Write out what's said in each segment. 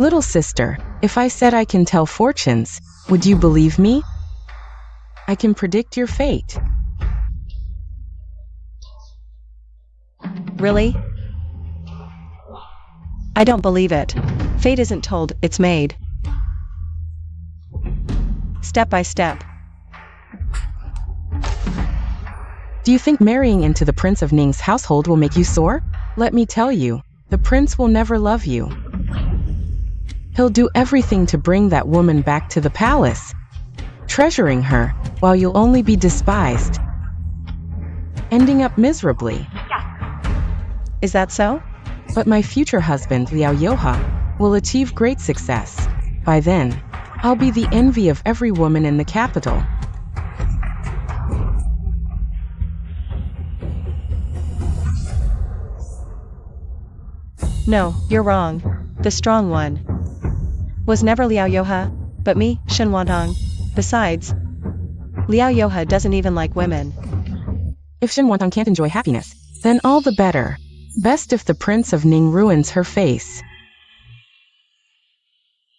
Little sister, if I said I can tell fortunes, would you believe me? I can predict your fate. Really? I don't believe it. Fate isn't told, it's made. Step by step. Do you think marrying into the Prince of Ning's household will make you sore? Let me tell you, the prince will never love you. He'll do everything to bring that woman back to the palace, treasuring her, while you'll only be despised, ending up miserably. Is that so? But my future husband, Liao Yoha, will achieve great success. By then, I'll be the envy of every woman in the capital. No, you're wrong. The strong one was never Liao Yoha, but me, Shen Wantong. Besides, Liao Yoha doesn't even like women. If Shen Wantong can't enjoy happiness, then all the better. Best if the Prince of Ning ruins her face.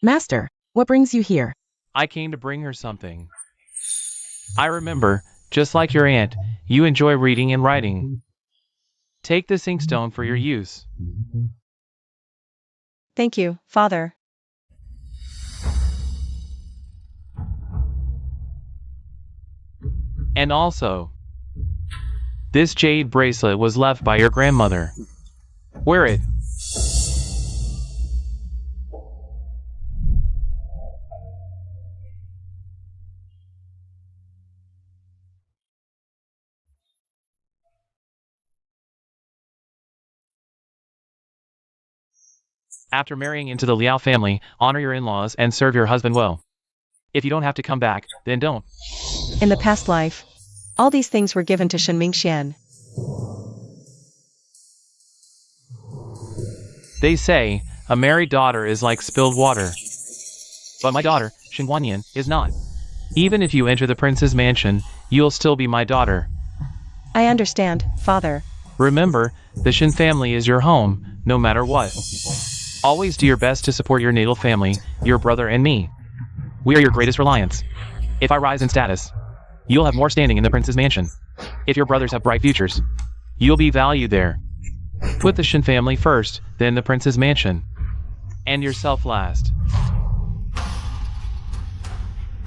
Master, what brings you here? I came to bring her something. I remember, just like your aunt, you enjoy reading and writing. Take this inkstone for your use. Thank you, father. And also, this jade bracelet was left by your grandmother. Wear it. After marrying into the Liao family, honor your in-laws and serve your husband well. If you don't have to come back, then don't. In the past life, all these things were given to Shen Mingxian. They say, a married daughter is like spilled water. But my daughter, Shen Guanyin, is not. Even if you enter the prince's mansion, you'll still be my daughter. I understand, father. Remember, the Shen family is your home, no matter what. Always do your best to support your natal family, your brother and me. We are your greatest reliance. If I rise in status, you'll have more standing in the prince's mansion. If your brothers have bright futures, you'll be valued there. Put the Shen family first, then the prince's mansion. And yourself last.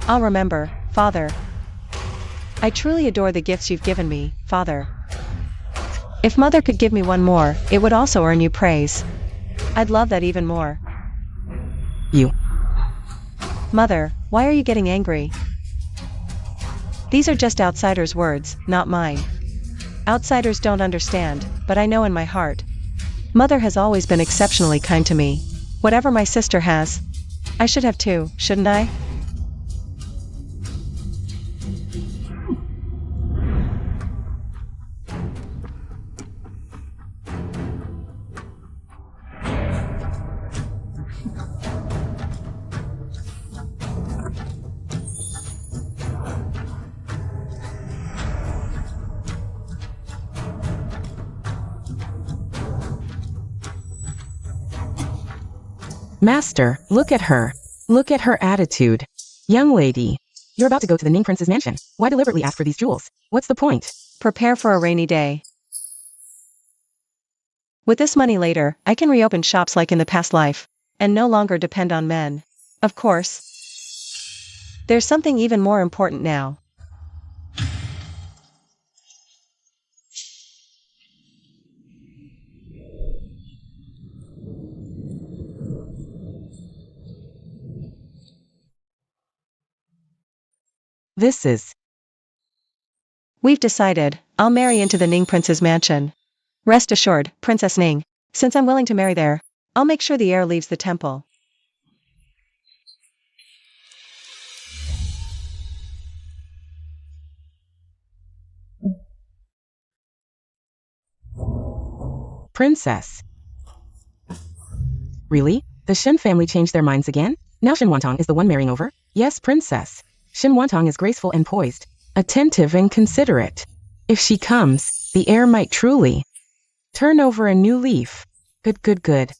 I'll remember, father. I truly adore the gifts you've given me, father. If mother could give me one more, it would also earn you praise. I'd love that even more. You. Mother, why are you getting angry? These are just outsiders' words, not mine. Outsiders don't understand, but I know in my heart. Mother has always been exceptionally kind to me. Whatever my sister has, I should have too, shouldn't I? Master, look at her. Look at her attitude. Young lady, you're about to go to the Ning Prince's mansion. Why deliberately ask for these jewels? What's the point? Prepare for a rainy day. With this money later, I can reopen shops like in the past life, and no longer depend on men. Of course. There's something even more important now. This is. We've decided, I'll marry into the Ning Prince's mansion. Rest assured, Princess Ning, since I'm willing to marry there, I'll make sure the heir leaves the temple. Princess. Really? The Shen family changed their minds again? Now Shen Wantong is the one marrying over? Yes, Princess. Shen Wantong is graceful and poised, attentive and considerate. If she comes, the heir might truly turn over a new leaf. Good.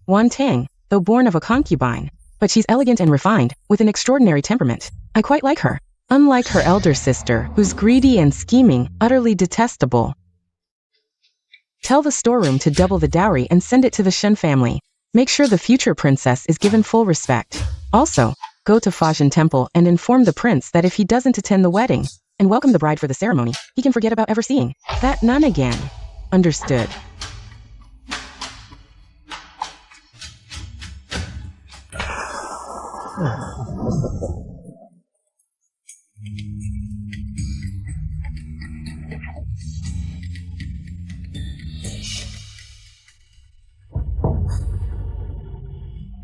Wantang, though born of a concubine. But she's elegant and refined, with an extraordinary temperament. I quite like her. Unlike her elder sister, who's greedy and scheming, utterly detestable. Tell the storeroom to double the dowry and send it to the Shen family. Make sure the future princess is given full respect. Also, go to Fajin Temple and inform the prince that if he doesn't attend the wedding and welcome the bride for the ceremony, he can forget about ever seeing that nun again. Understood.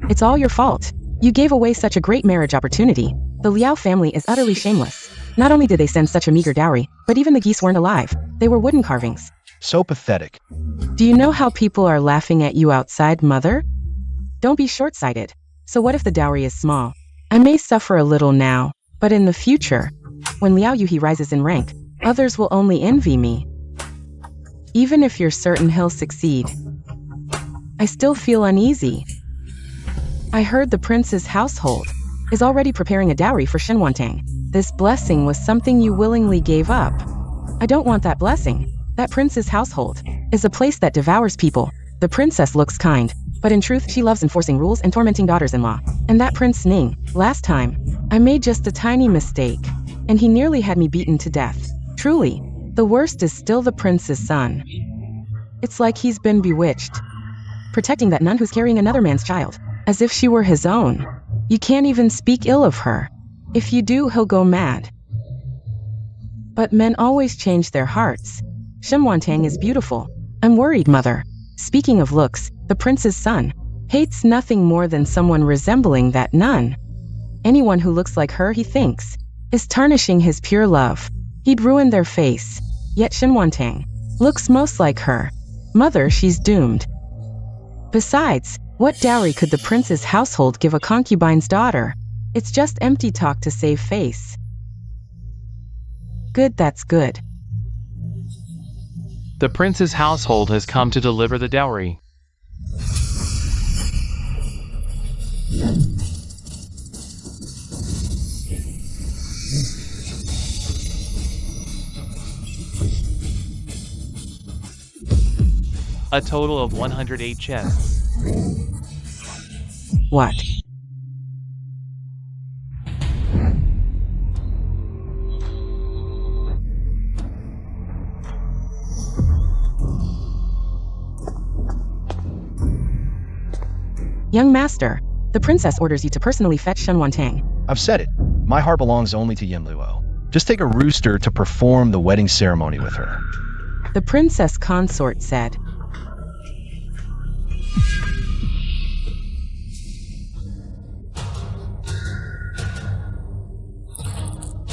It's all your fault. You gave away such a great marriage opportunity. The Liao family is utterly shameless. Not only did they send such a meager dowry, but even the geese weren't alive. They were wooden carvings. So pathetic. Do you know how people are laughing at you outside, mother? Don't be short-sighted. So what if the dowry is small? I may suffer a little now, but in the future, when Liao Yuhi rises in rank, others will only envy me. Even if you're certain he'll succeed, I still feel uneasy. I heard the prince's household is already preparing a dowry for Shen Wantang. This blessing was something you willingly gave up. I don't want that blessing. That prince's household is a place that devours people. The princess looks kind, but in truth she loves enforcing rules and tormenting daughters-in-law. And that Prince Ning, last time, I made just a tiny mistake, and he nearly had me beaten to death. Truly, the worst is still the prince's son. It's like he's been bewitched, protecting that nun who's carrying another man's child, as if she were his own. You can't even speak ill of her. If you do, he'll go mad. But men always change their hearts. Shen Wantang is beautiful. I'm worried, mother. Speaking of looks, the prince's son hates nothing more than someone resembling that nun. Anyone who looks like her, he thinks, is tarnishing his pure love. He'd ruin their face. Yet Shen Wantang looks most like her. Mother, she's doomed. Besides, what dowry could the prince's household give a concubine's daughter? It's just empty talk to save face. Good, that's good. The prince's household has come to deliver the dowry. A total of 108 chests. What? Young master, the princess orders you to personally fetch Shen Wantang. I've said it. My heart belongs only to Yin Luo. Just take a rooster to perform the wedding ceremony with her. The princess consort said.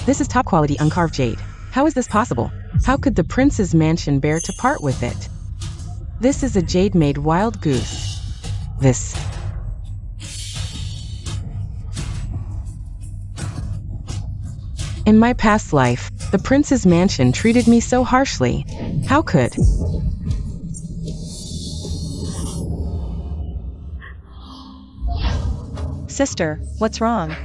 This is top quality uncarved jade. How is this possible? How could the prince's mansion bear to part with it? This is a jade-made wild goose. This. In my past life, the prince's mansion treated me so harshly. How could? Sister, what's wrong?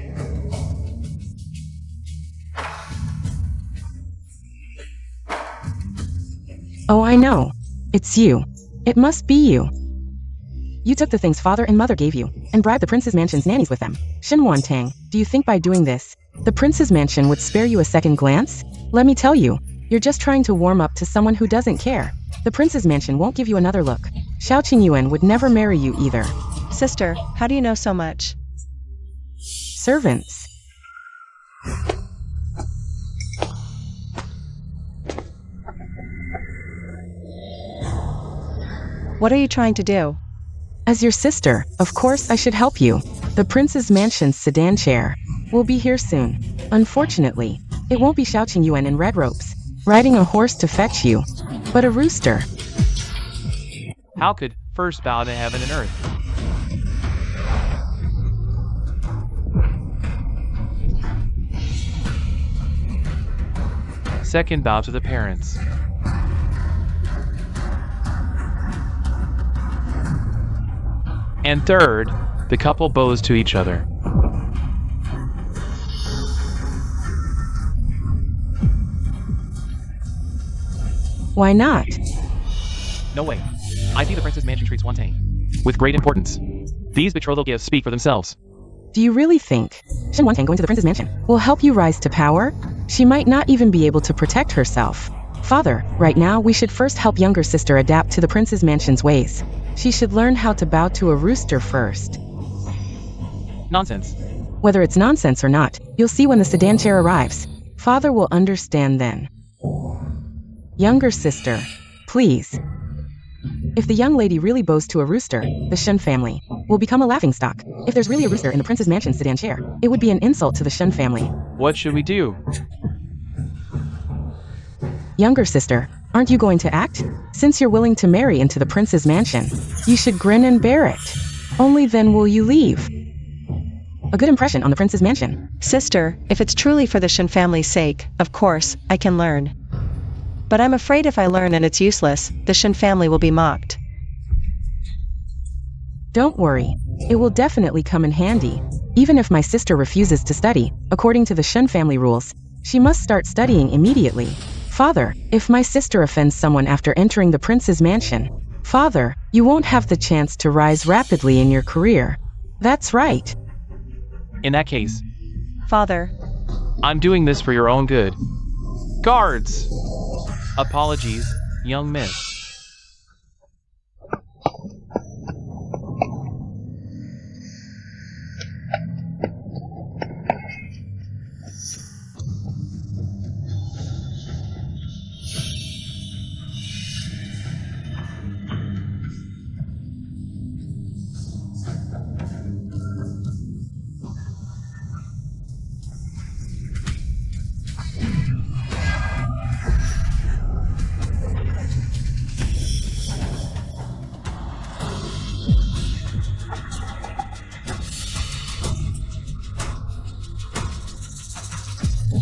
Oh, I know. It's you. It must be you. You took the things father and mother gave you, and bribed the prince's mansion's nannies with them. Shen Wantang, do you think by doing this, the prince's mansion would spare you a second glance? Let me tell you, you're just trying to warm up to someone who doesn't care. The prince's mansion won't give you another look. Xiao Qingyuan would never marry you either. Sister, how do you know so much? Servants. What are you trying to do? As your sister, of course I should help you. The prince's mansion's sedan chair will be here soon. Unfortunately, it won't be Xiao Qingyuan in red robes, riding a horse to fetch you, but a rooster. How could first bow to heaven and earth? Second bow to the parents. And third, The couple bows to each other. Why not? No way. I see the prince's mansion treats Wantang with great importance. These betrothal gifts speak for themselves. Do you really think Shen Wantang going to the prince's mansion will help you rise to power? She might not even be able to protect herself. Father, right now we should first help younger sister adapt to the prince's mansion's ways. She should learn how to bow to a rooster first. Nonsense. Whether it's nonsense or not, you'll see when the sedan chair arrives. Father will understand then. Younger sister, please. If the young lady really bows to a rooster, the Shen family will become a laughingstock. If there's really a rooster in the prince's mansion sedan chair, it would be an insult to the Shen family. What should we do? Younger sister, aren't you going to act? Since you're willing to marry into the prince's mansion, you should grin and bear it. Only then will you leave. A good impression on the prince's mansion. Sister, if it's truly for the Shen family's sake, of course, I can learn. But I'm afraid if I learn and it's useless, the Shen family will be mocked. Don't worry. It will definitely come in handy. Even if my sister refuses to study, according to the Shen family rules, she must start studying immediately. Father, if my sister offends someone after entering the prince's mansion, Father, you won't have the chance to rise rapidly in your career. That's right. In that case, Father, I'm doing this for your own good. Guards! Apologies, young miss.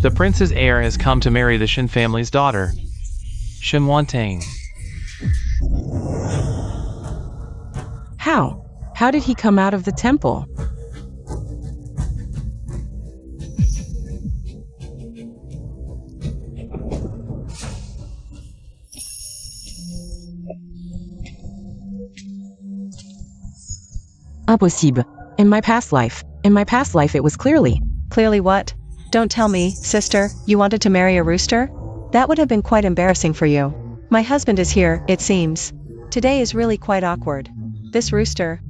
The prince's heir has come to marry the Shen family's daughter, Shen Wantang. How? How did he come out of the temple? Impossible. In my past life it was clearly. clearly what? Don't tell me, sister, you wanted to marry a rooster? That would have been quite embarrassing for you. My husband is here, it seems. Today is really quite awkward. This rooster.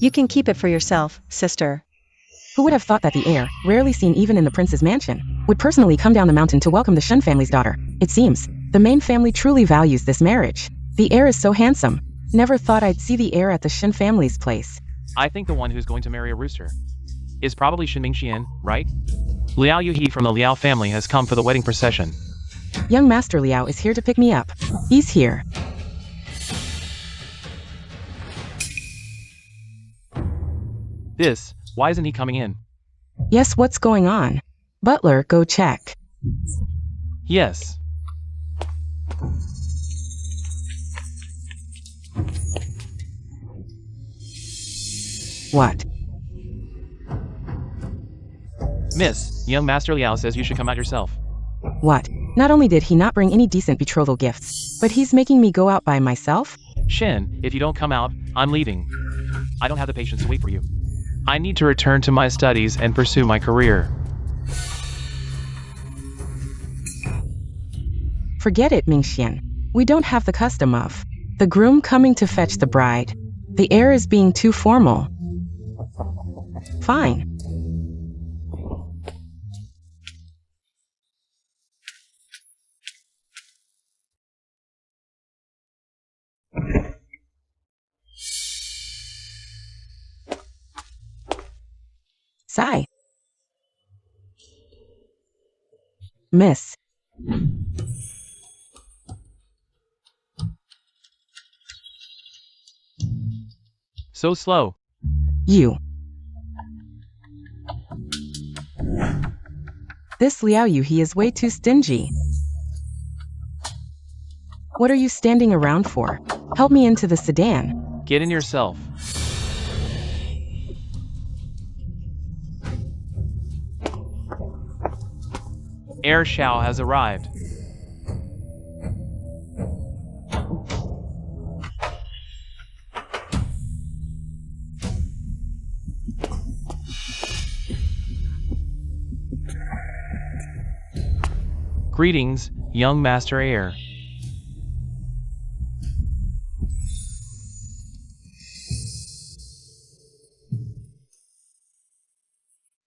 You can keep it for yourself, sister. Who would have thought that the heir, rarely seen even in the prince's mansion, would personally come down the mountain to welcome the Shen family's daughter? It seems, the main family truly values this marriage. The heir is so handsome. Never thought I'd see the heir at the Shen family's place. I think the one who's going to marry a rooster is probably Shen Mingxian, right? Liao Yuhi from the Liao family has come for the wedding procession. Young Master Liao is here to pick me up. He's here. Why isn't he coming in? Yes, what's going on? Butler, go check. Yes. What? Miss, young Master Liao says you should come out yourself. What? Not only did he not bring any decent betrothal gifts, but he's making me go out by myself? Shen, if you don't come out, I'm leaving. I don't have the patience to wait for you. I need to return to my studies and pursue my career. Forget it, Mingxian. We don't have the custom of the groom coming to fetch the bride. The heir is being too formal. Fine. Sigh. Miss. So slow. You. This Liao Yu, he is way too stingy. What are you standing around for? Help me into the sedan. Get in yourself. Heir Shao has arrived. Greetings, young master heir.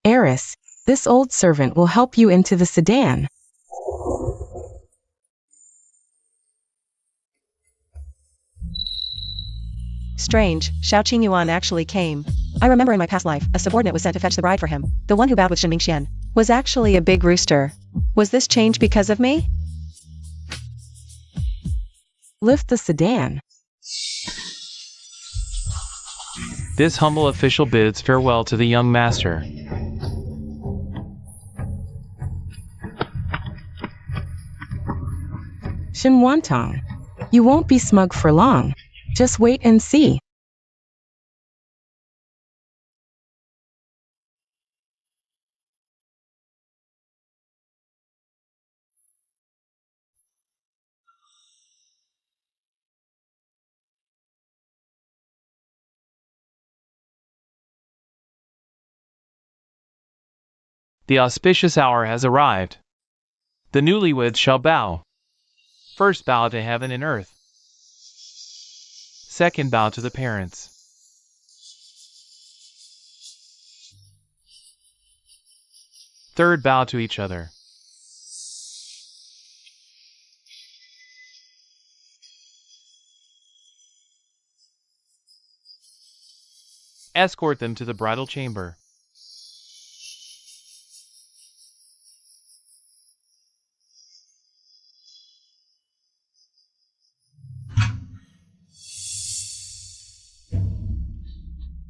Heiress, this old servant will help you into the sedan. Strange, Shao Qingyuan actually came. I remember in my past life, a subordinate was sent to fetch the bride for him. The one who bowed with Shen Mingxian was actually a big rooster. Was this change because of me? Lift the sedan. This humble official bids farewell to the young master. Shen Wantong, you won't be smug for long. Just wait and see. The auspicious hour has arrived. The newlyweds shall bow. First bow to heaven and earth. Second bow to the parents. Third bow to each other. Escort them to the bridal chamber.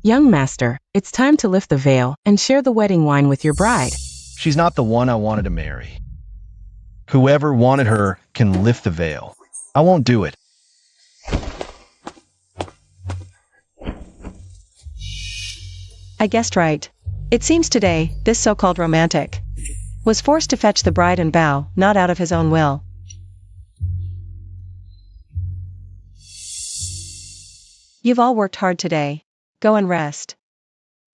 Young master, it's time to lift the veil and share the wedding wine with your bride. She's not the one I wanted to marry. Whoever wanted her can lift the veil. I won't do it. I guessed right. It seems today, this so-called romantic was forced to fetch the bride and bow, not out of his own will. You've all worked hard today. Go and rest.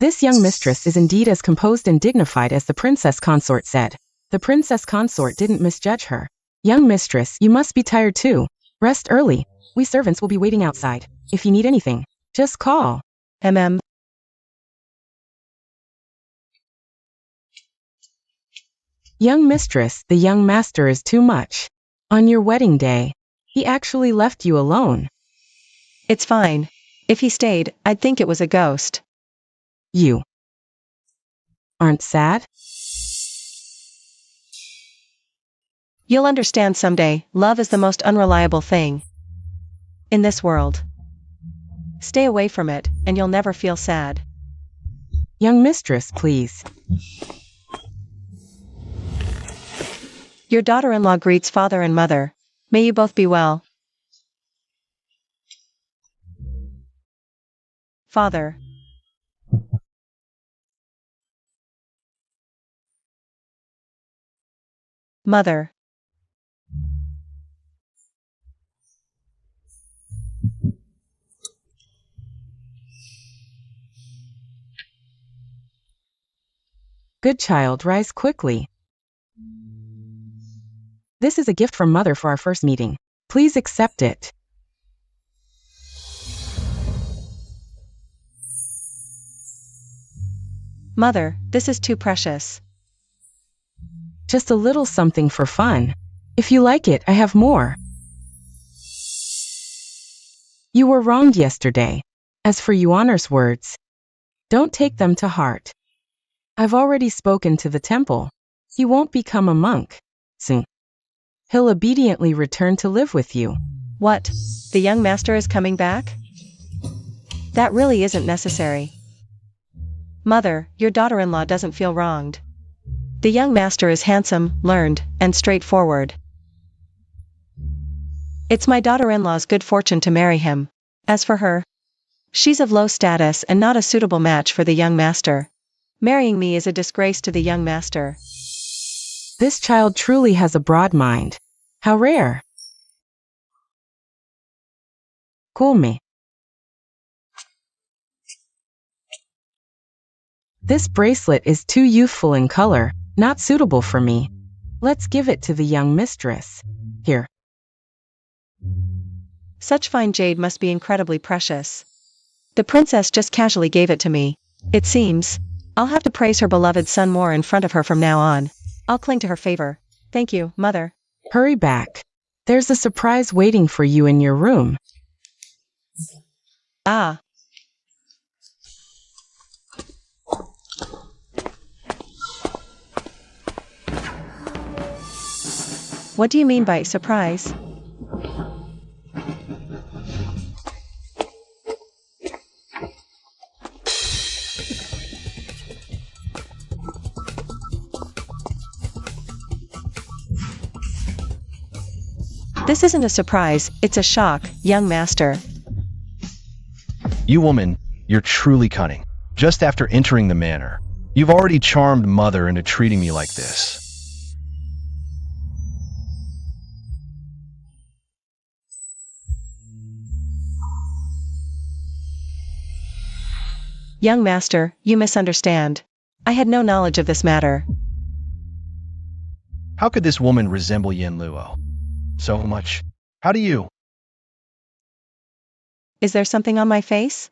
This young mistress is indeed as composed and dignified as the princess consort said. The princess consort didn't misjudge her. Young mistress, you must be tired too. Rest early. We servants will be waiting outside. If you need anything, just call. Young mistress, the young master is too much. On your wedding day, he actually left you alone. It's fine. If he stayed, I'd think it was a ghost. You aren't sad? You'll understand someday, love is the most unreliable thing in this world. Stay away from it, and you'll never feel sad. Young mistress, please. Your daughter-in-law greets father and mother. May you both be well. Father. Mother. Good child, rise quickly. This is a gift from Mother for our first meeting. Please accept it. Mother, this is too precious. Just a little something for fun. If you like it, I have more. You were wronged yesterday. As for Yuaner's words, don't take them to heart. I've already spoken to the temple. He won't become a monk soon. He'll obediently return to live with you. What? The young master is coming back? That really isn't necessary. Mother, your daughter-in-law doesn't feel wronged. The young master is handsome, learned, and straightforward. It's my daughter-in-law's good fortune to marry him. As for her, she's of low status and not a suitable match for the young master. Marrying me is a disgrace to the young master. This child truly has a broad mind. How rare. Cool me. This bracelet is too youthful in color, not suitable for me. Let's give it to the young mistress. Here. Such fine jade must be incredibly precious. The princess just casually gave it to me. It seems I'll have to praise her beloved son more in front of her from now on. I'll cling to her favor. Thank you, mother. Hurry back. There's a surprise waiting for you in your room. Ah. What do you mean by surprise? This isn't a surprise, it's a shock, young master. You woman, you're truly cunning. Just after entering the manor, you've already charmed mother into treating me like this. Young master, you misunderstand. I had no knowledge of this matter. How could this woman resemble Yin Luo so much? How do you? Is there something on my face?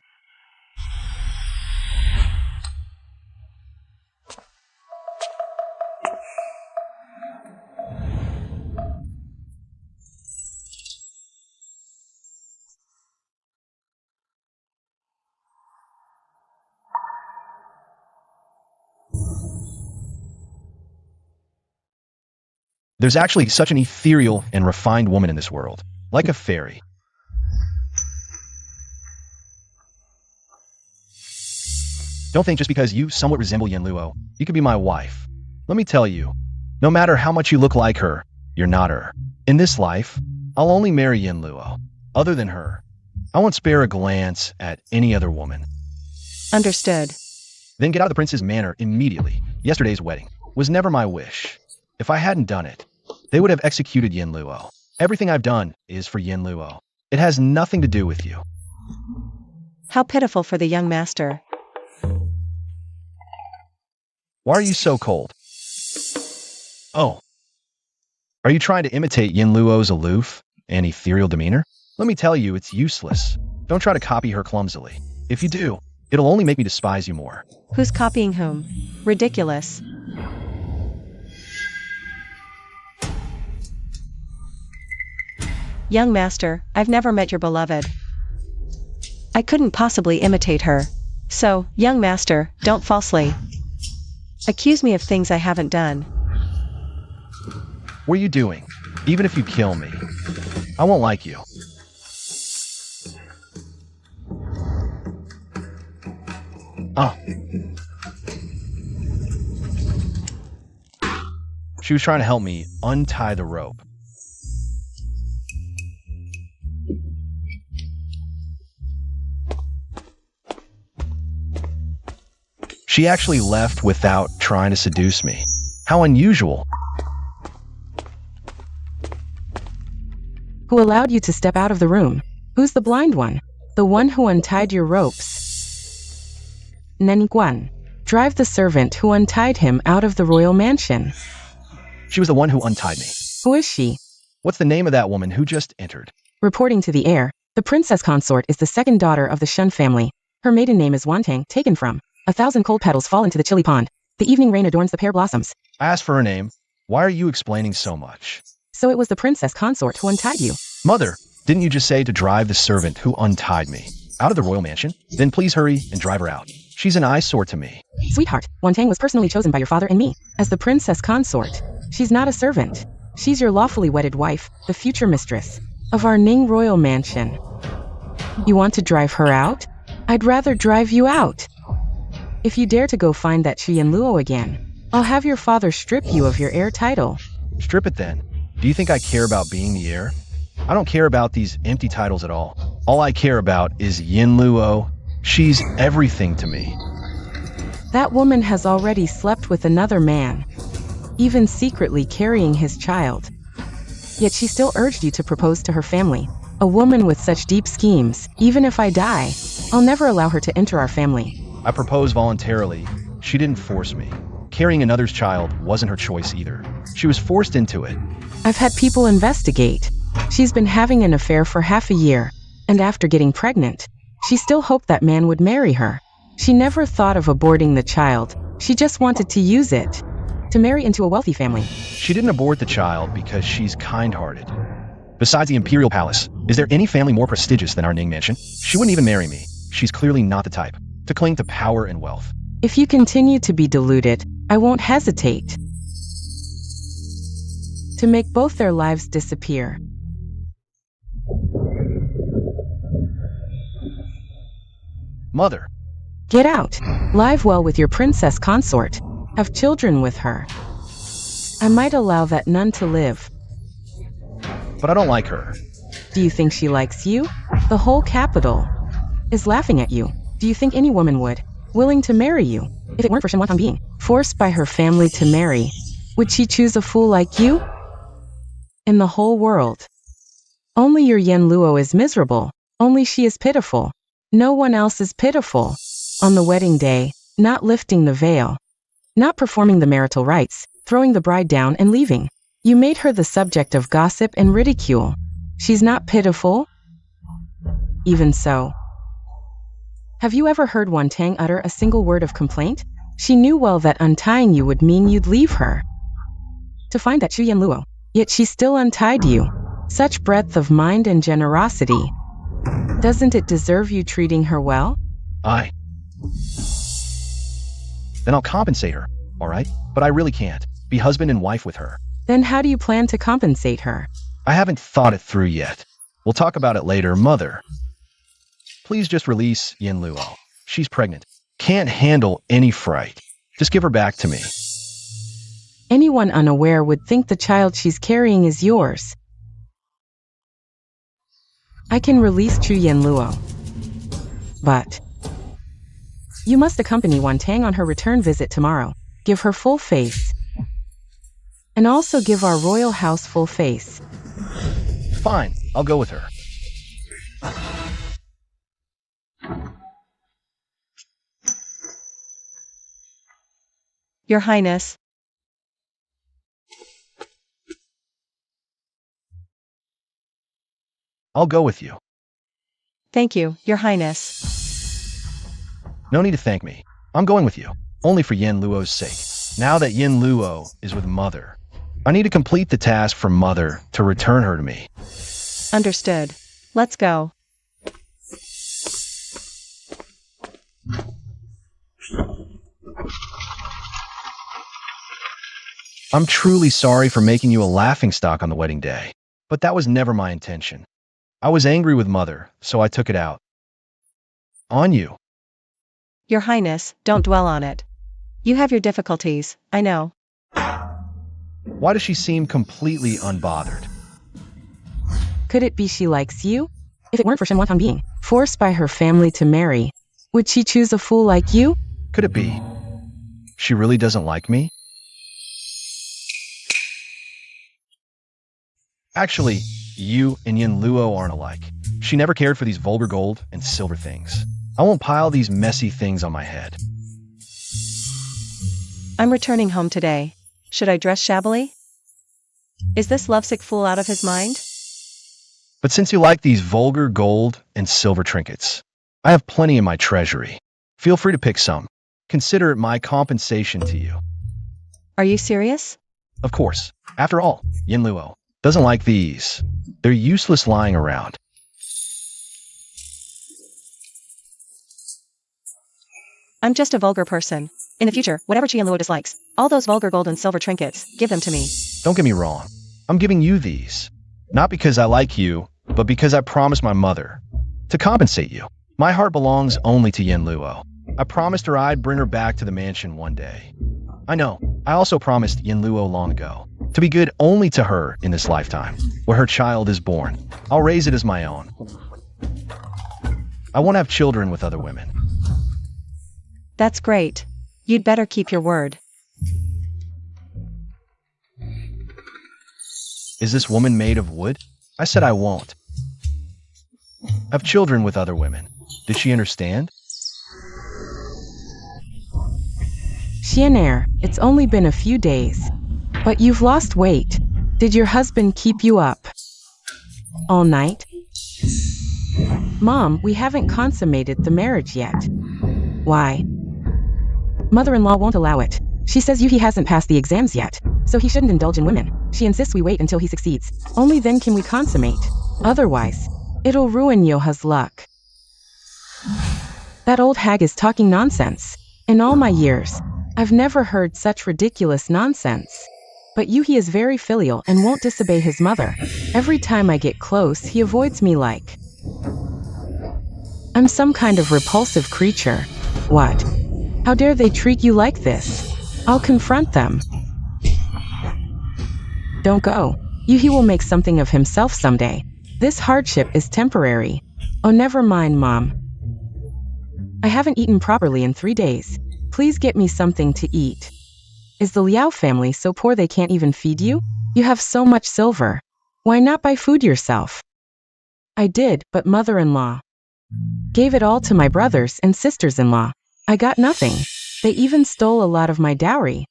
There's actually such an ethereal and refined woman in this world, like a fairy. Don't think just because you somewhat resemble Yin Luo, you could be my wife. Let me tell you, no matter how much you look like her, you're not her. In this life, I'll only marry Yin Luo. Other than her, I won't spare a glance at any other woman. Understood. Then get out of the prince's manor immediately. Yesterday's wedding was never my wish. If I hadn't done it, they would have executed Yin Luo. Everything I've done is for Yin Luo. It has nothing to do with you. How pitiful for the young master. Why are you so cold? Oh. Are you trying to imitate Yin Luo's aloof and ethereal demeanor? Let me tell you, it's useless. Don't try to copy her clumsily. If you do, it'll only make me despise you more. Who's copying whom? Ridiculous. Young master, I've never met your beloved. I couldn't possibly imitate her. So, young master, don't falsely accuse me of things I haven't done. What are you doing? Even if you kill me, I won't like you. Oh. She was trying to help me untie the rope. She actually left without trying to seduce me. How unusual. Who allowed you to step out of the room? Who's the blind one? The one who untied your ropes. Neniguan. Drive the servant who untied him out of the royal mansion. She was the one who untied me. Who is she? What's the name of that woman who just entered? Reporting to the heir, the princess consort is the second daughter of the Shun family. Her maiden name is Wantang, taken from 1,000 cold petals fall into the chilly pond. The evening rain adorns the pear blossoms. I asked for her name. Why are you explaining so much? So it was the princess consort who untied you. Mother, didn't you just say to drive the servant who untied me out of the royal mansion? Then please hurry and drive her out. She's an eyesore to me. Sweetheart, Wantang was personally chosen by your father and me as the princess consort. She's not a servant. She's your lawfully wedded wife, the future mistress of our Ning royal mansion. You want to drive her out? I'd rather drive you out. If you dare to go find that Yin Luo again, I'll have your father strip you of your heir title. Strip it then. Do you think I care about being the heir? I don't care about these empty titles at all. All I care about is Yin Luo. She's everything to me. That woman has already slept with another man. even secretly carrying his child. Yet she still urged you to propose to her family. A woman with such deep schemes, even if I die, I'll never allow her to enter our family. I proposed voluntarily. She didn't force me. Carrying another's child wasn't her choice either. She was forced into it. I've had people investigate. She's been having an affair for half a year, and after getting pregnant, she still hoped that man would marry her. She never thought of aborting the child. She just wanted to use it to marry into a wealthy family. She didn't abort the child because she's kind-hearted. Besides the Imperial Palace, is there any family more prestigious than our Ning Mansion? She wouldn't even marry me. She's clearly not the type to cling to power and wealth. If you continue to be deluded, I won't hesitate to make both their lives disappear. Mother. Get out. Live well with your princess consort. Have children with her. I might allow that nun to live. But I don't like her. Do you think she likes you? The whole capital is laughing at you. Do you think any woman would, willing to marry you, if it weren't for Shenwan being forced by her family to marry? Would she choose a fool like you? In the whole world, only your Yen Luo is miserable. Only she is pitiful. No one else is pitiful. On the wedding day, not lifting the veil, not performing the marital rites, throwing the bride down and leaving. You made her the subject of gossip and ridicule. She's not pitiful? Even so. Have you ever heard Wan Tang utter a single word of complaint? She knew well that untying you would mean you'd leave her to find that Xu Yen Luo. Yet she still untied you. Such breadth of mind and generosity. Doesn't it deserve you treating her well? Then I'll compensate her, all right? But I really can't be husband and wife with her. Then how do you plan to compensate her? I haven't thought it through yet. We'll talk about it later, Mother. Please just release Yen Luo. She's pregnant. Can't handle any fright. Just give her back to me. Anyone unaware would think the child she's carrying is yours. I can release Chu Yen Luo. But you must accompany Wan Tang on her return visit tomorrow. Give her full face. And also give our royal house full face. Fine, I'll go with her. Your Highness. I'll go with you. Thank you, Your Highness. No need to thank me. I'm going with you. Only for Yen Luo's sake. Now that Yen Luo is with Mother, I need to complete the task for Mother to return her to me. Understood. Let's go. I'm truly sorry for making you a laughingstock on the wedding day, but that was never my intention. I was angry with Mother, so I took it out on you. Your Highness, don't dwell on it. You have your difficulties, I know. Why does she seem completely unbothered? Could it be she likes you? If it weren't for Shenwan being forced by her family to marry, would she choose a fool like you? Could it be she really doesn't like me? Actually, you and Yen Luo aren't alike. She never cared for these vulgar gold and silver things. I won't pile these messy things on my head. I'm returning home today. Should I dress shabbily? Is this lovesick fool out of his mind? But since you like these vulgar gold and silver trinkets, I have plenty in my treasury. Feel free to pick some. Consider it my compensation to you. Are you serious? Of course. After all, Yen Luo doesn't like these. They're useless lying around. I'm just a vulgar person. In the future, whatever Yen Luo dislikes, all those vulgar gold and silver trinkets, give them to me. Don't get me wrong. I'm giving you these. Not because I like you, but because I promised my mother to compensate you. My heart belongs only to Yen Luo. I promised her I'd bring her back to the mansion one day. I know, I also promised Yen Luo long ago to be good only to her in this lifetime, where her child is born. I'll raise it as my own. I won't have children with other women. That's great. You'd better keep your word. Is this woman made of wood? I said I won't have children with other women. Did she understand? Chienair, it's only been a few days. But you've lost weight. Did your husband keep you up all night? Mom, we haven't consummated the marriage yet. Why? Mother-in-law won't allow it. She says he hasn't passed the exams yet, so he shouldn't indulge in women. She insists we wait until he succeeds. Only then can we consummate. Otherwise, it'll ruin Yoha's luck. That old hag is talking nonsense. In all my years, I've never heard such ridiculous nonsense. But Yuhi is very filial and won't disobey his mother. Every time I get close, he avoids me like I'm some kind of repulsive creature. What? How dare they treat you like this? I'll confront them. Don't go. Yuhi will make something of himself someday. This hardship is temporary. Oh, never mind, Mom. I haven't eaten properly in 3 days. Please get me something to eat. Is the Liao family so poor they can't even feed you? You have so much silver. Why not buy food yourself? I did, but mother-in-law gave it all to my brothers and sisters-in-law. I got nothing. They even stole a lot of my dowry.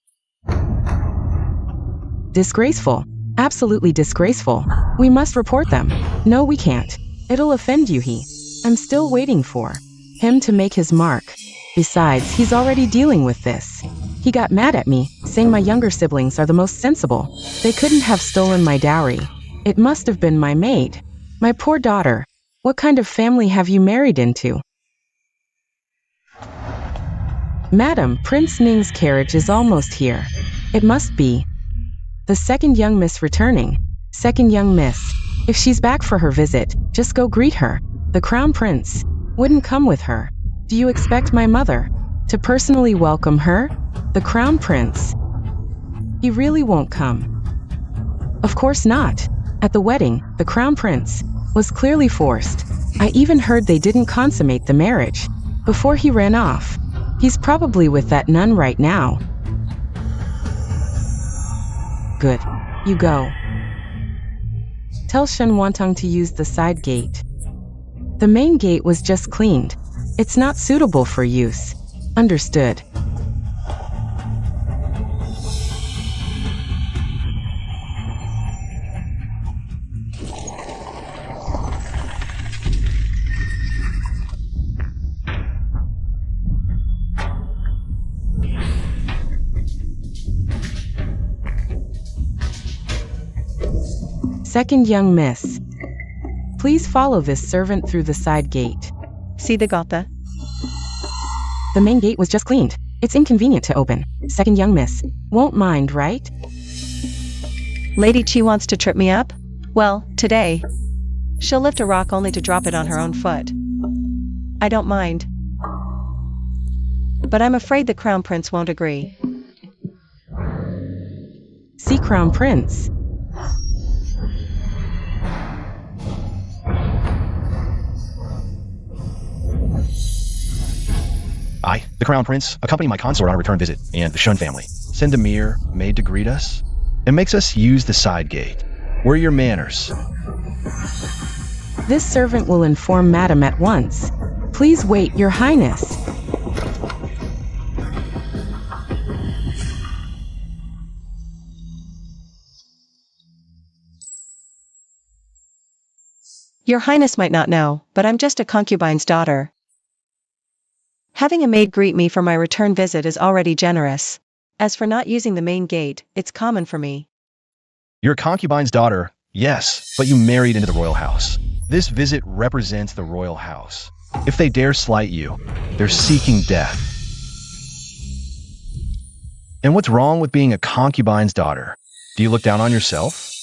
Disgraceful. Absolutely disgraceful. We must report them. No, we can't. It'll offend Yuhi. I'm still waiting for him to make his mark. Besides, he's already dealing with this. He got mad at me, saying my younger siblings are the most sensible. They couldn't have stolen my dowry. It must have been my maid. My poor daughter. What kind of family have you married into? Madam, Prince Ning's carriage is almost here. It must be the second young miss returning. Second young miss. If she's back for her visit, just go greet her. The crown prince wouldn't come with her. Do you expect my mother to personally welcome her? The crown prince. He really won't come. Of course not. At the wedding, the crown prince was clearly forced. I even heard they didn't consummate the marriage before he ran off. He's probably with that nun right now. Good. You go. Tell Shen Wantong to use the side gate. The main gate was just cleaned. It's not suitable for use. Understood. Second young miss. Please follow this servant through the side gate. See the gotha? The main gate was just cleaned. It's inconvenient to open. Second young miss. Won't mind, right? Lady Chi wants to trip me up? Well, today. She'll lift a rock only to drop it on her own foot. I don't mind. But I'm afraid the crown prince won't agree. See crown prince. I, the crown prince, accompany my consort on a return visit, and the Shun family. Send a mere maid to greet us. It makes us use the side gate. Where are your manners? This servant will inform Madam at once. Please wait, Your Highness. Your Highness might not know, but I'm just a concubine's daughter. Having a maid greet me for my return visit is already generous. As for not using the main gate, it's common for me. You're a concubine's daughter, yes, but you married into the royal house. This visit represents the royal house. If they dare slight you, they're seeking death. And what's wrong with being a concubine's daughter? Do you look down on yourself?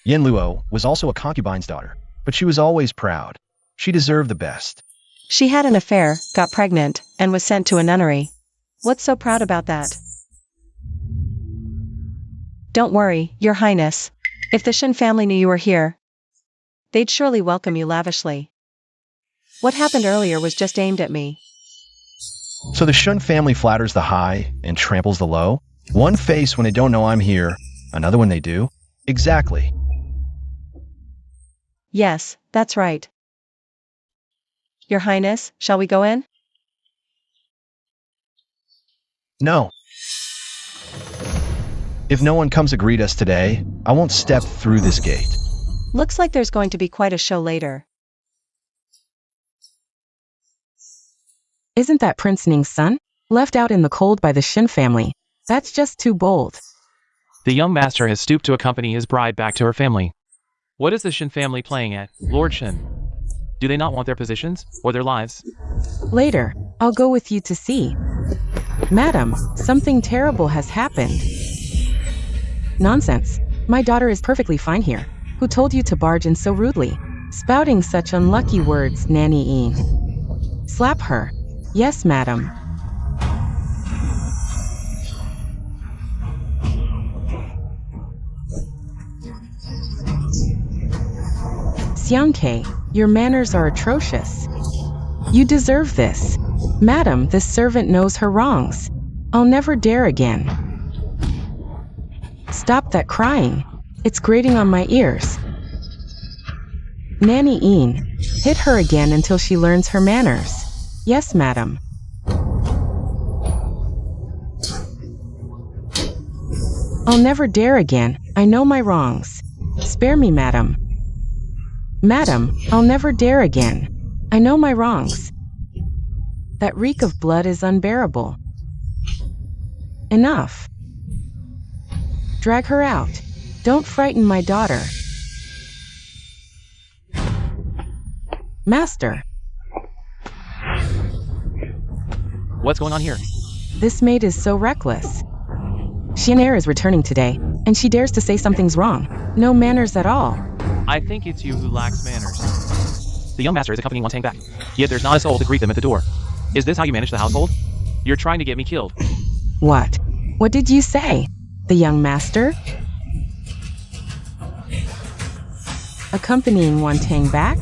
Yen Luo was also a concubine's daughter, but she was always proud. She deserved the best. She had an affair, got pregnant, and was sent to a nunnery. What's so proud about that? Don't worry, Your Highness. If the Shen family knew you were here, they'd surely welcome you lavishly. What happened earlier was just aimed at me. So the Shun family flatters the high and tramples the low? One face when they don't know I'm here, another when they do? Exactly. Yes, that's right. Your Highness, shall we go in? No. If no one comes to greet us today, I won't step through this gate. Looks like there's going to be quite a show later. Isn't that Prince Ning's son? Left out in the cold by the Shin family. That's just too bold. The young master has stooped to accompany his bride back to her family. What is the Shin family playing at, Lord Shin? Do they not want their positions, or their lives? Later, I'll go with you to see. Madam, something terrible has happened. Nonsense. My daughter is perfectly fine here. Who told you to barge in so rudely? Spouting such unlucky words, Nanny Een. Slap her. Yes, madam. Xiangke, your manners are atrocious. You deserve this. Madam, this servant knows her wrongs. I'll never dare again. Stop that crying. It's grating on my ears. Nanny Een, hit her again until she learns her manners. Yes, madam. I'll never dare again. I know my wrongs. Spare me, madam. Madam, I'll never dare again. I know my wrongs. That reek of blood is unbearable. Enough. Drag her out. Don't frighten my daughter. Master. What's going on here? This maid is so reckless. Xianer is returning today, and she dares to say something's wrong. No manners at all. I think it's you who lacks manners. The young master is accompanying Wantang back, yet there's not a soul to greet them at the door. Is this how you manage the household? You're trying to get me killed. What? What did you say? The young master? Accompanying Wantang back?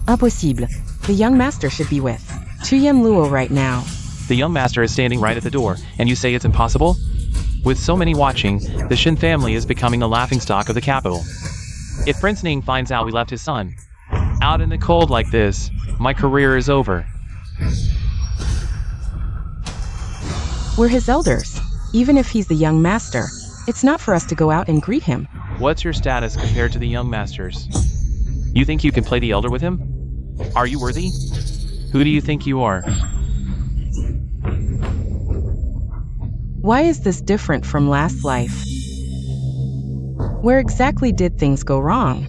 Impossible. The young master should be with Chuyen Luo right now. The young master is standing right at the door, and you say it's impossible? With so many watching, the Shin family is becoming the laughingstock of the capital. If Prince Ning finds out we left his son out in the cold like this, my career is over. We're his elders. Even if he's the young master, it's not for us to go out and greet him. What's your status compared to the young masters? You think you can play the elder with him? Are you worthy? Who do you think you are? Why is this different from last life? Where exactly did things go wrong?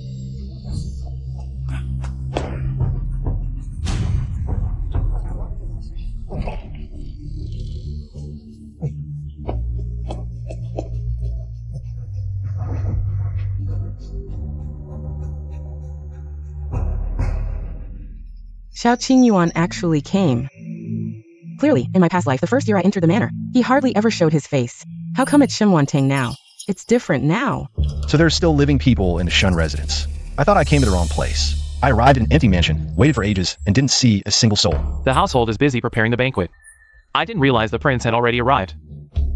Xiao Qingyuan actually came. Clearly, in my past life, the first year I entered the manor, he hardly ever showed his face. How come it's Wantang now? It's different now. So there's still living people in the Shun residence. I thought I came to the wrong place. I arrived in an empty mansion, waited for ages, and didn't see a single soul. The household is busy preparing the banquet. I didn't realize the prince had already arrived.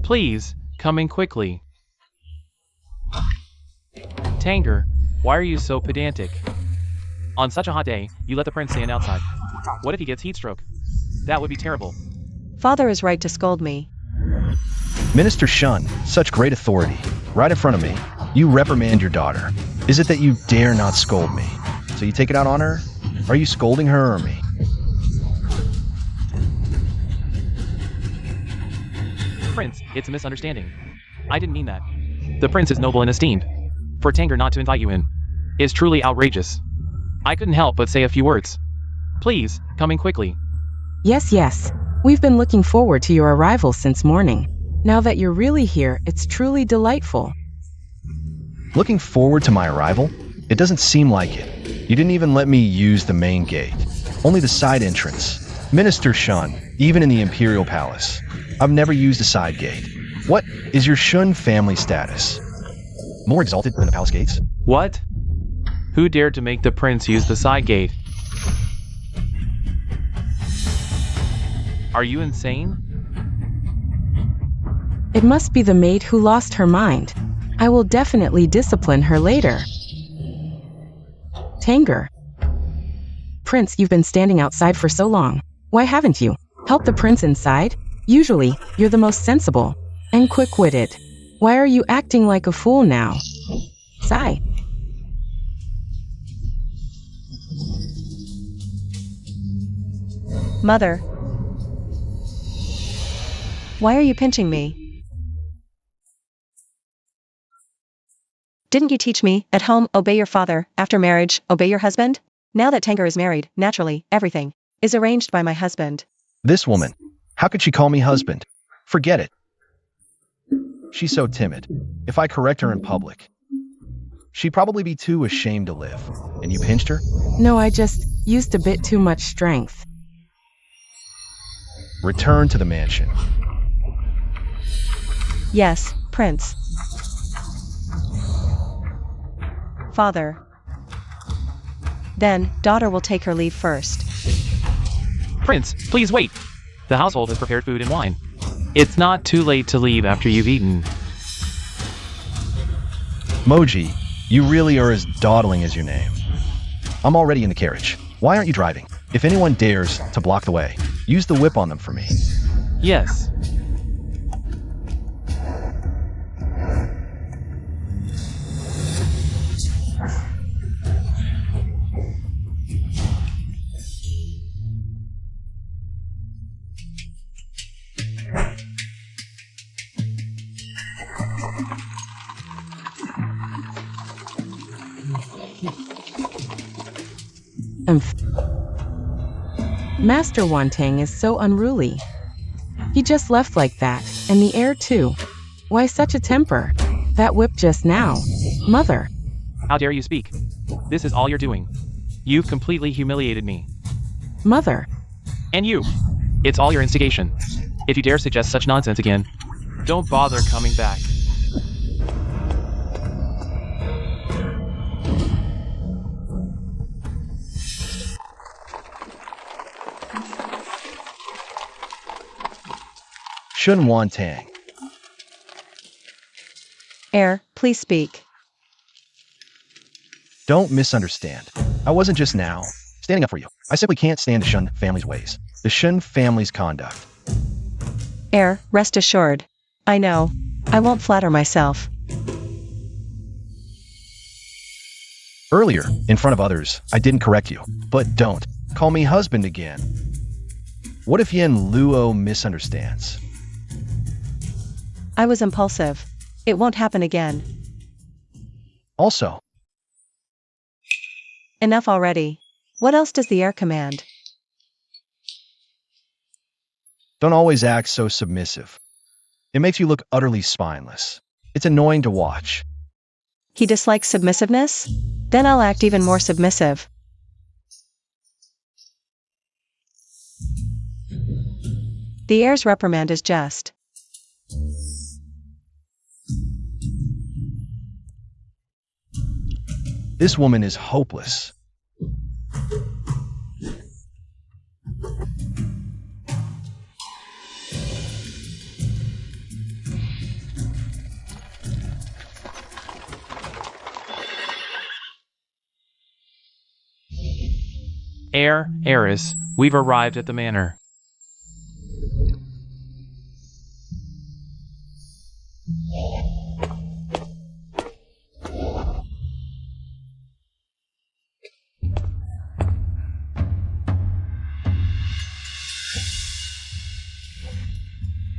Please, come in quickly. Tanger, why are you so pedantic? On such a hot day, you let the prince stand outside. What if he gets heat stroke? That would be terrible. Father is right to scold me. Minister Shun, such great authority, right in front of me. You reprimand your daughter. Is it that you dare not scold me? So you take it out on her? Are you scolding her or me? Prince, it's a misunderstanding. I didn't mean that. The prince is noble and esteemed. For Tanger not to invite you in is truly outrageous. I couldn't help but say a few words. Please, come in quickly. Yes, yes. We've been looking forward to your arrival since morning. Now that you're really here, it's truly delightful. Looking forward to my arrival? It doesn't seem like it. You didn't even let me use the main gate. Only the side entrance. Minister Shun, even in the Imperial Palace. I've never used a side gate. What is your Shun family status? More exalted than the palace gates? What? Who dared to make the prince use the side gate? Are you insane? It must be the maid who lost her mind. I will definitely discipline her later. Tanger. Prince, you've been standing outside for so long. Why haven't you helped the prince inside? Usually, you're the most sensible and quick-witted. Why are you acting like a fool now? Sigh. Mother. Why are you pinching me? Didn't you teach me, at home, obey your father, after marriage, obey your husband? Now that Tanger is married, naturally, everything is arranged by my husband. This woman. How could she call me husband? Forget it. She's so timid. If I correct her in public, she'd probably be too ashamed to live. And you pinched her? No, I just used a bit too much strength. Return to the mansion. Yes, Prince. Father. Then, daughter will take her leave first. Prince, please wait. The household has prepared food and wine. It's not too late to leave after you've eaten. Moji, you really are as dawdling as your name. I'm already in the carriage. Why aren't you driving? If anyone dares to block the way, use the whip on them for me. Yes. Master Wantang is so unruly. He just left like that, and the heir too. Why such a temper? That whip just now. Mother. How dare you speak? This is all you're doing. You've completely humiliated me. Mother. And you. It's all your instigation. If you dare suggest such nonsense again, don't bother coming back. Shun Wantang. Heir, please speak. Don't misunderstand. I wasn't just now standing up for you. I simply can't stand the Shun family's ways. The Shun family's conduct. Heir, rest assured. I know. I won't flatter myself. Earlier, in front of others, I didn't correct you. But don't call me husband again. What if Yen Luo misunderstands? I was impulsive. It won't happen again. Also, Enough already. What else does the heir command? don't always act so submissive. It makes you look utterly spineless. It's annoying to watch. He dislikes submissiveness? Then I'll act even more submissive. The heir's reprimand is just. This woman is hopeless. Heir, heiress, we've arrived at the manor.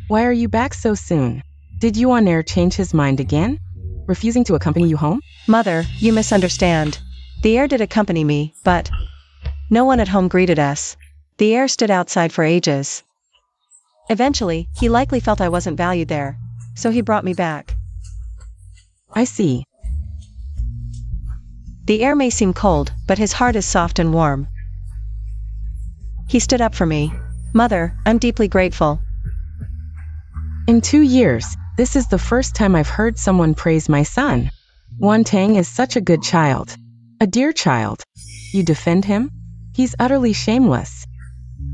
Why are you back so soon? Did Yuan Heir change his mind again? Refusing to accompany you home? Mother, you misunderstand. The heir did accompany me, but no one at home greeted us. The heir stood outside for ages. Eventually, he likely felt I wasn't valued there, so he brought me back. I see. The heir may seem cold, but his heart is soft and warm. He stood up for me. Mother, I'm deeply grateful. In 2 years, this is the first time I've heard someone praise my son. Wantang is such a good child. A dear child. You defend him? He's utterly shameless.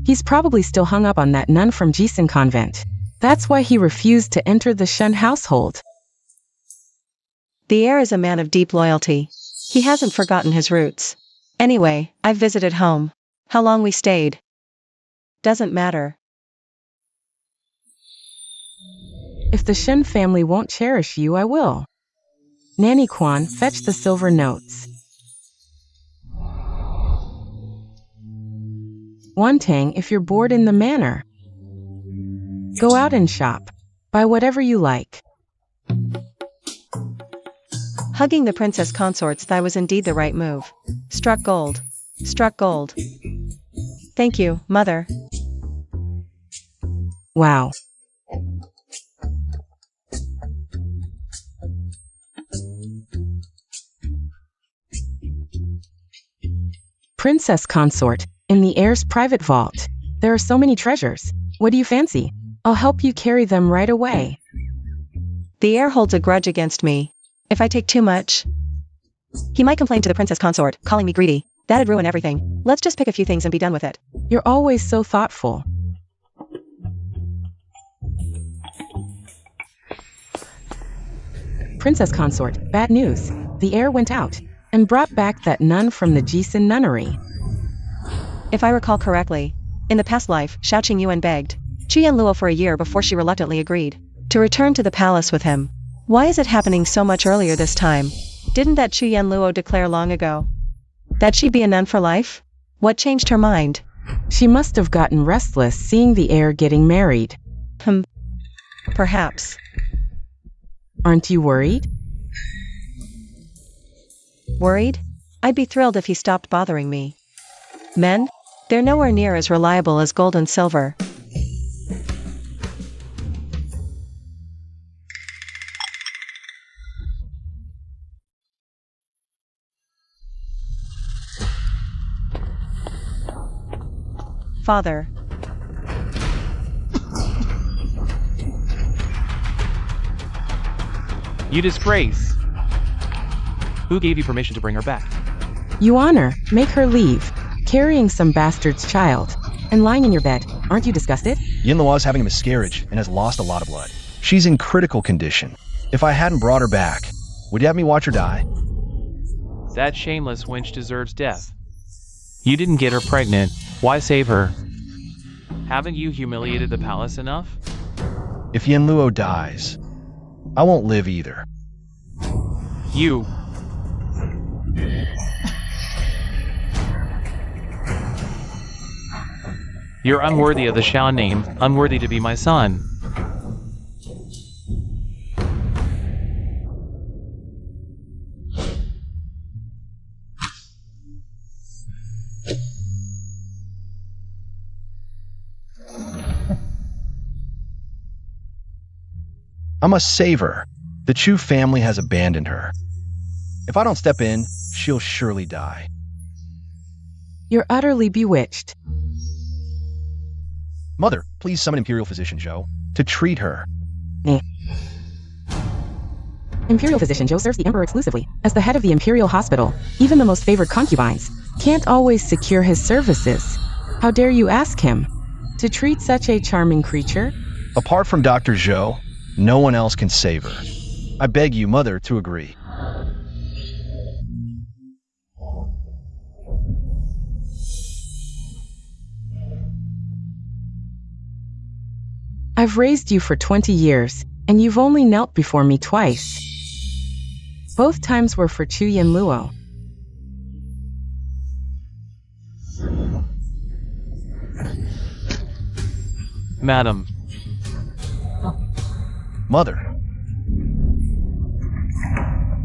He's probably still hung up on that nun from Jisun convent. That's why he refused to enter the Shun household. The heir is a man of deep loyalty. He hasn't forgotten his roots. Anyway, I've visited home. How long we stayed doesn't matter. If the Shen family won't cherish you, I will. Nanny Quan, fetch the silver notes. Wantang, if you're bored in the manor, go out and shop. Buy whatever you like. Hugging the princess consort's thigh was indeed the right move. Struck gold. Struck gold. Thank you, mother. Wow. Princess consort, in the heir's private vault. There are so many treasures. What do you fancy? I'll help you carry them right away. The heir holds a grudge against me. If I take too much, he might complain to the princess consort, calling me greedy. That'd ruin everything. Let's just pick a few things and be done with it. You're always so thoughtful. Princess consort, bad news. The heir went out and brought back that nun from the Jisun nunnery. If I recall correctly, in the past life, Shao Qingyuan begged Qian Luo for a year before she reluctantly agreed to return to the palace with him. Why is it happening so much earlier this time? Didn't that Qian Luo declare long ago that she'd be a nun for life? What changed her mind? She must have gotten restless seeing the heir getting married. Perhaps. Aren't you worried? Worried? I'd be thrilled if he stopped bothering me. Men? They're nowhere near as reliable as gold and silver. Father. You disgrace. Who gave you permission to bring her back? You honor, make her leave. Carrying some bastard's child and lying in your bed. Aren't you disgusted? Yin Luo is having a miscarriage and has lost a lot of blood. She's in critical condition. If I hadn't brought her back, would you have me watch her die? That shameless wench deserves death. You didn't get her pregnant. Why save her? Haven't you humiliated the palace enough? If Yin Luo dies, I won't live either. You. You're unworthy of the Shao name, unworthy to be my son. I must save her. The Chu family has abandoned her. If I don't step in, she'll surely die. You're utterly bewitched. Mother, please summon Imperial Physician Zhou to treat her. Imperial Physician Zhou serves the Emperor exclusively. As the head of the Imperial Hospital, even the most favored concubines can't always secure his services. How dare you ask him to treat such a charming creature? Apart from Dr. Zhou, no one else can save her. I beg you, Mother, to agree. I've raised you for 20 years, and you've only knelt before me twice. Both times were for Chu Yin Luo. Madam. Mother.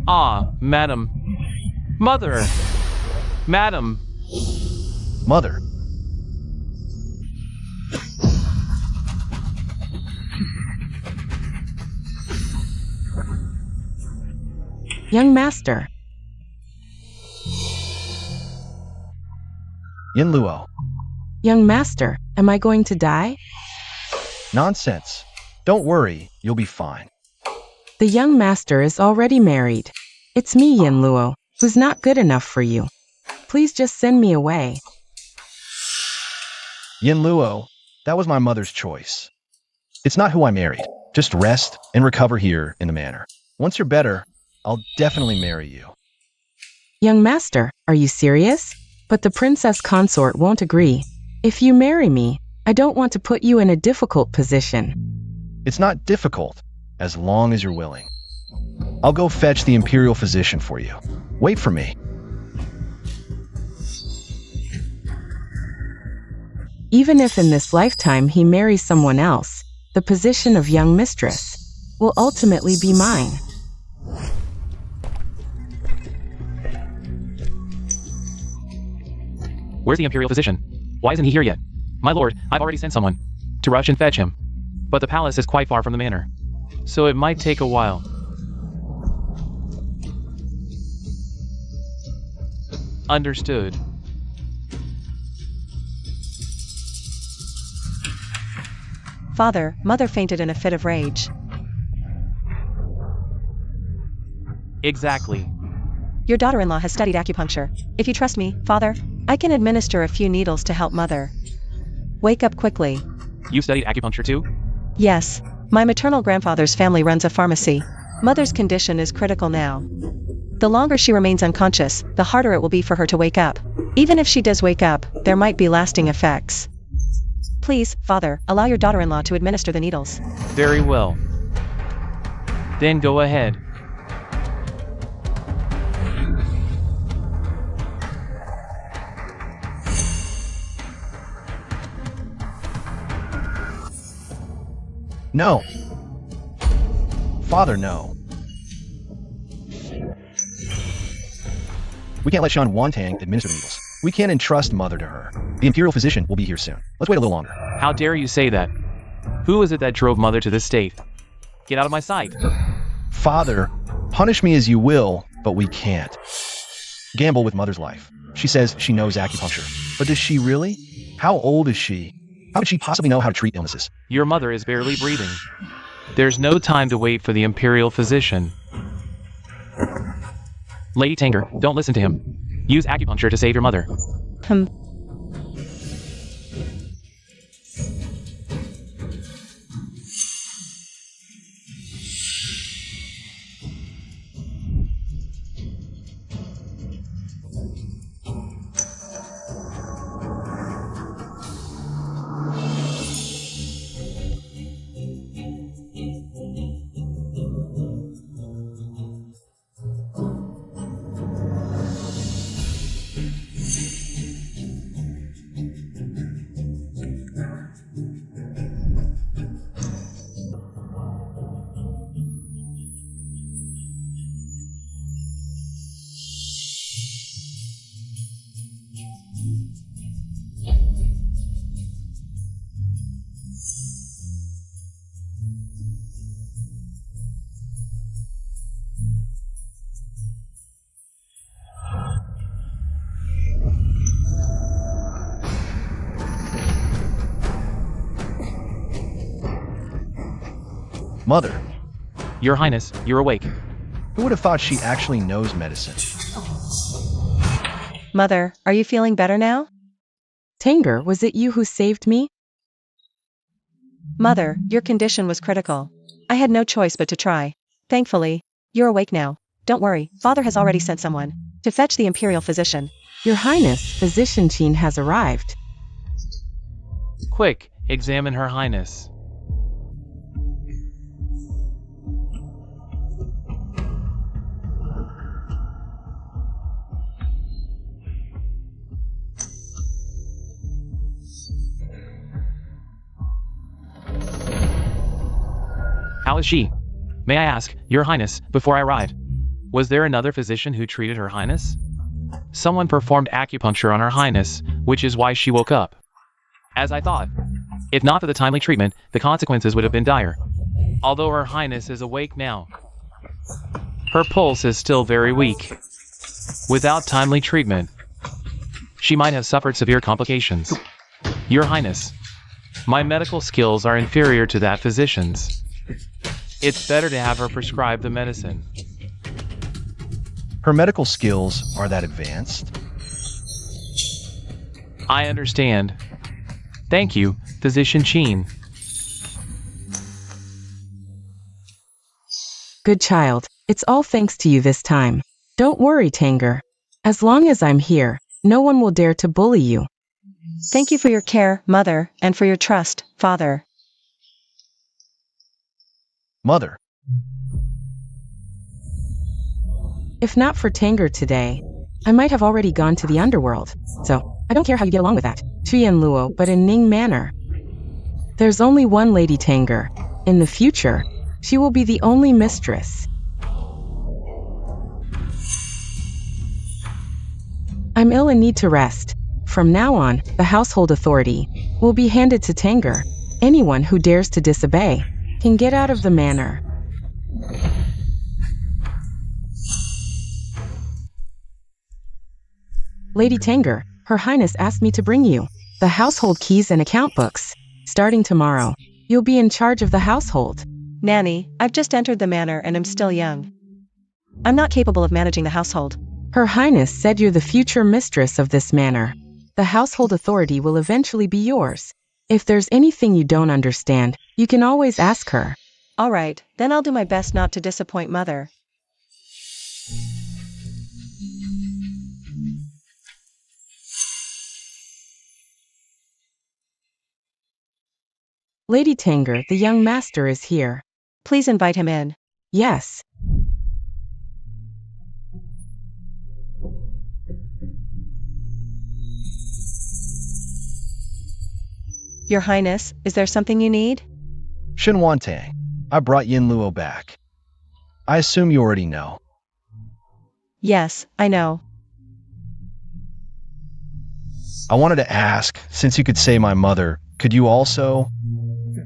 Ah, madam. Mother. Madam. Mother. Young master. Yin Luo. Young master, am I going to die? Nonsense. Don't worry, you'll be fine. The young master is already married. It's me, Yin Luo, who's not good enough for you. Please just send me away. Yin Luo, that was my mother's choice. It's not who I married. Just rest and recover here in the manor. Once you're better, I'll definitely marry you. Young master, are you serious? But the princess consort won't agree. If you marry me, I don't want to put you in a difficult position. It's not difficult, as long as you're willing. I'll go fetch the imperial physician for you. Wait for me. Even if in this lifetime he marries someone else, the position of young mistress will ultimately be mine. Where's the imperial physician? Why isn't he here yet? My lord, I've already sent someone to rush and fetch him. But the palace is quite far from the manor, so it might take a while. Understood. Father, mother fainted in a fit of rage. Exactly. Your daughter-in-law has studied acupuncture. If you trust me, father, I can administer a few needles to help mother. Wake up quickly. You studied acupuncture too? Yes. My maternal grandfather's family runs a pharmacy. Mother's condition is critical now. The longer she remains unconscious, the harder it will be for her to wake up. Even if she does wake up, there might be lasting effects. Please, father, allow your daughter-in-law to administer the needles. Very well. Then go ahead. No. Father, no. We can't let Shan Wantang administer the needles. We can't entrust Mother to her. The imperial physician will be here soon. Let's wait a little longer. How dare you say that? Who is it that drove Mother to this state? Get out of my sight. Father, punish me as you will, but we can't. Gamble with Mother's life. She says she knows acupuncture. But does she really? How old is she? How could she possibly know how to treat illnesses? Your mother is barely breathing. There's no time to wait for the imperial physician. Lady Tanger, don't listen to him. Use acupuncture to save your mother. Mother, Your Highness, you're awake. who would have thought she actually knows medicine? Mother, are you feeling better now? Tanger, was it you who saved me? Mother, your condition was critical. I had no choice but to try. Thankfully, you're awake now. Don't worry, father has already sent someone to fetch the imperial physician. Your Highness, Physician Chin has arrived. Quick, examine Her Highness. How is she? May I ask, Your Highness, before I arrived, was there another physician who treated Her Highness? Someone performed acupuncture on Her Highness, which is why she woke up. As I thought. If not for the timely treatment, the consequences would have been dire. Although Her Highness is awake now, her pulse is still very weak. Without timely treatment, she might have suffered severe complications. Your Highness, my medical skills are inferior to that physician's. It's better to have her prescribe the medicine. Her medical skills are that advanced? I understand. Thank you, Physician Chin. Good child. It's all thanks to you this time. Don't worry, Tanger. As long as I'm here, no one will dare to bully you. Thank you for your care, Mother, and for your trust, Father. Mother, If not for Tanger today, I might have already gone to the underworld. So, I don't care how you get along with that, Chuyen Luo, but in Ning Manor. There's only one Lady Tanger. In the future, she will be the only mistress. I'm ill and need to rest. From now on, the household authority will be handed to Tanger. Anyone who dares to disobey can get out of the manor. Lady Tanger, Her Highness asked me to bring you the household keys and account books. Starting tomorrow, you'll be in charge of the household. Nanny, I've just entered the manor and am still young. I'm not capable of managing the household. Her Highness said you're the future mistress of this manor. The household authority will eventually be yours. If there's anything you don't understand, you can always ask her. All right, then I'll do my best not to disappoint Mother. Lady Tanger, the young master is here. Please invite him in. Yes. Your Highness, is there something you need? Shenwan Tang, I brought Yin Luo back. I assume you already know. Yes, I know. I wanted to ask, since you could say my mother, could you also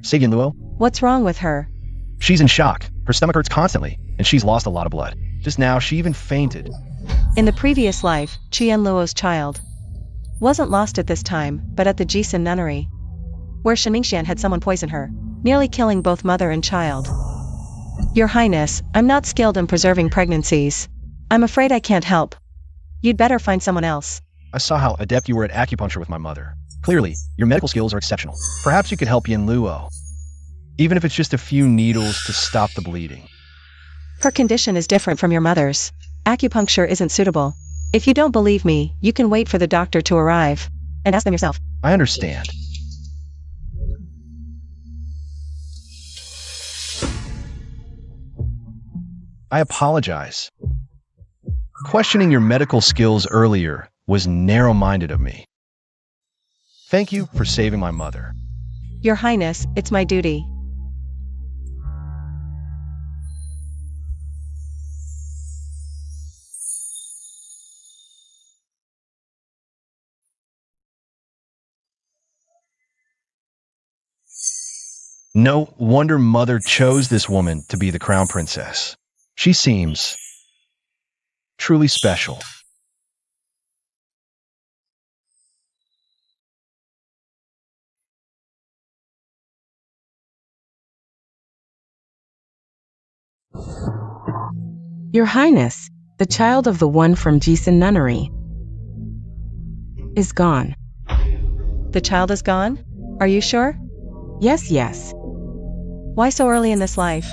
say Yin Luo? What's wrong with her? She's in shock. Her stomach hurts constantly, and she's lost a lot of blood. Just now, she even fainted. In the previous life, Chuyen Luo's child wasn't lost at this time, but at the Jisun nunnery, where Shenmingxian had someone poison her, nearly killing both mother and child. Your Highness, I'm not skilled in preserving pregnancies. I'm afraid I can't help. You'd better find someone else. I saw how adept you were at acupuncture with my mother. Clearly, your medical skills are exceptional. Perhaps you could help Yin Luo, even if it's just a few needles to stop the bleeding. Her condition is different from your mother's. Acupuncture isn't suitable. If you don't believe me, you can wait for the doctor to arrive and ask them yourself. I understand. I apologize. Questioning your medical skills earlier was narrow-minded of me. Thank you for saving my mother. Your Highness, it's my duty. No wonder Mother chose this woman to be the crown princess. She seems truly special. Your Highness, the child of the one from Jisun nunnery is gone. The child is gone? Are you sure? Yes, yes. Why so early in this life?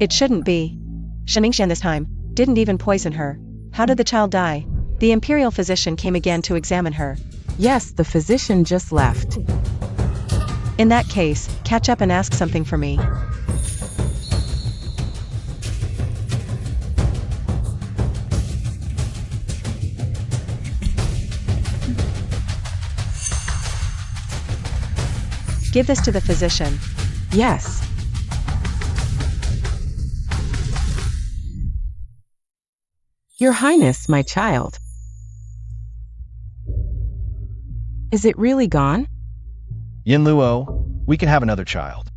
It shouldn't be. Shenmingxian this time didn't even poison her. How did the child die? The imperial physician came again to examine her. Yes, the physician just left. In that case, catch up and ask something for me. Give this to the physician. Yes. Your Highness, my child. Is it really gone? Yin Luo, we can have another child.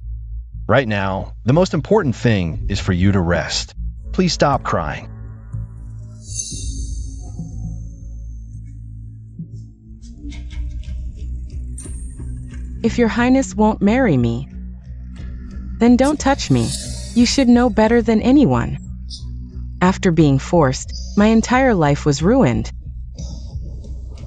Right now, the most important thing is for you to rest. Please stop crying. If your Highness won't marry me, then don't touch me. You should know better than anyone. After being forced, my entire life was ruined.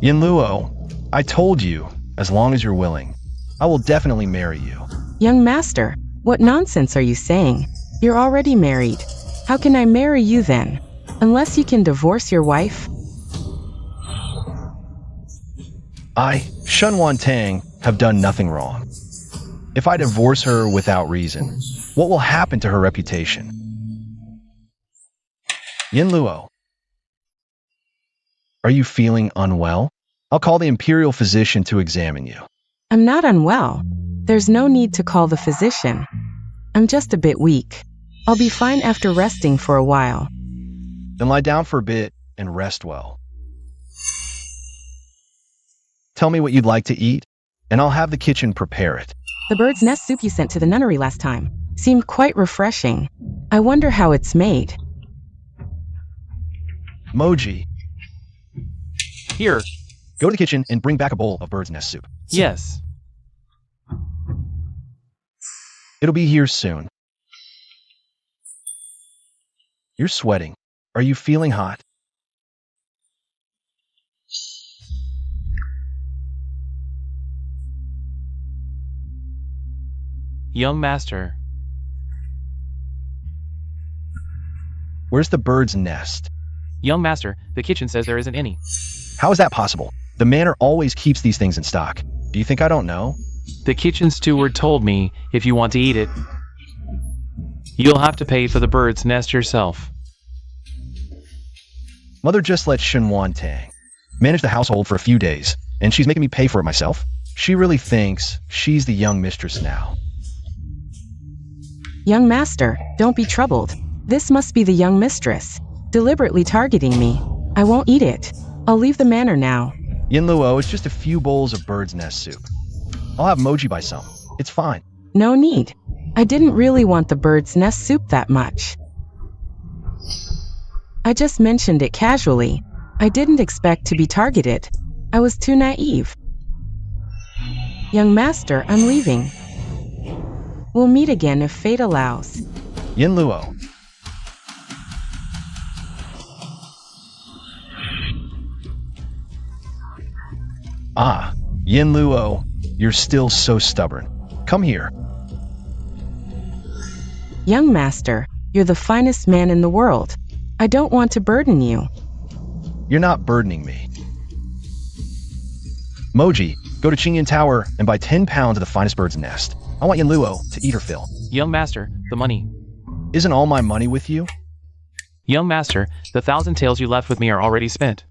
Yin Luo, I told you, as long as you're willing, I will definitely marry you. Young master, what nonsense are you saying? You're already married. How can I marry you then? Unless you can divorce your wife? I, Shun Wan Tang, have done nothing wrong. If I divorce her without reason, what will happen to her reputation? Yin Luo, are you feeling unwell? I'll call the imperial physician to examine you. I'm not unwell. There's no need to call the physician. I'm just a bit weak. I'll be fine after resting for a while. Then lie down for a bit and rest well. Tell me what you'd like to eat, and I'll have the kitchen prepare it. The bird's nest soup you sent to the nunnery last time seemed quite refreshing. I wonder how it's made. Moji, Here. go to the kitchen and bring back a bowl of bird's nest soup. Yes. It'll be here soon. You're sweating. Are you feeling hot? Young master. Where's the bird's nest? Young master, the kitchen says there isn't any. How is that possible? The manor always keeps these things in stock. Do you think I don't know? The kitchen steward told me if you want to eat it, you'll have to pay for the bird's nest yourself. Mother just let Shun Wan Tang manage the household for a few days, and she's making me pay for it myself? She really thinks she's the young mistress now. Young master, don't be troubled. This must be the young mistress, deliberately targeting me. I won't eat it. I'll leave the manor now. Yin Luo, it's just a few bowls of bird's nest soup. I'll have Moji buy some. It's fine. No need. I didn't really want the bird's nest soup that much. I just mentioned it casually. I didn't expect to be targeted. I was too naive. Young master, I'm leaving. We'll meet again if fate allows. Yin Luo. Ah, Yin Luo, you're still so stubborn. Come here. Young master, you're the finest man in the world. I don't want to burden you. You're not burdening me. Moji, go to Qingyan Tower and buy 10 pounds of the finest bird's nest. I want Yin Luo to eat her fill. Young master, the money. Isn't all my money with you? Young master, the 1,000 taels you left with me are already spent.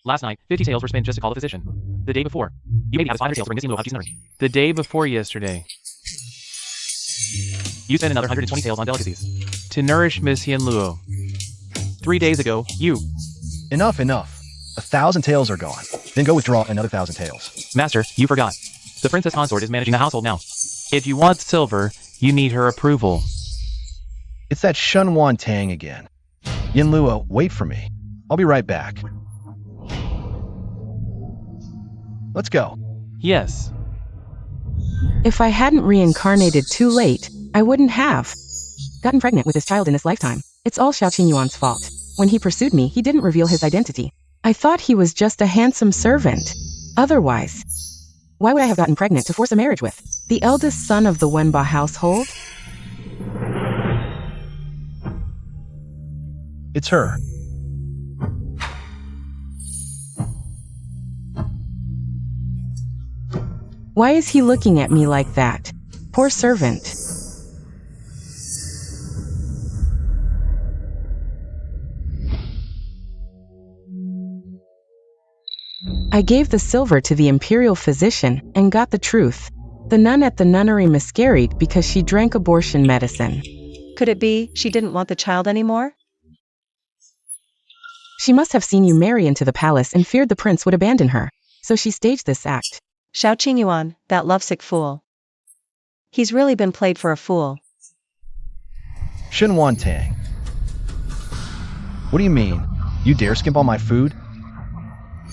Last night, 50 taels were spent just to call the physician. The day before, you made me have 500 taels for missing Luo Hauji's nurse. The day before yesterday, you spent another 120 taels on delicacies to nourish Miss Yin Luo. 3 days ago, you... Enough, enough. 1,000 taels are gone. Then go withdraw another 1,000 taels. Master, you forgot. The princess consort is managing the household now. If you want silver, you need her approval. It's that Shun Wan Tang again. Yin Luo, wait for me. I'll be right back. Let's go. Yes. If I hadn't reincarnated too late, I wouldn't have gotten pregnant with this child in this lifetime. It's all Xiao Qingyuan's fault. When he pursued me, he didn't reveal his identity. I thought he was just a handsome servant. Otherwise, why would I have gotten pregnant to force a marriage with the eldest son of the Wenba household? It's her. Why is he looking at me like that? Poor servant. I gave the silver to the imperial physician and got the truth. The nun at the nunnery miscarried because she drank abortion medicine. Could it be she didn't want the child anymore? She must have seen you marry into the palace and feared the prince would abandon her. So she staged this act. Xiao Qingyuan, that lovesick fool. He's really been played for a fool. Shun Wan Tang. What do you mean? You dare skimp on my food?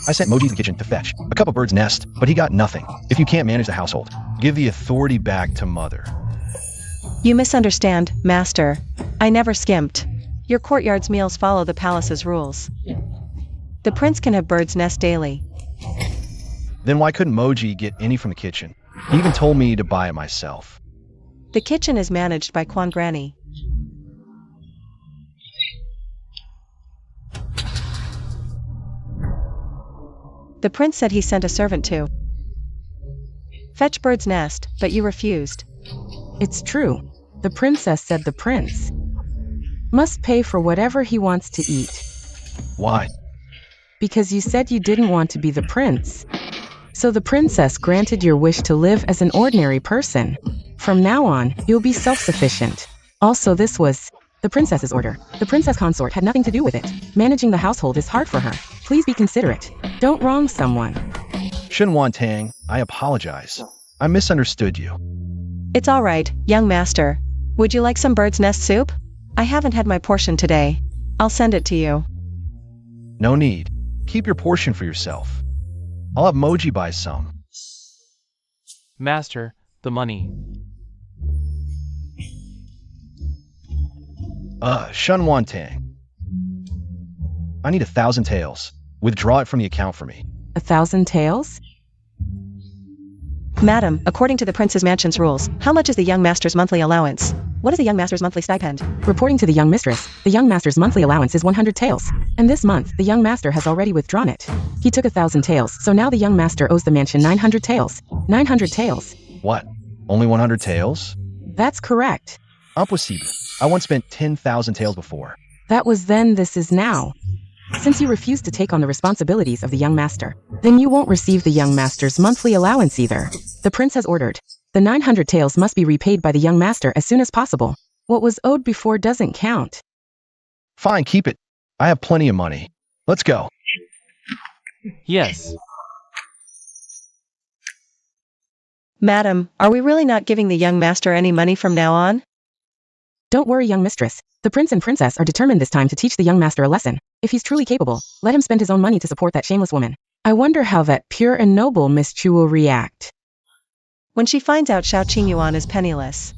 I sent Moji to the kitchen to fetch a cup of bird's nest, but he got nothing. If you can't manage the household, give the authority back to Mother. You misunderstand, Master. I never skimped. Your courtyard's meals follow the palace's rules. The prince can have bird's nest daily. Then why couldn't Moji get any from the kitchen? He even told me to buy it myself. The kitchen is managed by Quan Granny. The prince said he sent a servant to fetch bird's nest, but you refused. It's true. The princess said the prince must pay for whatever he wants to eat. Why? Because you said you didn't want to be the prince. So the princess granted your wish to live as an ordinary person. From now on, you'll be self-sufficient. Also, this was the princess's order. The princess consort had nothing to do with it. Managing the household is hard for her. Please be considerate. Don't wrong someone. Shen Tang, I apologize. I misunderstood you. It's all right, young master. Would you like some bird's nest soup? I haven't had my portion today. I'll send it to you. No need. Keep your portion for yourself. I'll have Moji buy some. Master, the money. Shen Tang. I need 1,000 taels. Withdraw it from the account for me. 1,000 taels? Madam, according to the prince's mansion's rules, how much is the young master's monthly allowance? What is the young master's monthly stipend? Reporting to the young mistress, the young master's monthly allowance is 100 taels. And this month, the young master has already withdrawn it. He took 1,000 taels, so now the young master owes the mansion 900 taels. 900 taels. What? Only 100 taels? That's correct. Impossible. I once spent 10,000 taels before. That was then, this is now. Since you refuse to take on the responsibilities of the young master, then you won't receive the young master's monthly allowance either. The prince has ordered. The 900 taels must be repaid by the young master as soon as possible. What was owed before doesn't count. Fine, keep it. I have plenty of money. Let's go. Yes. Madam, are we really not giving the young master any money from now on? Don't worry, young mistress. The prince and princess are determined this time to teach the young master a lesson. If he's truly capable, let him spend his own money to support that shameless woman. I wonder how that pure and noble Miss Chu will react when she finds out Xiao Qingyuan is penniless.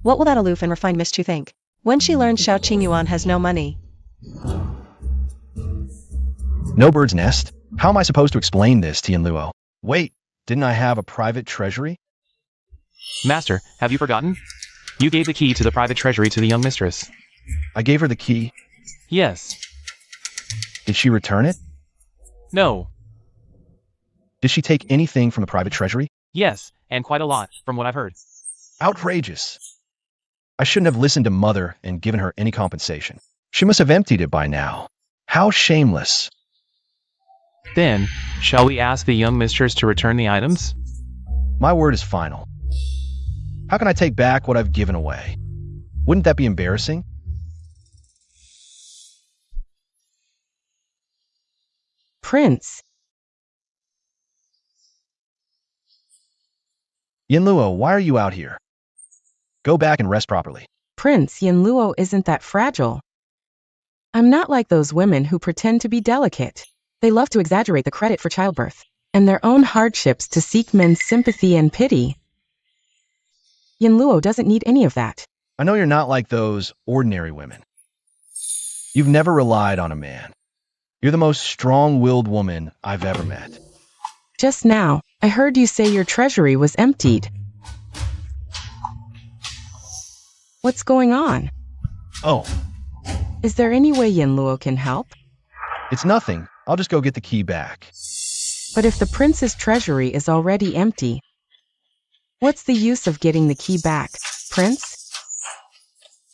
What will that aloof and refined Miss Chu think when she learns Xiao Qingyuan has no money? No bird's nest? How am I supposed to explain this, Tian Luo? Wait, didn't I have a private treasury? Master, have you forgotten? You gave the key to the private treasury to the young mistress. I gave her the key. Yes. Did she return it? No. Did she take anything from the private treasury? Yes, and quite a lot, from what I've heard. Outrageous. I shouldn't have listened to Mother and given her any compensation. She must have emptied it by now. How shameless. Then, shall we ask the young mistress to return the items? My word is final. How can I take back what I've given away? Wouldn't that be embarrassing? Prince. Yinluo, why are you out here? Go back and rest properly. Prince, Yinluo isn't that fragile. I'm not like those women who pretend to be delicate. They love to exaggerate the credit for childbirth and their own hardships to seek men's sympathy and pity. Yinluo doesn't need any of that. I know you're not like those ordinary women. You've never relied on a man. You're the most strong-willed woman I've ever met. Just now, I heard you say your treasury was emptied. What's going on? Oh, Is there any way Yinluo can help? it's nothing. I'll just go get the key back. But if the prince's treasury is already empty, what's the use of getting the key back, Prince?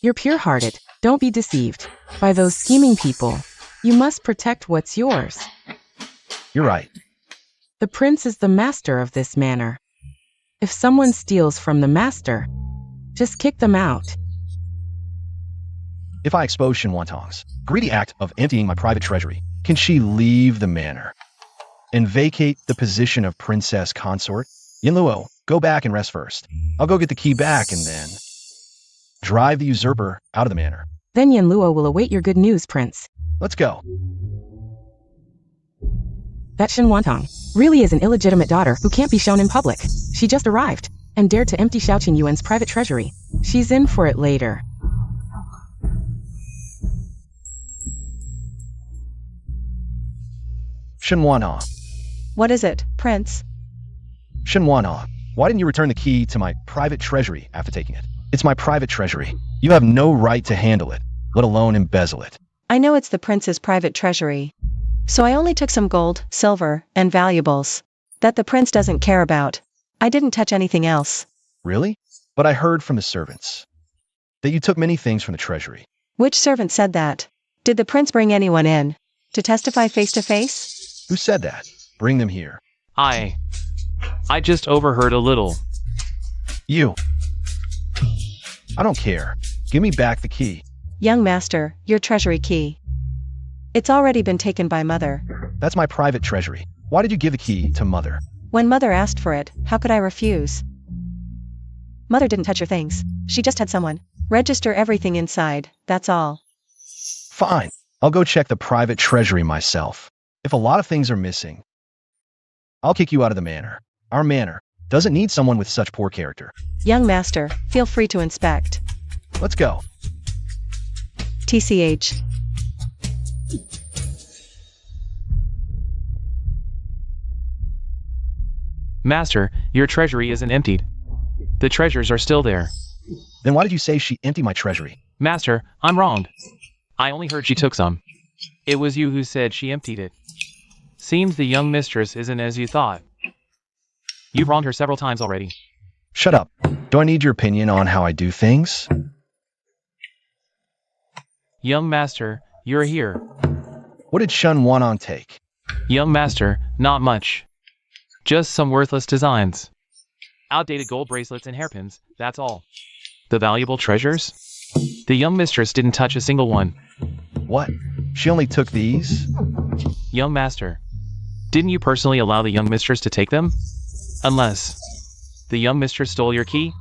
You're pure-hearted. Don't be deceived by those scheming people. You must protect what's yours. You're right. The prince is the master of this manor. If someone steals from the master, just kick them out. If I expose Shen Tang's greedy act of emptying my private treasury, can she leave the manor and vacate the position of princess consort? Yinluo, go back and rest first. I'll go get the key back and then drive the usurper out of the manor. Then Yinluo will await your good news, Prince. Let's go. That Shen Tang really is an illegitimate daughter who can't be shown in public. She just arrived and dared to empty Xiao Qingyuan's private treasury. She's in for it later. Shen Tang. What is it, Prince? Shen Tang, why didn't you return the key to my private treasury after taking it? It's my private treasury. You have no right to handle it, let alone embezzle it. I know it's the prince's private treasury. So I only took some gold, silver, and valuables that the prince doesn't care about. I didn't touch anything else. Really? But I heard from the servants that you took many things from the treasury. Which servant said that? Did the prince bring anyone in to testify face to face? Who said that? Bring them here. I just overheard a little. You. I don't care. Give me back the key. Young master, your treasury key. It's already been taken by mother. That's my private treasury. Why did you give the key to mother? When mother asked for it, how could I refuse? Mother didn't touch your things. She just had someone register everything inside, that's all. Fine. I'll go check the private treasury myself. If a lot of things are missing, I'll kick you out of the manor. Our manor doesn't need someone with such poor character. Young master, feel free to inspect. Let's go. TCH. Master, your treasury isn't emptied. The treasures are still there. Then why did you say she emptied my treasury? Master, I'm wronged. I only heard she took some. It was you who said she emptied it. Seems the young mistress isn't as you thought. You've wronged her several times already. Shut up. Do I need your opinion on how I do things? Young master, you're here. What did Shun want on take? Young master, not much. Just some worthless designs. Outdated gold bracelets and hairpins, that's all. The valuable treasures? The young mistress didn't touch a single one. What? She only took these? Young master, didn't you personally allow the young mistress to take them? Unless the young mistress stole your key?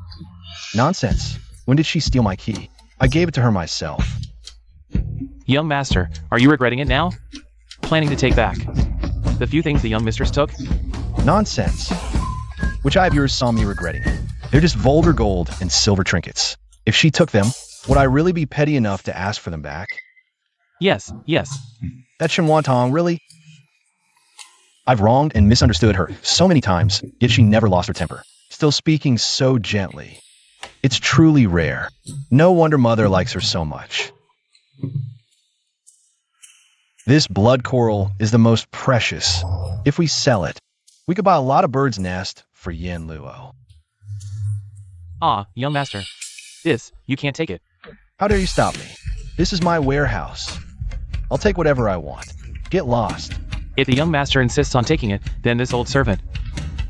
Nonsense. When did she steal my key? I gave it to her myself. Young master, are you regretting it now? Planning to take back the few things the young mistress took? Nonsense. Which eye of yours saw me regretting it? They're just vulgar gold and silver trinkets. If she took them, would I really be petty enough to ask for them back? Yes. That Shinwantong, really? I've wronged and misunderstood her so many times, yet she never lost her temper. Still speaking so gently. It's truly rare. No wonder mother likes her so much. This blood coral is the most precious. If we sell it, we could buy a lot of birds' nest for Yen Luo. Ah, young master. You can't take it. How dare you stop me? This is my warehouse. I'll take whatever I want. Get lost. If the young master insists on taking it, then this old servant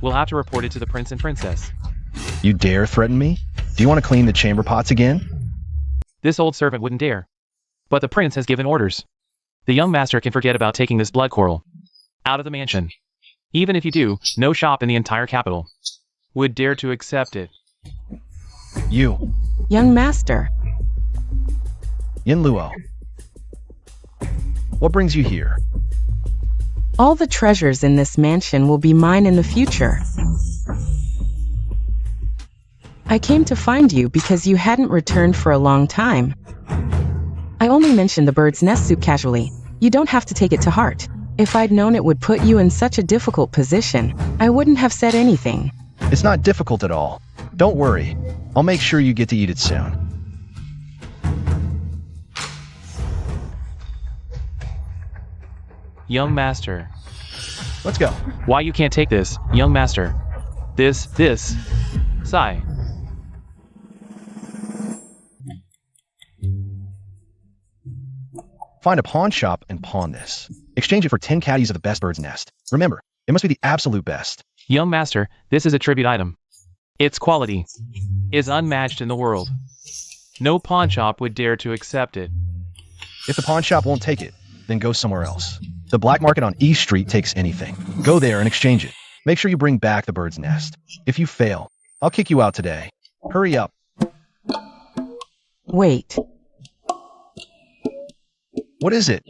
will have to report it to the prince and princess. You dare threaten me? Do you want to clean the chamber pots again? This old servant wouldn't dare. But the prince has given orders. The young master can forget about taking this blood coral out of the mansion. Even if you do, no shop in the entire capital would dare to accept it. You. Young master, Yen Luo. What brings you here? all the treasures in this mansion will be mine in the future. I came to find you because you hadn't returned for a long time. I only mentioned the bird's nest soup casually. You don't have to take it to heart. If I'd known it would put you in such a difficult position, I wouldn't have said anything. It's not difficult at all. Don't worry. I'll make sure you get to eat it soon. Young master. Let's go. Why you can't take this, young master? This. Sigh. Find a pawn shop and pawn this. Exchange it for 10 caddies of the best bird's nest. Remember, it must be the absolute best. Young master, this is a tribute item. Its quality is unmatched in the world. No pawn shop would dare to accept it. If the pawn shop won't take it, then go somewhere else. The black market on East Street takes anything. Go there and exchange it. Make sure you bring back the bird's nest. If you fail, I'll kick you out today. Hurry up. Wait. What is it?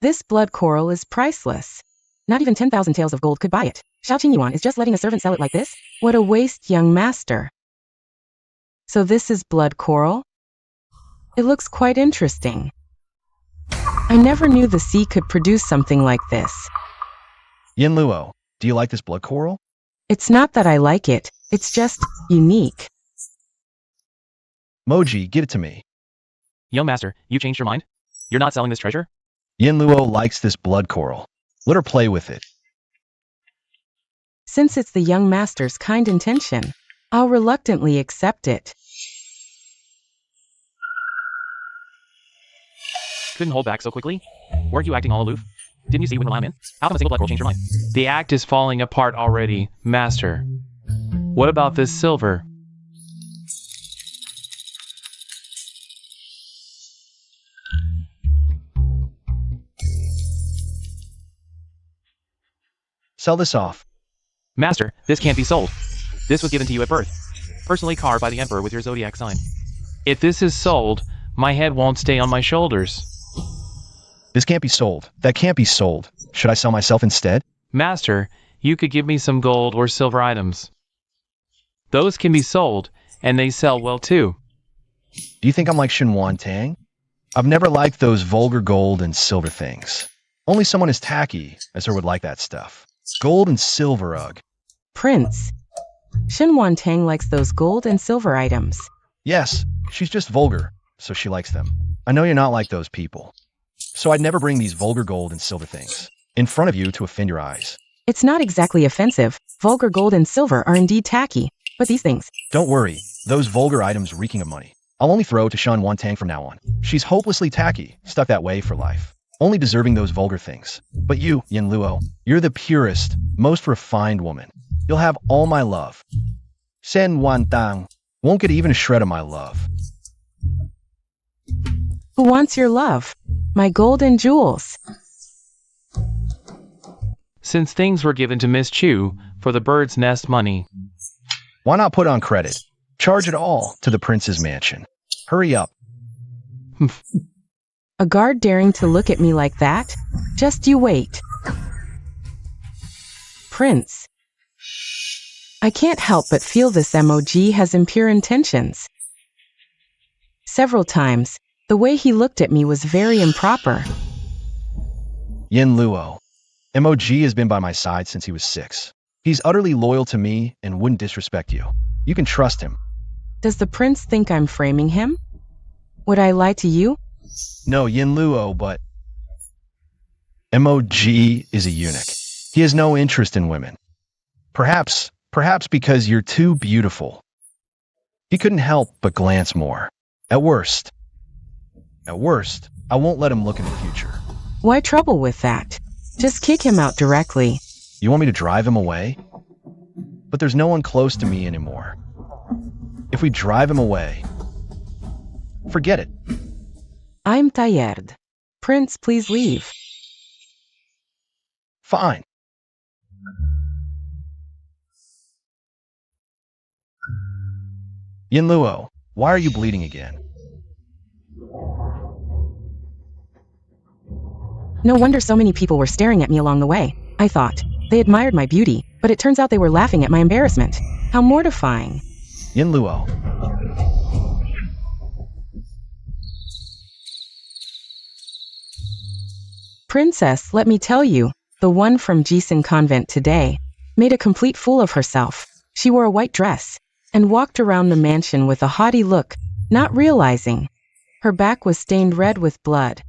This blood coral is priceless. Not even 10,000 taels of gold could buy it. Xiao Qingyuan is just letting a servant sell it like this? What a waste, young master. So this is blood coral? It looks quite interesting. I never knew the sea could produce something like this. Yen Luo, do you like this blood coral? It's not that I like it, it's just unique. Moji, give it to me. Young master, you changed your mind? You're not selling this treasure? Yin Luo likes this blood coral. Let her play with it. Since it's the young master's kind intention, I'll reluctantly accept it. Couldn't hold back so quickly? Weren't you acting all aloof? Didn't you see when the line in? How come a single blood coral changed your mind? The act is falling apart already, Master. What about this silver? Sell this off. Master, this can't be sold. This was given to you at birth. Personally carved by the Emperor with your zodiac sign. If this is sold, my head won't stay on my shoulders. This can't be sold. That can't be sold. Should I sell myself instead? Master, you could give me some gold or silver items. Those can be sold, and they sell well too. Do you think I'm like Xinhuan Tang? I've never liked those vulgar gold and silver things. Only someone as tacky as her would like that stuff. Gold and silver, ugh. Prince, Xinhuan Tang likes those gold and silver items. Yes, she's just vulgar, so she likes them. I know you're not like those people. So I'd never bring these vulgar gold and silver things in front of you to offend your eyes. It's not exactly offensive. Vulgar gold and silver are indeed tacky, but these things... Don't worry, those vulgar items reeking of money. I'll only throw to Xinhuan Tang from now on. She's hopelessly tacky, stuck that way for life. Only deserving those vulgar things. But you, Yin Luo, you're the purest, most refined woman. You'll have all my love. Xinhuan Tang won't get even a shred of my love. Who wants your love? My gold and jewels. Since things were given to Miss Chu for the bird's nest money. Why not put on credit? Charge it all to the prince's mansion. Hurry up. A guard daring to look at me like that? Just you wait. Prince. I can't help but feel this MOG has impure intentions. Several times, the way he looked at me was very improper. Yin Luo. MOG has been by my side since he was 6. He's utterly loyal to me and wouldn't disrespect you. You can trust him. Does the prince think I'm framing him? Would I lie to you? No, Yin Luo, but MOG is a eunuch. He has no interest in women. Perhaps because you're too beautiful. He couldn't help but glance more. At worst, I won't let him look in the future. Why trouble with that? Just kick him out directly. You want me to drive him away? But there's no one close to me anymore. If we drive him away, forget it. I'm tired. Prince, please leave. Fine. Yin Luo, why are you bleeding again? No wonder so many people were staring at me along the way. I thought they admired my beauty, but it turns out they were laughing at my embarrassment. How mortifying. Yin Luo. Princess, let me tell you, the one from Jisun Convent today made a complete fool of herself. She wore a white dress and walked around the mansion with a haughty look, not realizing her back was stained red with blood.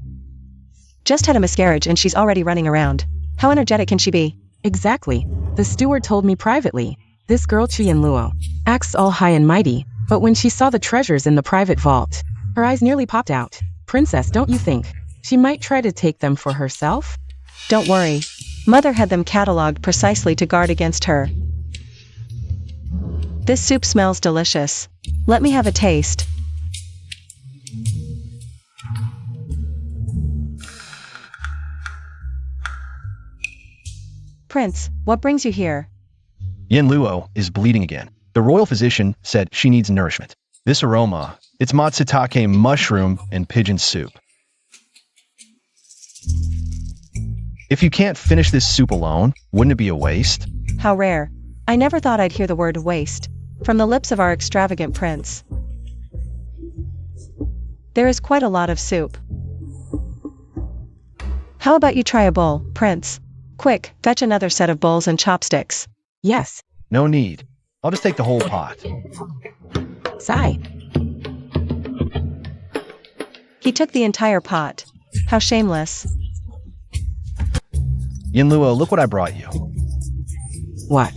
Just had a miscarriage and she's already running around. How energetic can she be? Exactly. The steward told me privately. This girl Yin Luo acts all high and mighty, but when she saw the treasures in the private vault, her eyes nearly popped out. Princess, don't you think she might try to take them for herself? Don't worry. Mother had them catalogued precisely to guard against her. This soup smells delicious. Let me have a taste. Prince, what brings you here? Yin Luo is bleeding again. The royal physician said she needs nourishment. This aroma, it's matsutake mushroom and pigeon soup. If you can't finish this soup alone, wouldn't it be a waste? How rare. I never thought I'd hear the word waste from the lips of our extravagant prince. There is quite a lot of soup. How about you try a bowl, Prince? Quick, fetch another set of bowls and chopsticks. Yes. No need. I'll just take the whole pot. Sigh. He took the entire pot. How shameless. Yinluo, look what I brought you. What?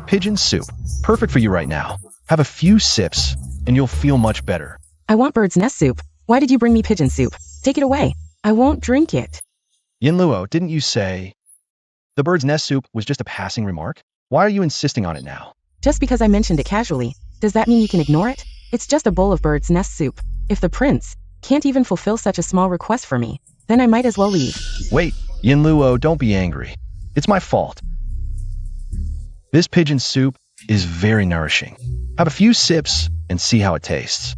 Pigeon soup. Perfect for you right now. Have a few sips, and you'll feel much better. I want bird's nest soup. Why did you bring me pigeon soup? Take it away. I won't drink it. Yinluo, didn't you say the bird's nest soup was just a passing remark? Why are you insisting on it now? Just because I mentioned it casually, does that mean you can ignore it? It's just a bowl of bird's nest soup. If the prince can't even fulfill such a small request for me, then I might as well leave. Wait, Yinluo, don't be angry. It's my fault. This pigeon soup is very nourishing. Have a few sips and see how it tastes.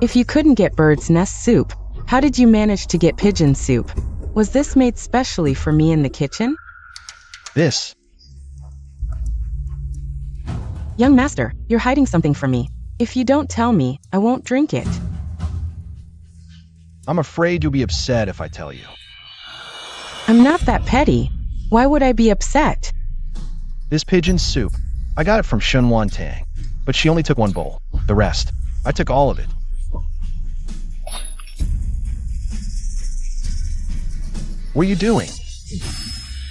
If you couldn't get bird's nest soup, how did you manage to get pigeon soup? Was this made specially for me in the kitchen? This. Young master, you're hiding something from me. If you don't tell me, I won't drink it. I'm afraid you'll be upset if I tell you. I'm not that petty. Why would I be upset? This pigeon soup, I got it from Shunwan Tang, but she only took one bowl. The rest, I took all of it. What are you doing?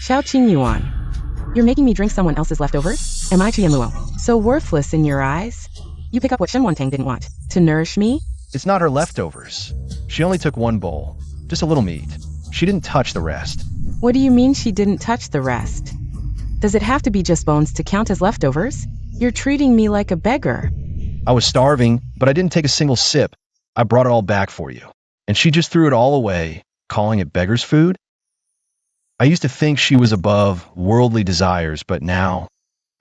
Xiao Qing Yuan. You're making me drink someone else's leftovers? Am I Qianluo so worthless in your eyes? You pick up what Shen Wantang didn't want. To nourish me? It's not her leftovers. She only took one bowl. Just a little meat. She didn't touch the rest. What do you mean she didn't touch the rest? Does it have to be just bones to count as leftovers? You're treating me like a beggar. I was starving, but I didn't take a single sip. I brought it all back for you. And she just threw it all away, calling it beggar's food? I used to think she was above worldly desires, but now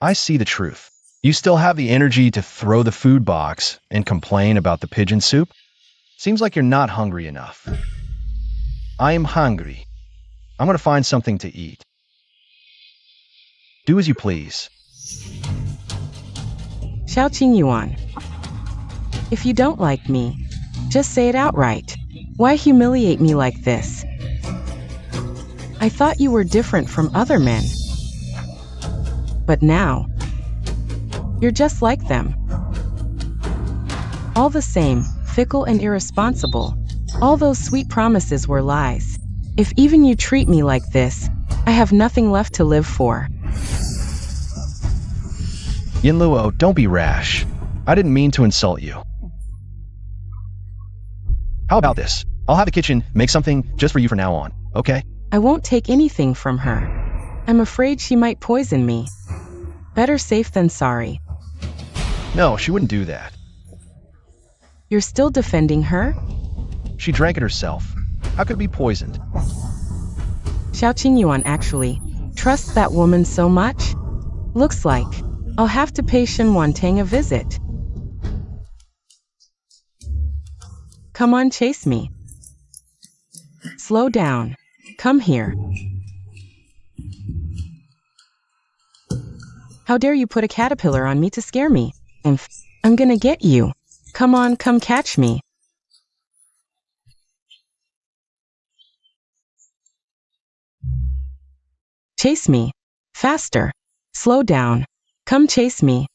I see the truth. You still have the energy to throw the food box and complain about the pigeon soup? Seems like you're not hungry enough. I am hungry. I'm going to find something to eat. Do as you please. Xiao Qing Yuan. If you don't like me, just say it outright. Why humiliate me like this? I thought you were different from other men. But now, you're just like them. All the same, fickle and irresponsible. All those sweet promises were lies. If even you treat me like this, I have nothing left to live for. Yinluo, don't be rash. I didn't mean to insult you. How about this? I'll have the kitchen make something just for you from now on, okay? I won't take anything from her. I'm afraid she might poison me. Better safe than sorry. No, she wouldn't do that. You're still defending her? She drank it herself. How could it be poisoned? Xiao Qing Yuan actually trusts that woman so much? Looks like I'll have to pay Shen Wantang a visit. Come on, chase me. Slow down. Come here. How dare you put a caterpillar on me to scare me? I'm gonna get you. Come on, come catch me. Chase me. Faster. Slow down. Come chase me.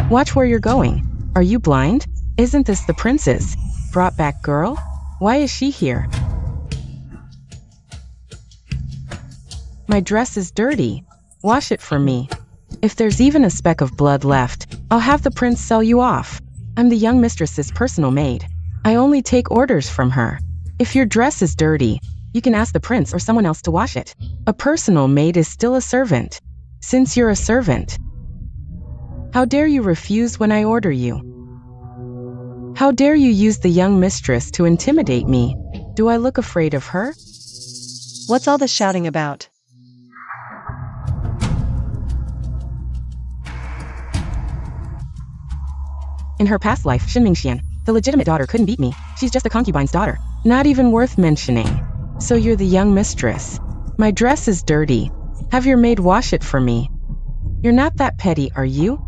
Watch where you're going. Are you blind? Isn't this the princess? Brought back girl? Why is she here? My dress is dirty. Wash it for me. If there's even a speck of blood left, I'll have the prince sell you off. I'm the young mistress's personal maid. I only take orders from her. If your dress is dirty, you can ask the prince or someone else to wash it. A personal maid is still a servant. Since you're a servant, how dare you refuse when I order you? How dare you use the young mistress to intimidate me? Do I look afraid of her? What's all this shouting about? In her past life, Shin Mingxian, the legitimate daughter, couldn't beat me. She's just a concubine's daughter. Not even worth mentioning. So you're the young mistress. My dress is dirty. Have your maid wash it for me. You're not that petty, are you?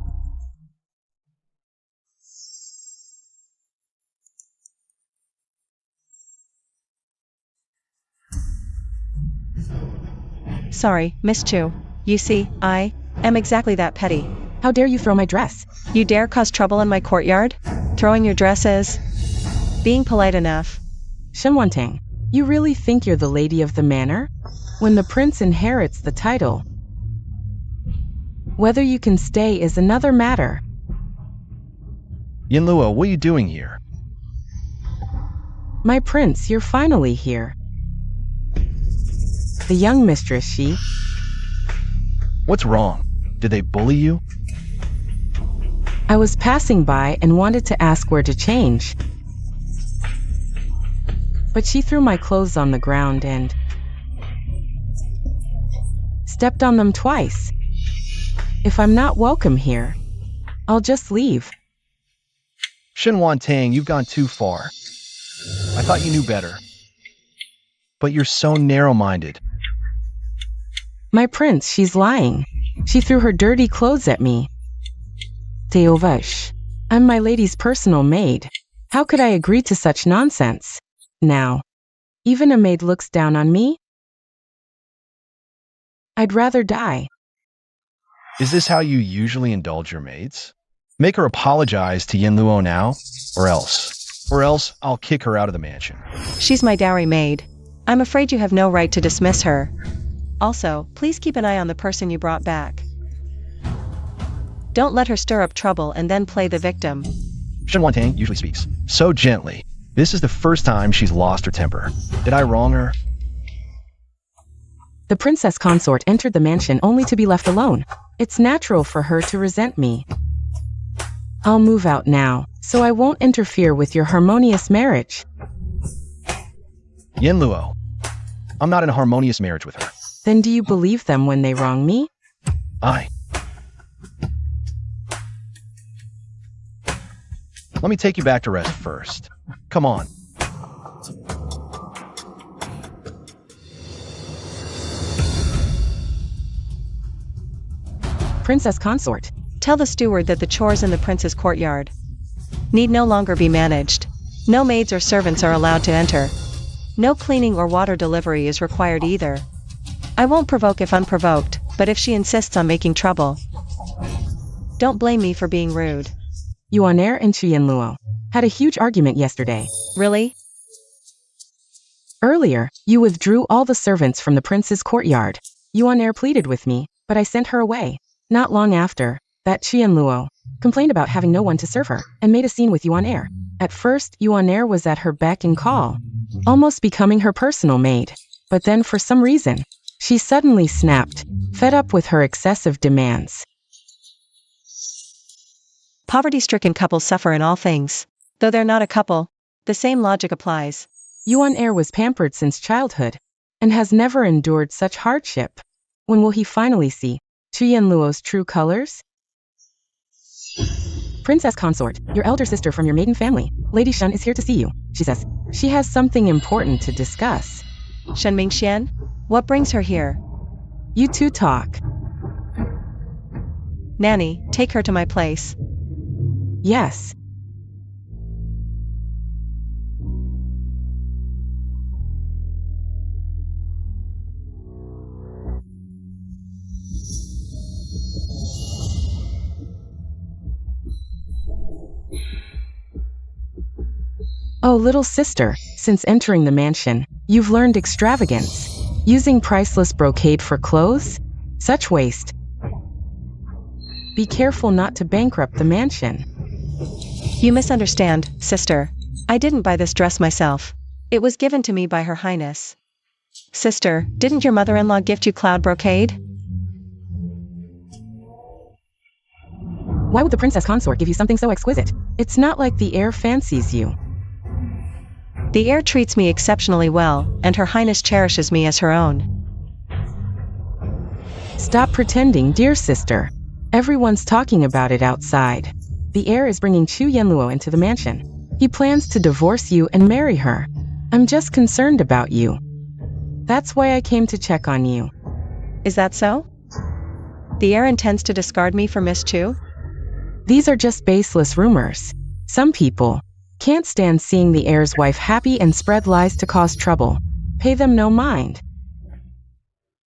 Sorry, Miss Chu. You see, I am exactly that petty. How dare you throw my dress? You dare cause trouble in my courtyard? Throwing your dress is being polite enough. Shen Wantang, you really think you're the lady of the manor? When the prince inherits the title, whether you can stay is another matter. Yinluo, what are you doing here? My prince, you're finally here. The young mistress, she... What's wrong? Did they bully you? I was passing by and wanted to ask where to change. But she threw my clothes on the ground and stepped on them twice. If I'm not welcome here, I'll just leave. Shen Wantang, you've gone too far. I thought you knew better. But you're so narrow-minded. My prince, she's lying. She threw her dirty clothes at me. Teovash, I'm my lady's personal maid. How could I agree to such nonsense? Now, even a maid looks down on me? I'd rather die. Is this how you usually indulge your maids? Make her apologize to Yinluo now, or else. Or else, I'll kick her out of the mansion. She's my dowry maid. I'm afraid you have no right to dismiss her. Also, please keep an eye on the person you brought back. Don't let her stir up trouble and then play the victim. Shen Wantang usually speaks so gently. This is the first time she's lost her temper. Did I wrong her? The princess consort entered the mansion only to be left alone. It's natural for her to resent me. I'll move out now, so I won't interfere with your harmonious marriage. Yinluo, I'm not in a harmonious marriage with her. Then do you believe them when they wrong me? Let me take you back to rest first. Come on. Princess consort. Tell the steward that the chores in the prince's courtyard need no longer be managed. No maids or servants are allowed to enter. No cleaning or water delivery is required either. I won't provoke if unprovoked, but if she insists on making trouble, don't blame me for being rude. Yuan-er and Yinluo had a huge argument yesterday. Really? Earlier, you withdrew all the servants from the prince's courtyard. Yuan-er pleaded with me, but I sent her away. Not long after, that Yinluo complained about having no one to serve her, and made a scene with Yuan-er. At first, Yuan-er was at her beck and call, almost becoming her personal maid. But then for some reason, she suddenly snapped, fed up with her excessive demands. Poverty-stricken couples suffer in all things. Though they're not a couple, the same logic applies. Yuan-er was pampered since childhood, and has never endured such hardship. When will he finally see Yinluo's true colors? Princess consort, your elder sister from your maiden family, Lady Shen is here to see you, she says. She has something important to discuss. Shen Mingxian? What brings her here? You two talk. Nanny, take her to my place. Yes. Oh, little sister, since entering the mansion, you've learned extravagance. Using priceless brocade for clothes? Such waste. Be careful not to bankrupt the mansion. You misunderstand, sister. I didn't buy this dress myself. It was given to me by Her Highness. Sister, didn't your mother-in-law gift you cloud brocade? Why would the princess consort give you something so exquisite? It's not like the heir fancies you. The heir treats me exceptionally well, and Her Highness cherishes me as her own. Stop pretending, dear sister. Everyone's talking about it outside. The heir is bringing Yinluo into the mansion. He plans to divorce you and marry her. I'm just concerned about you. That's why I came to check on you. Is that so? The heir intends to discard me for Miss Chu? These are just baseless rumors. Some people can't stand seeing the heir's wife happy and spread lies to cause trouble. Pay them no mind.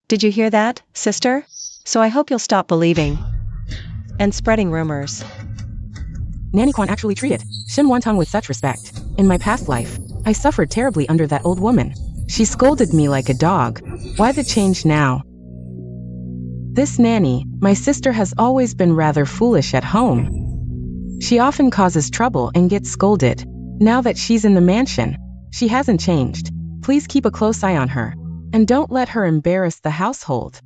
Did you hear that, sister? So I hope you'll stop believing and spreading rumors. Nanny Kwan actually treated Shin Wantong with such respect. In my past life, I suffered terribly under that old woman. She scolded me like a dog. Why the change now? This nanny, my sister, has always been rather foolish at home. She often causes trouble and gets scolded. Now that she's in the mansion, she hasn't changed. Please keep a close eye on her, and don't let her embarrass the household.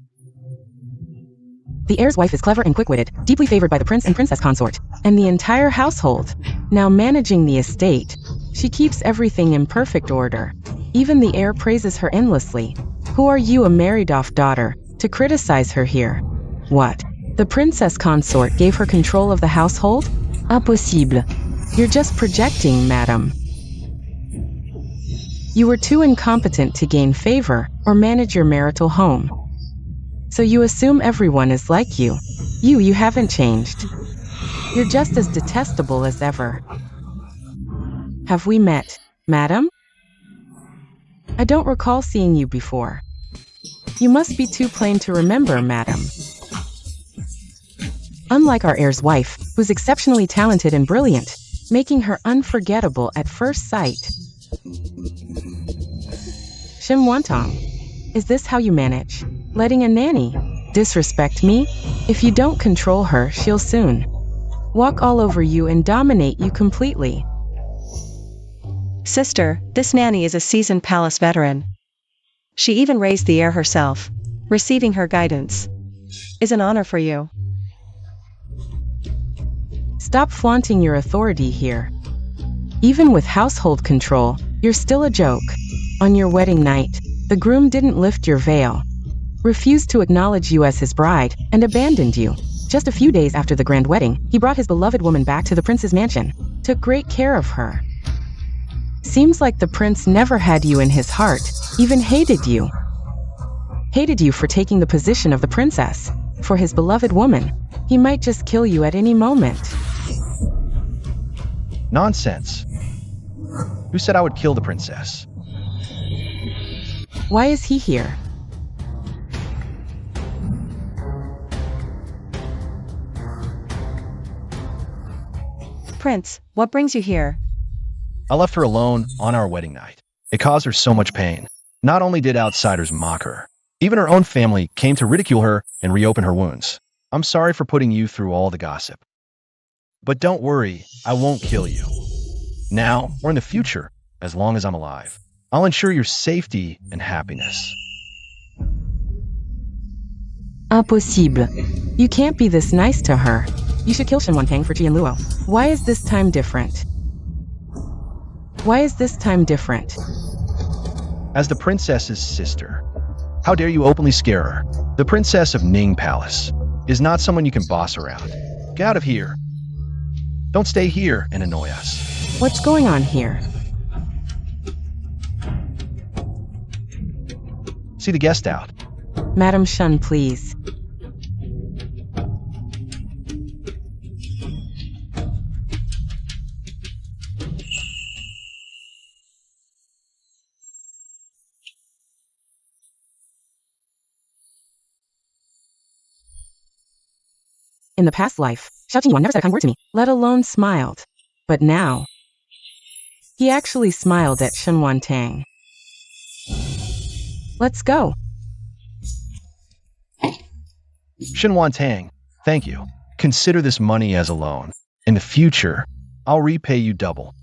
The heir's wife is clever and quick-witted, deeply favored by the prince and princess consort, and the entire household. Now managing the estate, she keeps everything in perfect order. Even the heir praises her endlessly. Who are you, a married-off daughter, to criticize her here? What? The princess consort gave her control of the household? Impossible. You're just projecting, madam. You were too incompetent to gain favor or manage your marital home. So you assume everyone is like you. You haven't changed. You're just as detestable as ever. Have we met, madam? I don't recall seeing you before. You must be too plain to remember, madam. Unlike our heir's wife, who's exceptionally talented and brilliant, making her unforgettable at first sight. Shim Wantong, is this how you manage? Letting a nanny disrespect me? If you don't control her, she'll soon walk all over you and dominate you completely. Sister, this nanny is a seasoned palace veteran. She even raised the heir herself. Receiving her guidance is an honor for you. Stop flaunting your authority here. Even with household control, you're still a joke. On your wedding night, the groom didn't lift your veil, refused to acknowledge you as his bride, and abandoned you. Just a few days after the grand wedding, he brought his beloved woman back to the prince's mansion, took great care of her. Seems like the prince never had you in his heart, even hated you. Hated you for taking the position of the princess. For his beloved woman, he might just kill you at any moment. Nonsense. Who said I would kill the princess? Why is he here? Prince, what brings you here? I left her alone on our wedding night. It caused her so much pain. Not only did outsiders mock her, even her own family came to ridicule her and reopen her wounds. I'm sorry for putting you through all the gossip. But don't worry, I won't kill you. Now or in the future, as long as I'm alive, I'll ensure your safety and happiness. Impossible. You can't be this nice to her. You should kill Shin Wantong for Jian Luo. Why is this time different? Why is this time different? As the princess's sister, how dare you openly scare her? The princess of Ning Palace is not someone you can boss around. Get out of here. Don't stay here and annoy us. What's going on here? See the guest out. Madam Shun, please. In the past life, Xiao Jingyuan never said a kind word to me, let alone smiled. But now, he actually smiled at Shin Wantong. Let's go. Shin Wantong, thank you. Consider this money as a loan. In the future, I'll repay you double.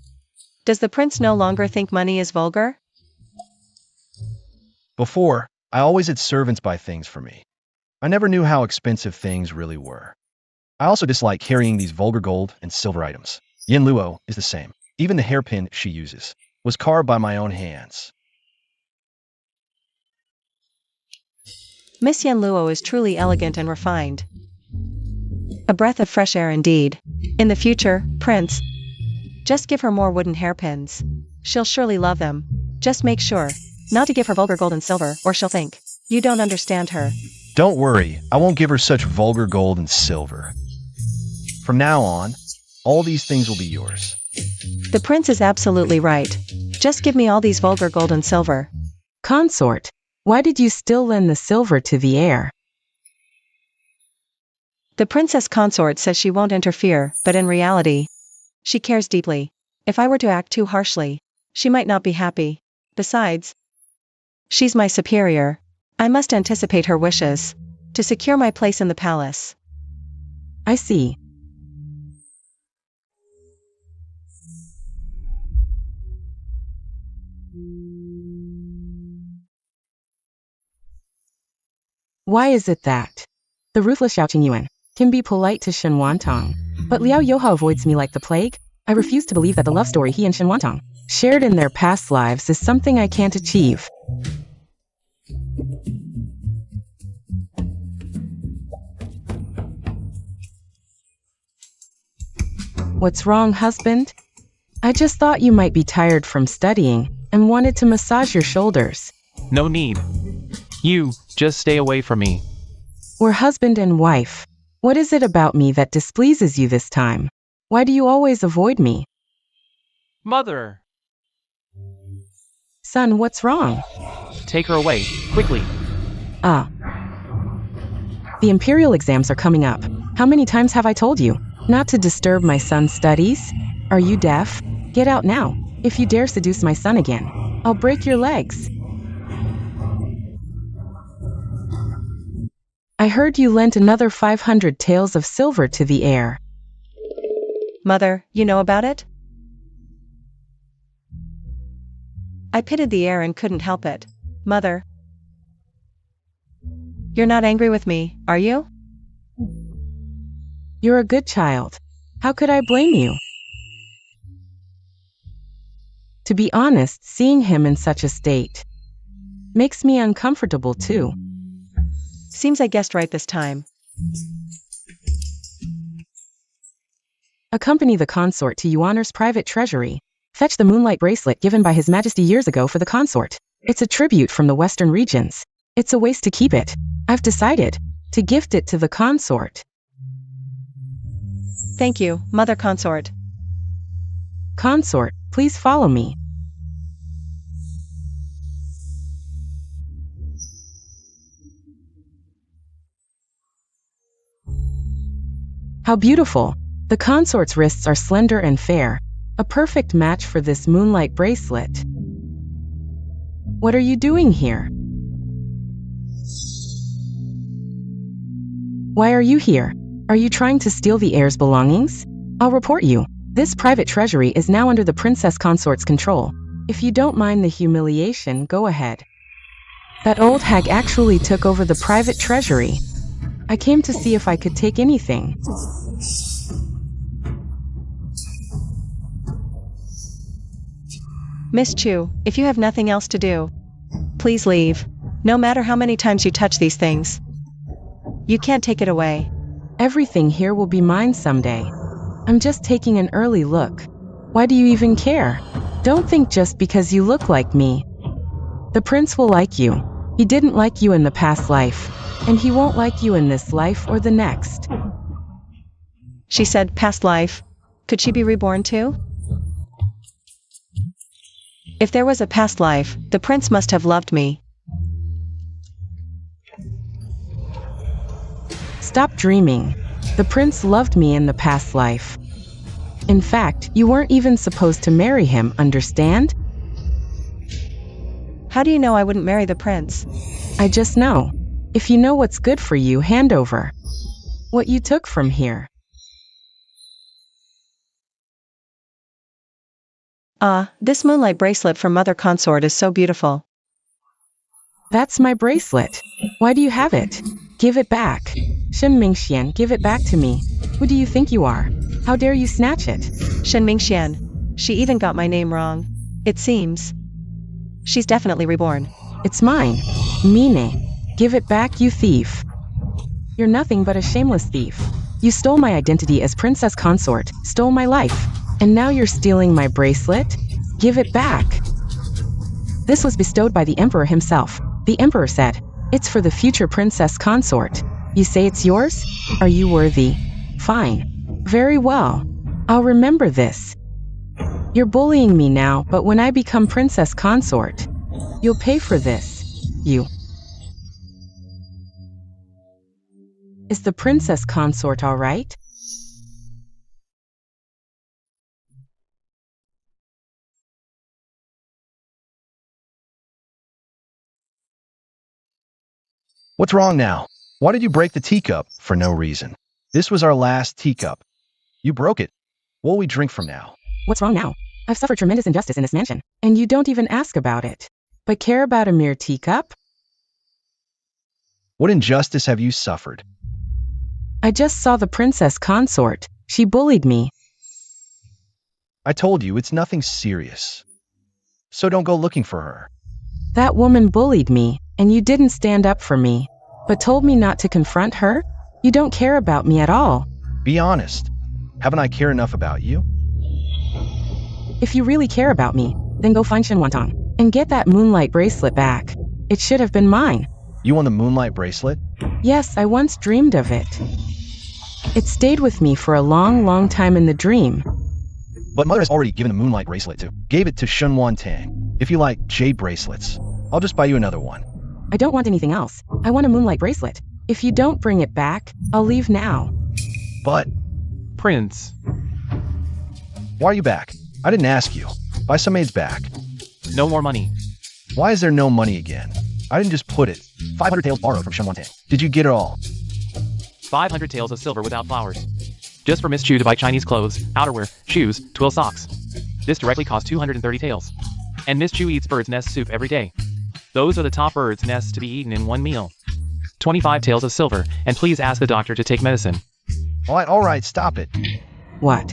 Does the prince no longer think money is vulgar? Before, I always had servants buy things for me. I never knew how expensive things really were. I also dislike carrying these vulgar gold and silver items. Yin Luo is the same. Even the hairpin she uses was carved by my own hands. Miss Yen Luo is truly elegant and refined. A breath of fresh air indeed. In the future, Prince, just give her more wooden hairpins. She'll surely love them. Just make sure not to give her vulgar gold and silver, or she'll think you don't understand her. Don't worry, I won't give her such vulgar gold and silver. From now on, all these things will be yours. The prince is absolutely right. Just give me all these vulgar gold and silver. Consort, why did you still lend the silver to the heir? The princess consort says she won't interfere, but in reality, she cares deeply. If I were to act too harshly, she might not be happy. Besides, she's my superior. I must anticipate her wishes to secure my place in the palace. I see. Why is it that the ruthless Xiao Qingyuan can be polite to Shen Wantong, but Liao Yoha avoids me like the plague? I refuse to believe that the love story he and Shen Wantong shared in their past lives is something I can't achieve. What's wrong, husband? I just thought you might be tired from studying and wanted to massage your shoulders. No need. You, just stay away from me. We're husband and wife. What is it about me that displeases you this time? Why do you always avoid me? Mother! Son, what's wrong? Take her away, quickly. Ah. The imperial exams are coming up. How many times have I told you not to disturb my son's studies? Are you deaf? Get out now. If you dare seduce my son again, I'll break your legs. I heard you lent another 500 taels of silver to the heir. Mother, you know about it? I pitied the heir and couldn't help it. Mother. You're not angry with me, are you? You're a good child. How could I blame you? To be honest, seeing him in such a state makes me uncomfortable too. Seems I guessed right this time. Accompany the consort to Yuaner's private treasury. Fetch the moonlight bracelet given by His Majesty years ago for the consort. It's a tribute from the western regions. It's a waste to keep it. I've decided to gift it to the consort. Thank you, Mother Consort. Consort, please follow me. How beautiful! The consort's wrists are slender and fair, a perfect match for this moonlight bracelet. What are you doing here? Why are you here? Are you trying to steal the heir's belongings? I'll report you. This private treasury is now under the princess consort's control. If you don't mind the humiliation, go ahead. That old hag actually took over the private treasury. I came to see if I could take anything. Miss Chu, if you have nothing else to do, please leave. No matter how many times you touch these things, you can't take it away. Everything here will be mine someday. I'm just taking an early look. Why do you even care? Don't think just because you look like me. The prince will like you. He didn't like you in the past life, and he won't like you in this life or the next. She said, past life. Could she be reborn too? If there was a past life, the prince must have loved me. Stop dreaming. The prince loved me in the past life. In fact, you weren't even supposed to marry him, understand? How do you know I wouldn't marry the prince? I just know. If you know what's good for you, hand over what you took from here. Ah, this moonlight bracelet from Mother Consort is so beautiful. That's my bracelet. Why do you have it? Give it back. Shen Mingxian, give it back to me. Who do you think you are? How dare you snatch it? Shen Mingxian. She even got my name wrong. It seems she's definitely reborn. It's mine. Mine. Give it back, you thief. You're nothing but a shameless thief. You stole my identity as princess consort, stole my life, and now you're stealing my bracelet? Give it back. This was bestowed by the emperor himself. The emperor said, "It's for the future princess consort." You say it's yours? Are you worthy? Fine. Very well. I'll remember this. You're bullying me now, but when I become princess consort, you'll pay for this. You. Is the princess consort all right? What's wrong now? Why did you break the teacup for no reason? This was our last teacup. You broke it. What will we drink from now? What's wrong now? I've suffered tremendous injustice in this mansion, and you don't even ask about it. But care about a mere teacup? What injustice have you suffered? I just saw the princess consort. She bullied me. I told you it's nothing serious. So don't go looking for her. That woman bullied me, and you didn't stand up for me, but told me not to confront her? You don't care about me at all. Be honest. Haven't I cared enough about you? If you really care about me, then go find Shenwantong and get that moonlight bracelet back. It should have been mine. You want the moonlight bracelet? Yes, I once dreamed of it. It stayed with me for a long, long time in the dream. But Mother has already given the moonlight bracelet to. Gave it to Shenwantong. If you like jade bracelets, I'll just buy you another one. I don't want anything else. I want a moonlight bracelet. If you don't bring it back, I'll leave now. But Prince. why are you back? I didn't ask you. Buy some maids back. No more money. Why is there no money again? I didn't just put it. 500 taels borrowed from Shenwantong. Did you get it all? 500 taels of silver without flowers. Just for Miss Chu to buy Chinese clothes, outerwear, shoes, twill socks. This directly cost 230 taels. And Miss Chu eats bird's nest soup every day. Those are the top bird's nests to be eaten in one meal. 25 taels of silver, and please ask the doctor to take medicine. All right, stop it. What?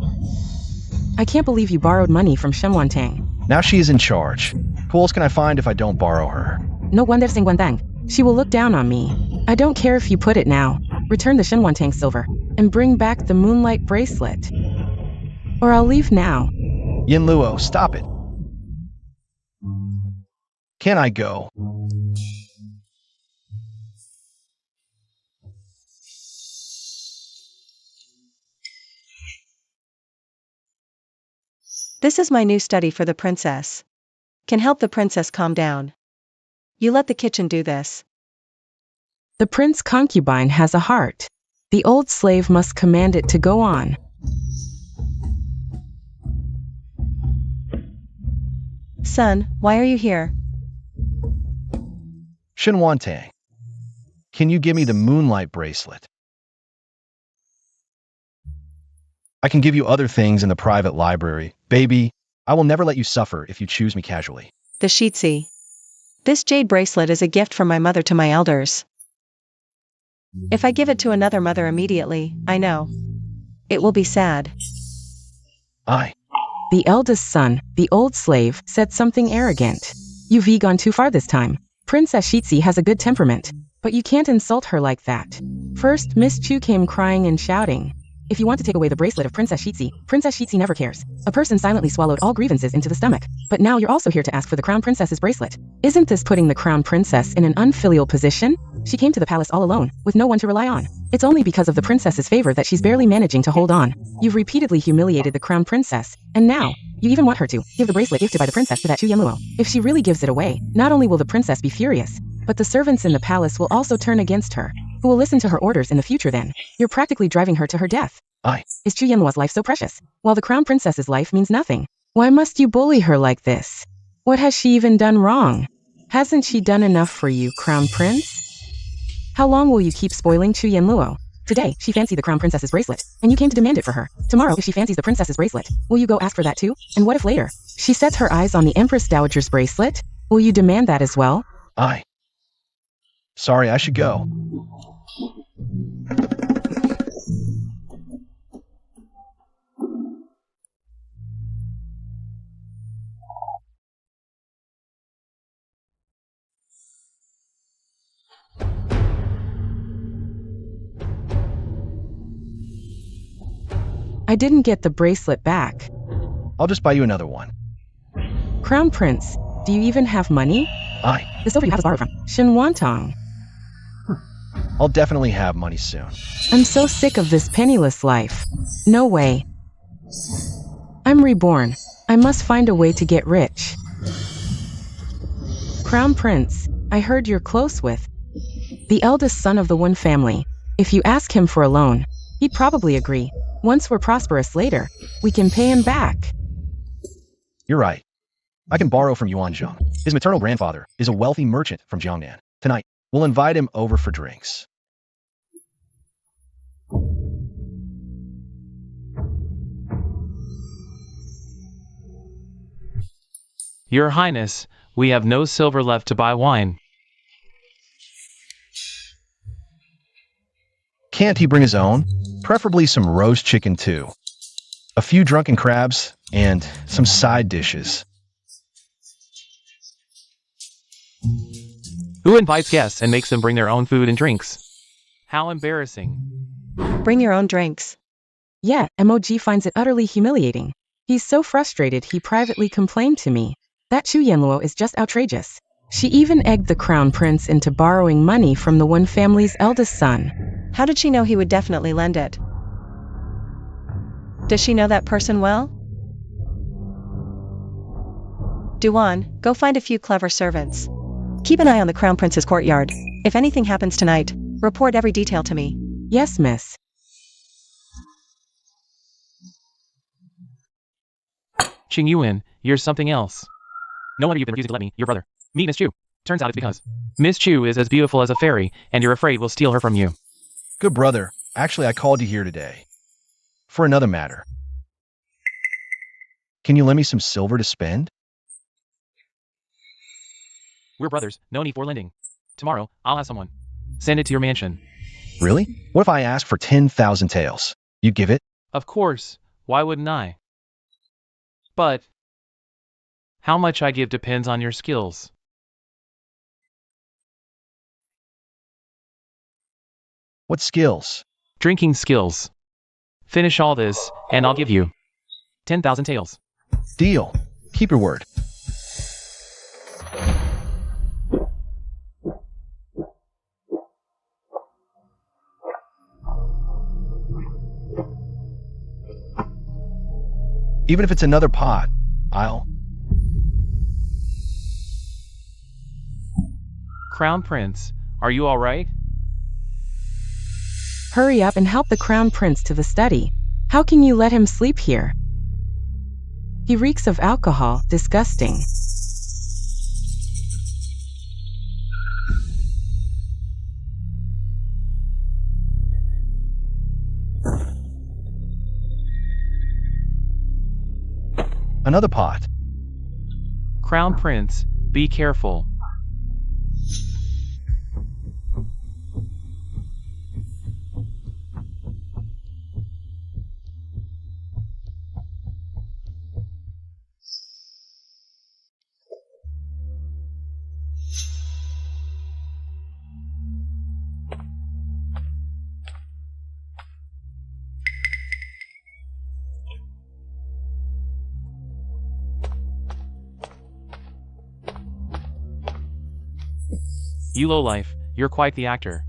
I can't believe you borrowed money from Shenwantong. Now she is in charge. Who else can I find if I don't borrow her? No wonder Singwantang. She will look down on me. I don't care if you put it now. Return the Shenwantang silver, and bring back the moonlight bracelet. Or I'll leave now. Yin Luo, stop it. Can I go? This is my new study for the princess. Can help the princess calm down. You let the kitchen do this. The prince concubine has a heart. The old slave must command it to go on. Son, why are you here? Shenwantong, can you give me the moonlight bracelet? I can give you other things in the private library. Baby, I will never let you suffer if you choose me casually. The Sheetsi. This jade bracelet is a gift from my mother to my elders. If I give it to another mother immediately, I know. It will be sad. The eldest son, the old slave, said something arrogant. You've gone too far this time. Princess Sheetsi has a good temperament, but you can't insult her like that. First, Miss Chu came crying and shouting. If you want to take away the bracelet of Princess Sheetsi never cares. A person silently swallowed all grievances into the stomach. But now you're also here to ask for the crown princess's bracelet. Isn't this putting the crown princess in an unfilial position? She came to the palace all alone, with no one to rely on. It's only because of the princess's favor that she's barely managing to hold on. You've repeatedly humiliated the crown princess, and now, you even want her to give the bracelet gifted by the princess to that Chu Yanluo. If she really gives it away, not only will the princess be furious, but the servants in the palace will also turn against her. Who will listen to her orders in the future then? You're practically driving her to her death. Is Chu Yanluo's life so precious, while the crown princess's life means nothing? Why must you bully her like this? What has she even done wrong? Hasn't she done enough for you, crown prince? How long will you keep spoiling Chu Yanluo? Today, she fancied the crown princess's bracelet, and you came to demand it for her. Tomorrow, if she fancies the princess's bracelet, will you go ask for that too? And what if later, she sets her eyes on the Empress Dowager's bracelet? Will you demand that as well? Sorry, I should go. I didn't get the bracelet back. I'll just buy you another one. Crown Prince, do you even have money? The silver you have is borrowed from Shenwantong. I'll definitely have money soon. I'm so sick of this penniless life. No way. I'm reborn. I must find a way to get rich. Crown Prince, I heard you're close with the eldest son of the Wen family. If you ask him for a loan, he'd probably agree. Once we're prosperous later, we can pay him back. You're right. I can borrow from Yuan Zheng. His maternal grandfather is a wealthy merchant from Jiangnan. Tonight, we'll invite him over for drinks. Your Highness, we have no silver left to buy wine. Can't he bring his own? Preferably some roast chicken too. A few drunken crabs, and some side dishes. Who invites guests and makes them bring their own food and drinks? How embarrassing. Bring your own drinks. Yeah, MOG finds it utterly humiliating. He's so frustrated he privately complained to me. That Chu Yanluo is just outrageous. She even egged the crown prince into borrowing money from the one family's eldest son. How did she know he would definitely lend it? Does she know that person well? Duan, go find a few clever servants. Keep an eye on the crown prince's courtyard. If anything happens tonight, report every detail to me. Yes, miss. Qing Yuan, you're something else. No wonder you've been refusing to let me, your brother, meet Miss Chu. Turns out it's because Miss Chu is as beautiful as a fairy, and you're afraid we'll steal her from you. Good brother, actually I called you here today. For another matter. Can you lend me some silver to spend? We're brothers, no need for lending. Tomorrow, I'll have someone send it to your mansion. Really? What if I ask for 10,000 taels? You give it? Of course, why wouldn't I? But how much I give depends on your skills. What skills? Drinking skills. Finish all this, and I'll give you 10,000 taels. Deal. Keep your word. Even if it's another pot, I'll... Crown Prince, are you all right? Hurry up and help the crown prince to the study. How can you let him sleep here? He reeks of alcohol, disgusting. Another pot. Crown Prince, be careful. You lowlife, you're quite the actor.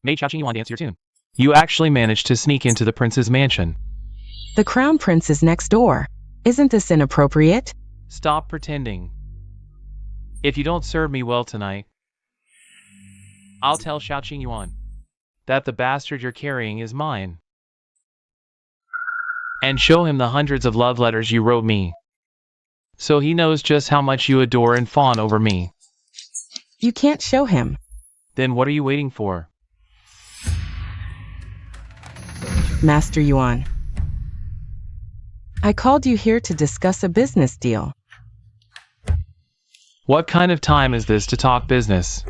Made Xiao Qingyuan dance your tune. You actually managed to sneak into the prince's mansion. The crown prince is next door. Isn't this inappropriate? Stop pretending. If you don't serve me well tonight, I'll tell Xiao Qingyuan that the bastard you're carrying is mine. And show him the hundreds of love letters you wrote me. So he knows just how much you adore and fawn over me. You can't show him. Then what are you waiting for? Master Yuan. I called you here to discuss a business deal. What kind of time is this to talk business?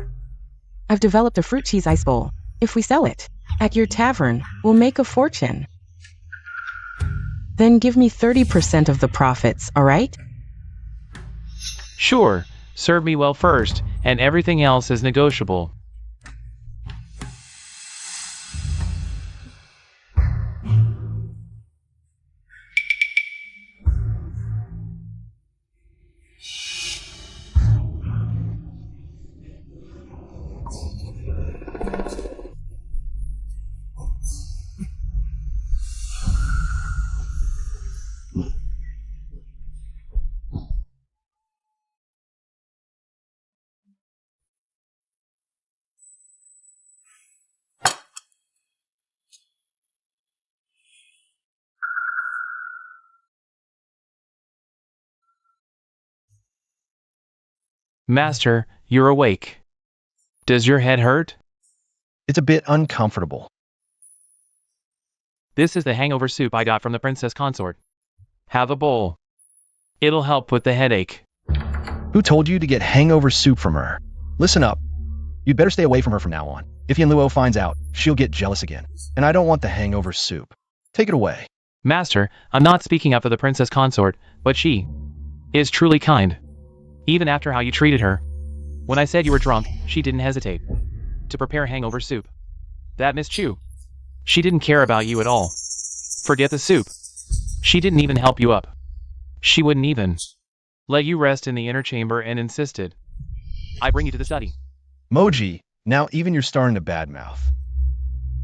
I've developed a fruit cheese ice bowl. If we sell it at your tavern, we'll make a fortune. Then give me 30% of the profits, all right? Sure, serve me well first, and everything else is negotiable. Master, you're awake. Does your head hurt? It's a bit uncomfortable. This is the hangover soup I got from the princess consort. Have a bowl. It'll help with the headache. Who told you to get hangover soup from her? Listen up. You'd better stay away from her from now on. If Luo finds out, she'll get jealous again. And I don't want the hangover soup. Take it away. Master, I'm not speaking up for the princess consort, but she is truly kind. Even after how you treated her. When I said you were drunk, she didn't hesitate to prepare hangover soup. That Miss Chu, she didn't care about you at all. Forget the soup. She didn't even help you up. She wouldn't even let you rest in the inner chamber and insisted I bring you to the study. Moji, now even you're starting to badmouth.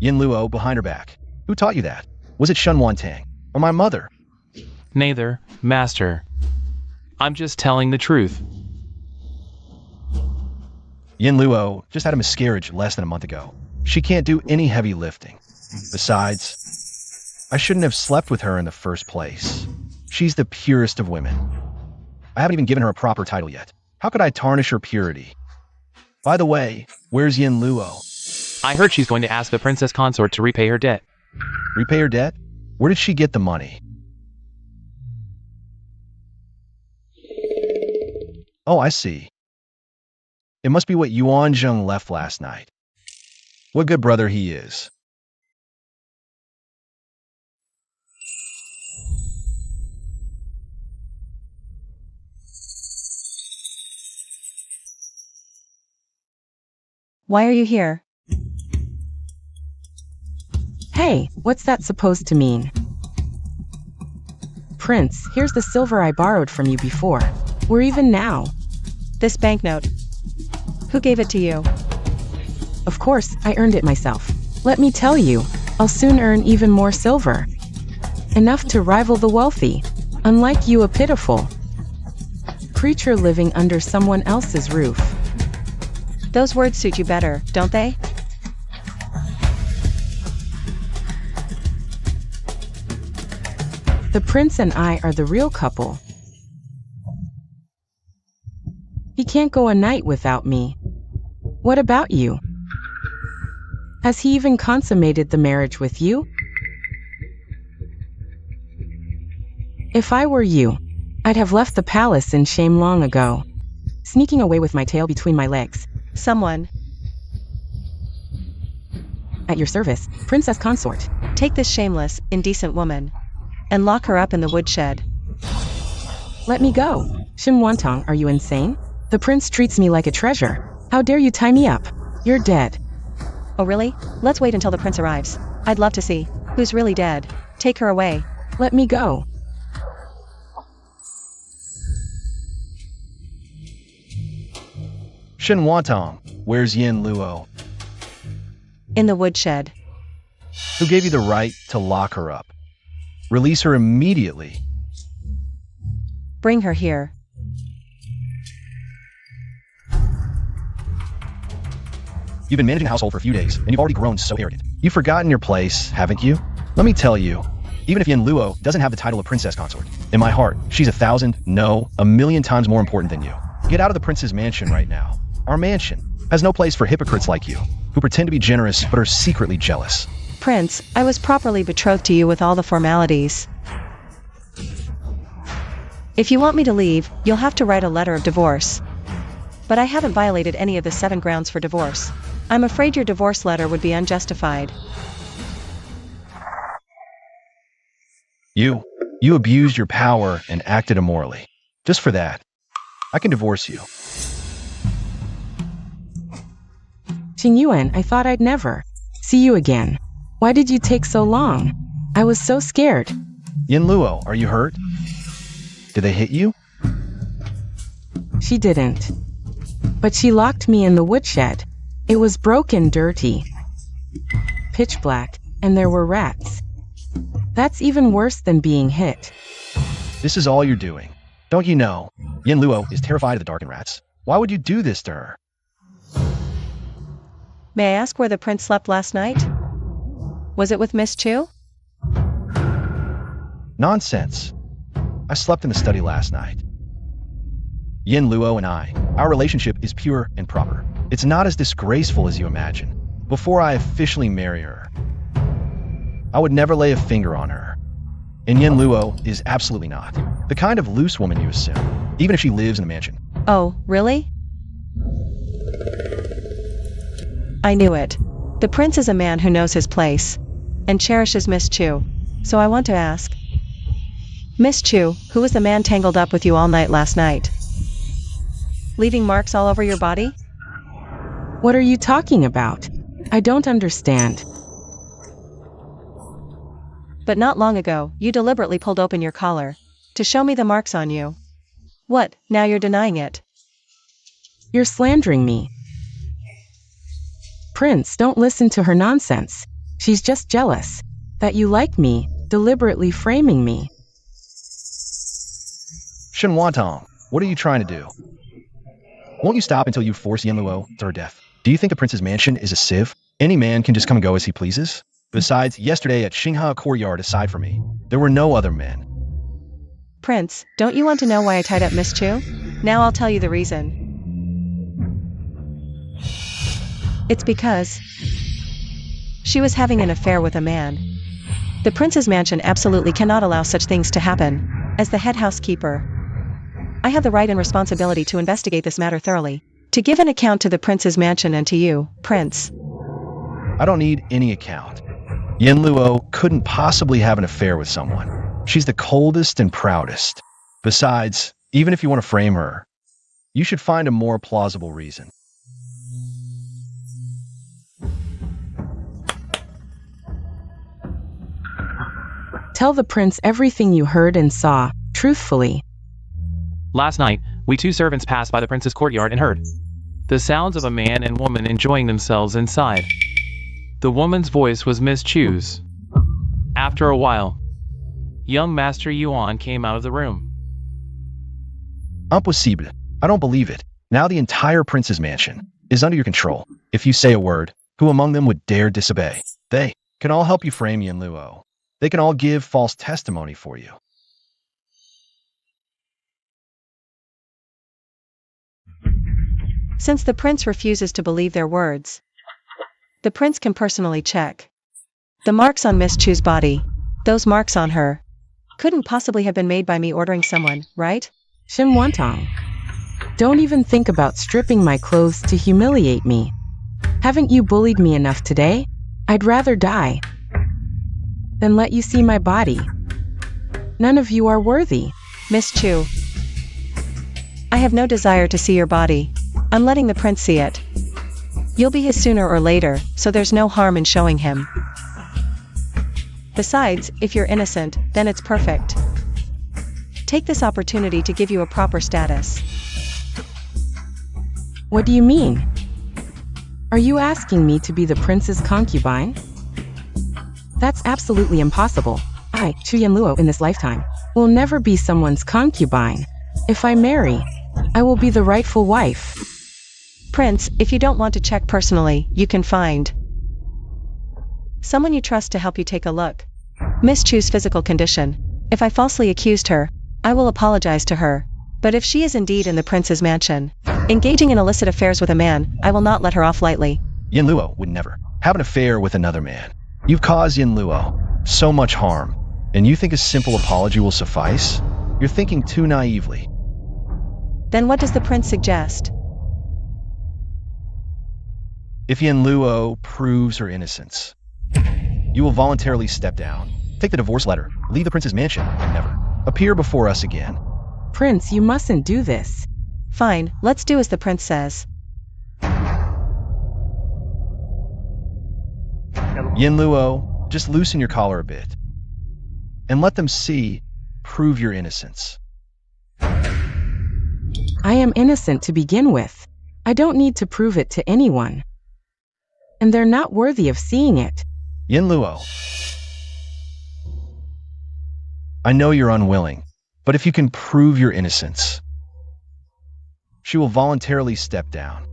Luo behind her back. Who taught you that? Was it Shun Wantang or my mother? Neither, Master. I'm just telling the truth. Luo just had a miscarriage less than a month ago. She can't do any heavy lifting. Besides, I shouldn't have slept with her in the first place. She's the purest of women. I haven't even given her a proper title yet. How could I tarnish her purity? By the way, where's Luo? I heard she's going to ask the princess consort to repay her debt. Repay her debt? Where did she get the money? Oh, I see. It must be what Yuan Zheng left last night. What good brother he is. Why are you here? Hey, what's that supposed to mean? Prince, here's the silver I borrowed from you before. We're even now. This banknote. Who gave it to you? Of course, I earned it myself. Let me tell you, I'll soon earn even more silver. Enough to rival the wealthy. Unlike you, a pitiful creature living under someone else's roof. Those words suit you better, don't they? The prince and I are the real couple. He can't go a night without me. What about you? Has he even consummated the marriage with you? If I were you, I'd have left the palace in shame long ago, sneaking away with my tail between my legs. Someone. At your service, princess consort. Take this shameless, indecent woman and lock her up in the woodshed. Let me go. Shim Wantong, are you insane? The prince treats me like a treasure. How dare you tie me up? You're dead. Oh really? Let's wait until the prince arrives. I'd love to see who's really dead. Take her away. Let me go. Shin Wantong, where's Luo? In the woodshed. Who gave you the right to lock her up? Release her immediately. Bring her here. You've been managing the household for a few days, and you've already grown so arrogant. You've forgotten your place, haven't you? Let me tell you, even if Luo doesn't have the title of princess consort, in my heart, she's 1,000, no, 1,000,000 times more important than you. Get out of the prince's mansion right now. Our mansion has no place for hypocrites like you, who pretend to be generous but are secretly jealous. Prince, I was properly betrothed to you with all the formalities. If you want me to leave, you'll have to write a letter of divorce. But I haven't violated any of the 7 grounds for divorce. I'm afraid your divorce letter would be unjustified. You abused your power and acted immorally. Just for that, I can divorce you. Qing Yuan, I thought I'd never see you again. Why did you take so long? I was so scared. Luo, are you hurt? Did they hit you? She didn't. But she locked me in the woodshed. It was broken, dirty, pitch black, and there were rats. That's even worse than being hit. This is all you're doing. Don't you know? Luo is terrified of the dark and rats. Why would you do this to her? May I ask where the prince slept last night? Was it with Miss Chu? Nonsense. I slept in the study last night. Yin Luo and I, our relationship is pure and proper. It's not as disgraceful as you imagine. Before I officially marry her, I would never lay a finger on her. And Yin Luo is absolutely not the kind of loose woman you assume, even if she lives in a mansion. Oh, really? I knew it. The prince is a man who knows his place and cherishes Miss Chu. So I want to ask, Miss Chu, who was the man tangled up with you all night last night? Leaving marks all over your body? What are you talking about? I don't understand. But not long ago, you deliberately pulled open your collar to show me the marks on you. What, now you're denying it? You're slandering me. Prince, don't listen to her nonsense. She's just jealous that you like me, deliberately framing me. Shenwantong, what are you trying to do? Won't you stop until you force Yin Luo to her death? Do you think the prince's mansion is a sieve? Any man can just come and go as he pleases? Besides, yesterday at Xinghe Courtyard, aside from me, there were no other men. Prince, don't you want to know why I tied up Miss Chu? Now I'll tell you the reason. It's because she was having an affair with a man. The prince's mansion absolutely cannot allow such things to happen. As the head housekeeper, I have the right and responsibility to investigate this matter thoroughly, to give an account to the prince's mansion and to you, Prince. I don't need any account. Yin Luo couldn't possibly have an affair with someone. She's the coldest and proudest. Besides, even if you want to frame her, you should find a more plausible reason. Tell the prince everything you heard and saw, truthfully. Last night, we two servants passed by the prince's courtyard and heard the sounds of a man and woman enjoying themselves inside. The woman's voice was Miss Chu's. After a while, young Master Yuan came out of the room. Impossible. I don't believe it. Now the entire prince's mansion is under your control. If you say a word, who among them would dare disobey? They can all help you frame Yin Luo. They can all give false testimony for you. Since the prince refuses to believe their words, the prince can personally check the marks on Miss Chu's body. Those marks on her couldn't possibly have been made by me ordering someone, right? Shenwantong, don't even think about stripping my clothes to humiliate me. Haven't you bullied me enough today? I'd rather die than let you see my body. None of you are worthy. Miss Chu, I have no desire to see your body. I'm letting the prince see it. You'll be his sooner or later, so there's no harm in showing him. Besides, if you're innocent, then it's perfect. Take this opportunity to give you a proper status. What do you mean? Are you asking me to be the prince's concubine? That's absolutely impossible. I, Chu Yanluo, in this lifetime, will never be someone's concubine. If I marry, I will be the rightful wife. Prince, if you don't want to check personally, you can find someone you trust to help you take a look. Miss Chu's physical condition. If I falsely accused her, I will apologize to her. But if she is indeed in the prince's mansion, engaging in illicit affairs with a man, I will not let her off lightly. Yin Luo would never have an affair with another man. You've caused Yin Luo so much harm, and you think a simple apology will suffice? You're thinking too naively. Then what does the prince suggest? If Yin Luo proves her innocence, you will voluntarily step down, take the divorce letter, leave the prince's mansion, and never appear before us again. Prince, you mustn't do this. Fine, let's do as the prince says. Yin Luo, just loosen your collar a bit, and let them prove your innocence. I am innocent to begin with. I don't need to prove it to anyone. And they're not worthy of seeing it. Yin Luo, I know you're unwilling, but if you can prove your innocence, she will voluntarily step down.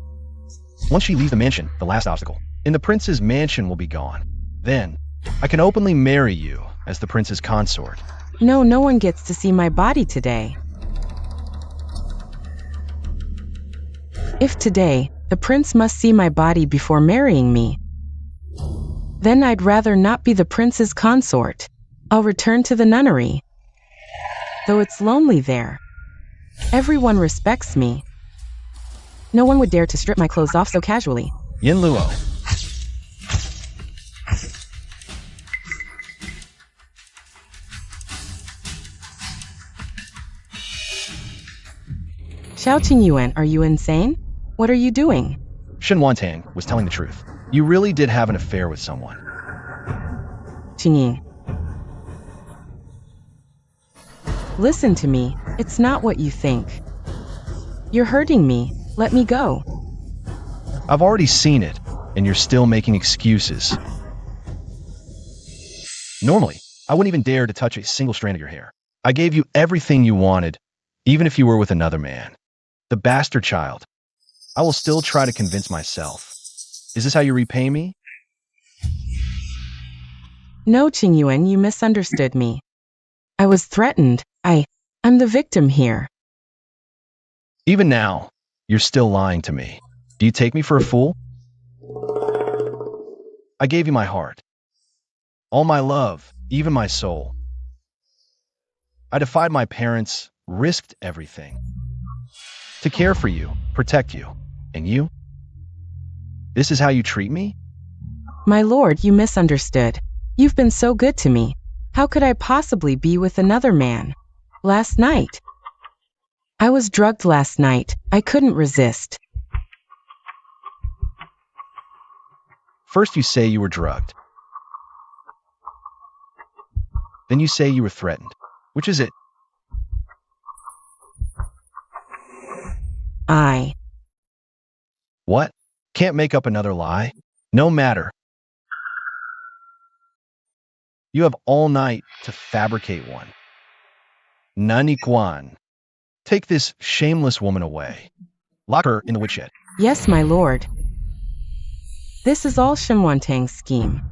Once she leaves the mansion, the last obstacle in the prince's mansion will be gone. Then, I can openly marry you as the prince's consort. No one gets to see my body today. If today, the prince must see my body before marrying me, then I'd rather not be the prince's consort. I'll return to the nunnery. Though it's lonely there, everyone respects me. No one would dare to strip my clothes off so casually. Yin Luo. Xiao Qingyuan, are you insane? What are you doing? Shen Wantang was telling the truth. You really did have an affair with someone. Qingying. Listen to me, it's not what you think. You're hurting me, let me go. I've already seen it, and you're still making excuses. Normally, I wouldn't even dare to touch a single strand of your hair. I gave you everything you wanted, even if you were with another man. The bastard child. I will still try to convince myself. Is this how you repay me? No, Qingyuan, you misunderstood me. I was threatened. I'm the victim here. Even now, you're still lying to me. Do you take me for a fool? I gave you my heart. All my love, even my soul. I defied my parents, risked everything. To care for you, protect you. And you? This is how you treat me? My lord, you misunderstood. You've been so good to me. How could I possibly be with another man? Last night. I was drugged last night. I couldn't resist. First you say you were drugged. Then you say you were threatened. Which is it? What? Can't make up another lie? No matter. You have all night to fabricate one. Nani Quan. Take this shameless woman away. Lock her in the woodshed. Yes, my lord. This is all Shen Wantang's scheme.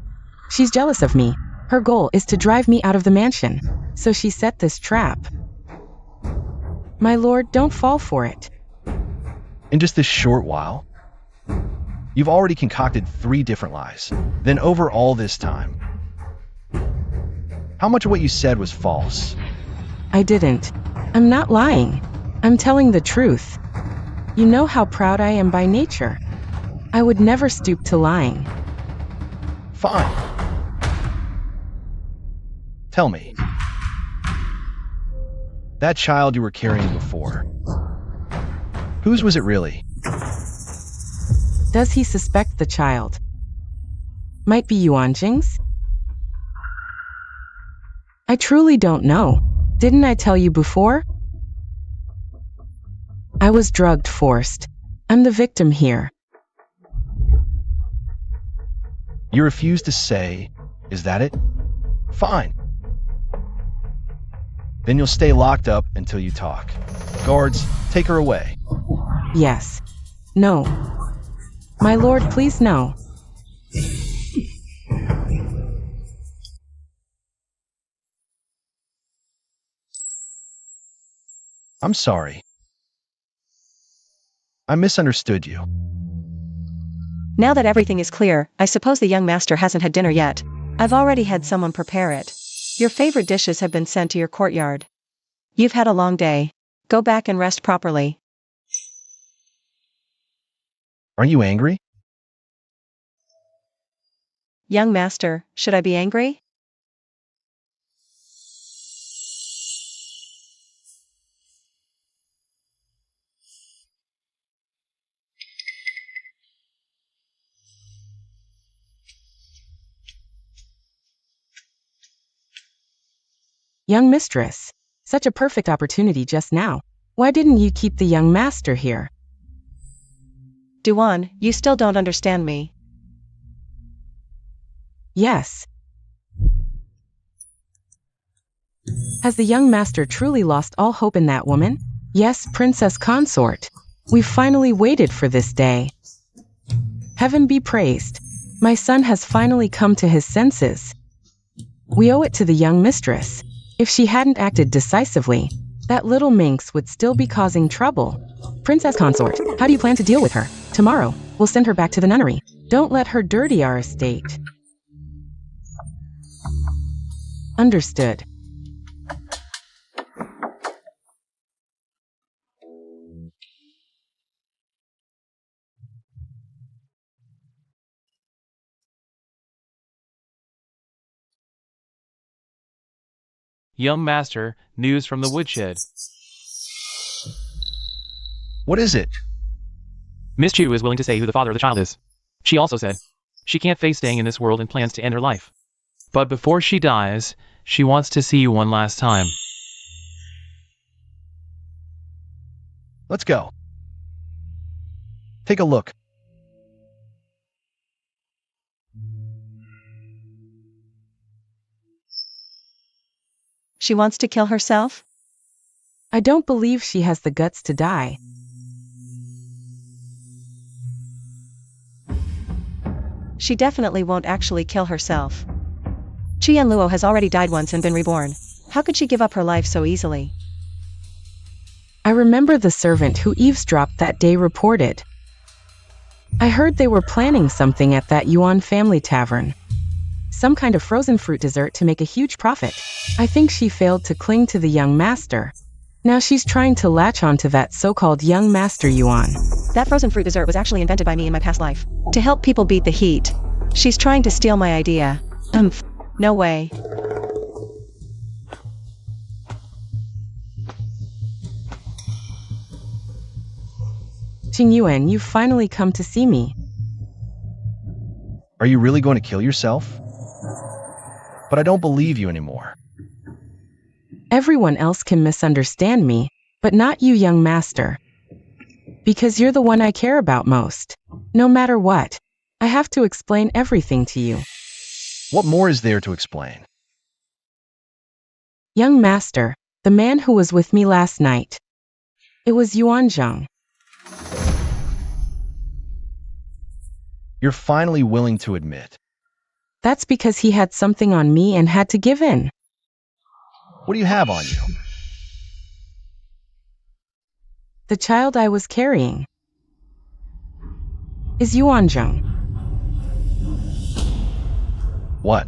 She's jealous of me. Her goal is to drive me out of the mansion. So she set this trap. My lord, don't fall for it. In just this short while? You've already concocted 3 different lies. Then over all this time. How much of what you said was false? I didn't. I'm not lying. I'm telling the truth. You know how proud I am by nature. I would never stoop to lying. Fine. Tell me. That child you were carrying before. Whose was it really? Does he suspect the child? Might be Yuanjing's? I truly don't know. Didn't I tell you before? I was drugged, forced. I'm the victim here. You refuse to say, is that it? Fine. Then you'll stay locked up until you talk. Guards, take her away. Yes. No. My lord, please no. I'm sorry. I misunderstood you. Now that everything is clear, I suppose the young master hasn't had dinner yet. I've already had someone prepare it. Your favorite dishes have been sent to your courtyard. You've had a long day. Go back and rest properly. Are you angry? Young master, should I be angry? Young mistress, such a perfect opportunity just now. Why didn't you keep the young master here? Duan, you still don't understand me. Yes. Has the young master truly lost all hope in that woman? Yes, princess consort. We've finally waited for this day. Heaven be praised. My son has finally come to his senses. We owe it to the young mistress. If she hadn't acted decisively, That little minx would still be causing trouble. Princess consort, how do you plan to deal with her? Tomorrow, we'll send her back to the nunnery. Don't let her dirty our estate. Understood. Young master, news from the woodshed. What is it? Miss Chu is willing to say who the father of the child is. She also said she can't face staying in this world and plans to end her life. But before she dies, she wants to see you one last time. Let's go. Take a look. She wants to kill herself? I don't believe she has the guts to die. She definitely won't actually kill herself. Qian Luo has already died once and been reborn. How could she give up her life so easily? I remember the servant who eavesdropped that day reported. I heard they were planning something at that Yuan family tavern. Some kind of frozen fruit dessert to make a huge profit. I think she failed to cling to the young master. Now she's trying to latch onto that so-called young master Yuan. That frozen fruit dessert was actually invented by me in my past life. To help people beat the heat. She's trying to steal my idea. No way. Qingyuan, you've finally come to see me. Are you really going to kill yourself? But I don't believe you anymore. Everyone else can misunderstand me, but not you, young master. Because you're the one I care about most. No matter what, I have to explain everything to you. What more is there to explain? Young master, the man who was with me last night. It was Yuan Zheng. You're finally willing to admit. That's because he had something on me and had to give in. What do you have on you? The child I was carrying is Yuan Zheng. What?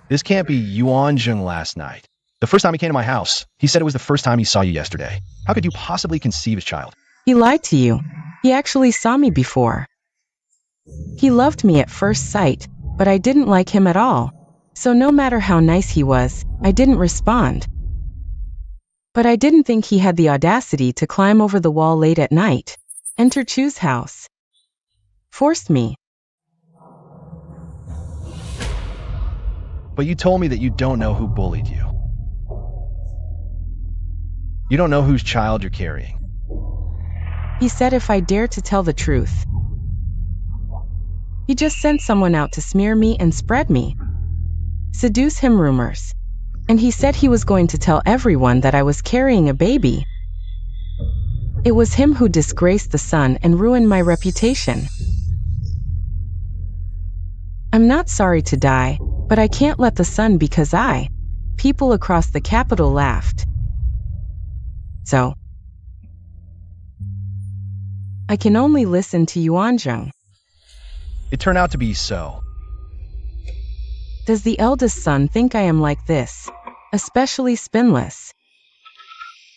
This can't be Yuan Zheng last night. The first time he came to my house, he said it was the first time he saw you yesterday. How could you possibly conceive his child? He lied to you. He actually saw me before. He loved me at first sight, but I didn't like him at all. So no matter how nice he was, I didn't respond. But I didn't think he had the audacity to climb over the wall late at night, enter Chu's house. Forced me. But you told me that you don't know who bullied you. You don't know whose child you're carrying. He said if I dare to tell the truth. He just sent someone out to smear me and spread me. Seduce him rumors. And he said he was going to tell everyone that I was carrying a baby. It was him who disgraced the son and ruined my reputation. I'm not sorry to die, but I can't let the son because people across the capital laughed. So, I can only listen to Yuan Zheng. It turned out to be so. Does the eldest son think I am like this, especially spinless?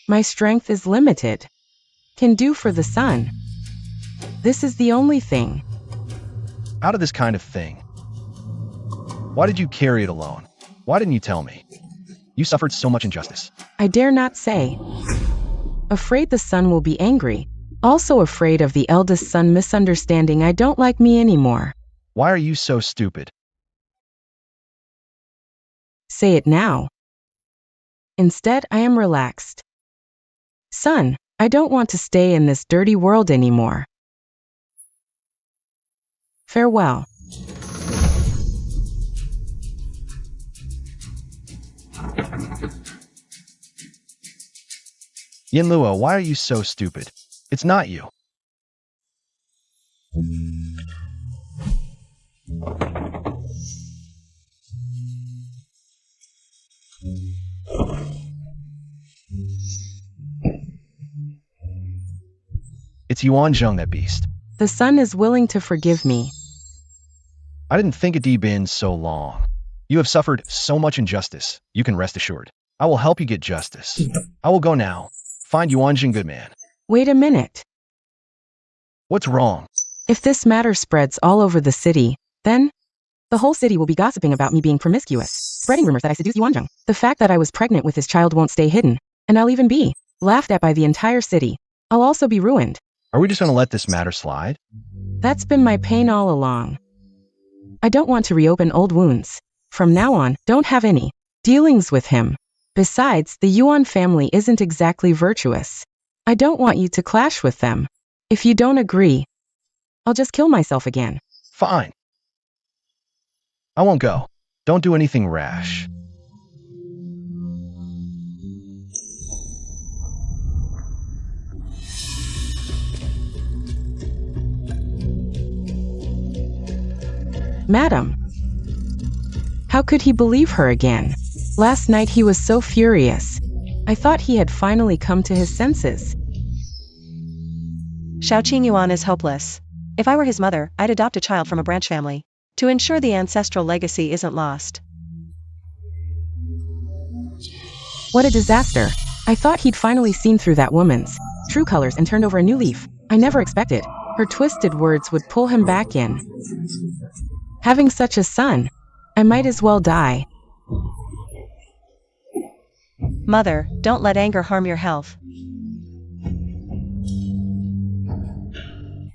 My strength is limited. Can do for the son. This is the only thing. Out of this kind of thing. Why did you carry it alone? Why didn't you tell me? You suffered so much injustice. I dare not say. Afraid the son will be angry. Also afraid of the eldest son misunderstanding I don't like me anymore. Why are you so stupid? Say it now. Instead, I am relaxed. Son, I don't want to stay in this dirty world anymore. Farewell. Yinluo, why are you so stupid? It's not you. It's Yuanzheng, that beast. The sun is willing to forgive me. I didn't think it'd been so long. You have suffered so much injustice, you can rest assured. I will help you get justice. I will go now. Find Yuanzheng, good man. Wait a minute. What's wrong? If this matter spreads all over the city, then the whole city will be gossiping about me being promiscuous, spreading rumors that I seduced Yuanzheng. The fact that I was pregnant with his child won't stay hidden, and I'll even be laughed at by the entire city. I'll also be ruined. Are we just going to let this matter slide? That's been my pain all along. I don't want to reopen old wounds. From now on, don't have any dealings with him. Besides, the Yuan family isn't exactly virtuous. I don't want you to clash with them. If you don't agree, I'll just kill myself again. Fine. I won't go. Don't do anything rash. Madam, how could he believe her again? Last night he was so furious. I thought he had finally come to his senses. Xiaoqing Yuan is hopeless. If I were his mother, I'd adopt a child from a branch family, to ensure the ancestral legacy isn't lost. What a disaster. I thought he'd finally seen through that woman's true colors and turned over a new leaf. I never expected her twisted words would pull him back in. Having such a son, I might as well die. Mother, don't let anger harm your health.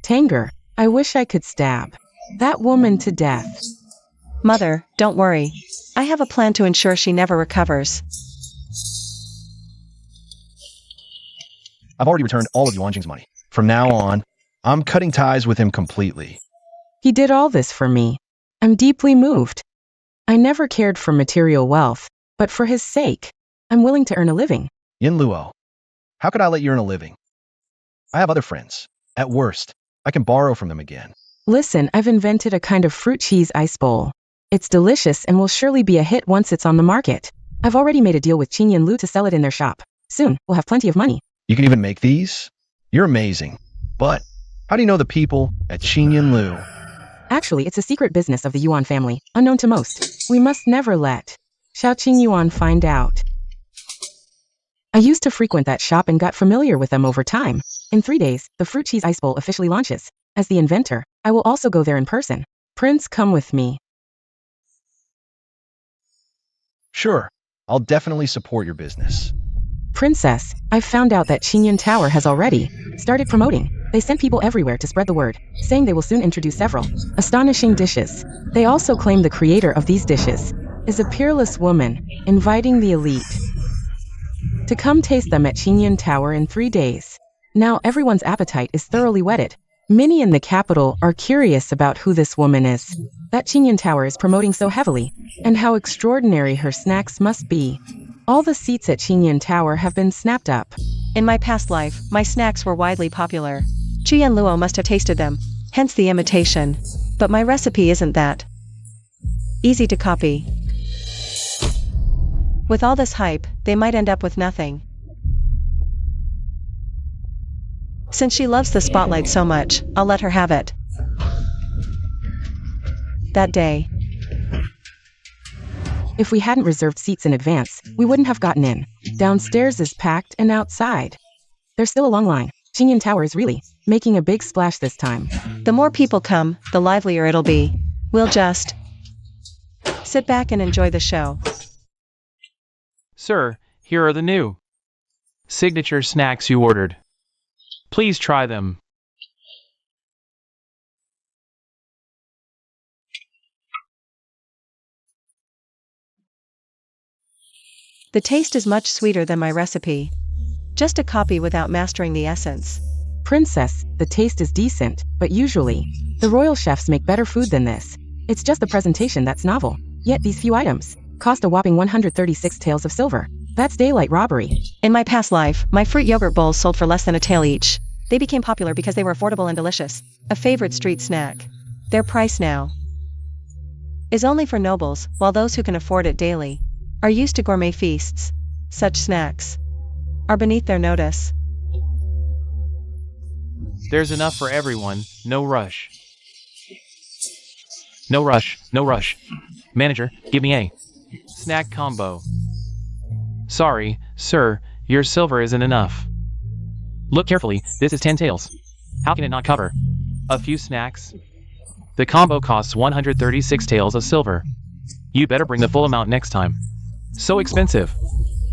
Tanger, I wish I could stab that woman to death. Mother, don't worry. I have a plan to ensure she never recovers. I've already returned all of Yuanjing's money. From now on, I'm cutting ties with him completely. He did all this for me. I'm deeply moved. I never cared for material wealth, but for his sake, I'm willing to earn a living. Yin Luo, how could I let you earn a living? I have other friends. At worst, I can borrow from them again. Listen, I've invented a kind of fruit cheese ice bowl. It's delicious and will surely be a hit once it's on the market. I've already made a deal with Qinyan Lu to sell it in their shop. Soon, we'll have plenty of money. You can even make these? You're amazing. But how do you know the people at Qinyan Lu? Actually, it's a secret business of the Yuan family, unknown to most. We must never let Xiaoqing Yuan find out. I used to frequent that shop and got familiar with them over time. In 3 days, the fruit cheese ice bowl officially launches. As the inventor, I will also go there in person. Prince, come with me. Sure, I'll definitely support your business. Princess, I've found out that Qinyan Tower has already started promoting. They sent people everywhere to spread the word, saying they will soon introduce several astonishing dishes. They also claim the creator of these dishes is a peerless woman, inviting the elite to come taste them at Qinyan Tower in 3 days. Now everyone's appetite is thoroughly whetted. Many in the capital are curious about who this woman is, that Qinyan Tower is promoting so heavily, and how extraordinary her snacks must be. All the seats at Qinyan Tower have been snapped up. In my past life, my snacks were widely popular. Qian Luo must have tasted them, hence the imitation. But my recipe isn't that easy to copy. With all this hype, they might end up with nothing. Since she loves the spotlight so much, I'll let her have it. That day, if we hadn't reserved seats in advance, we wouldn't have gotten in. Downstairs is packed and outside there's still a long line. Qinyan Tower is really making a big splash this time. The more people come, the livelier it'll be. We'll just sit back and enjoy the show. Sir, here are the new signature snacks you ordered. Please try them. The taste is much sweeter than my recipe. Just a copy without mastering the essence. Princess, the taste is decent, but usually, the royal chefs make better food than this. It's just the presentation that's novel. Yet these few items cost a whopping 136 taels of silver. That's daylight robbery. In my past life, my fruit yogurt bowls sold for less than a tael each. They became popular because they were affordable and delicious. A favorite street snack. Their price now is only for nobles, while those who can afford it daily are used to gourmet feasts. Such snacks are beneath their notice. There's enough for everyone, no rush. No rush, no rush. Manager, give me a snack combo. Sorry, sir, your silver isn't enough. Look carefully, this is 10 tails. How can it not cover a few snacks? The combo costs 136 taels of silver. You better bring the full amount next time. So expensive.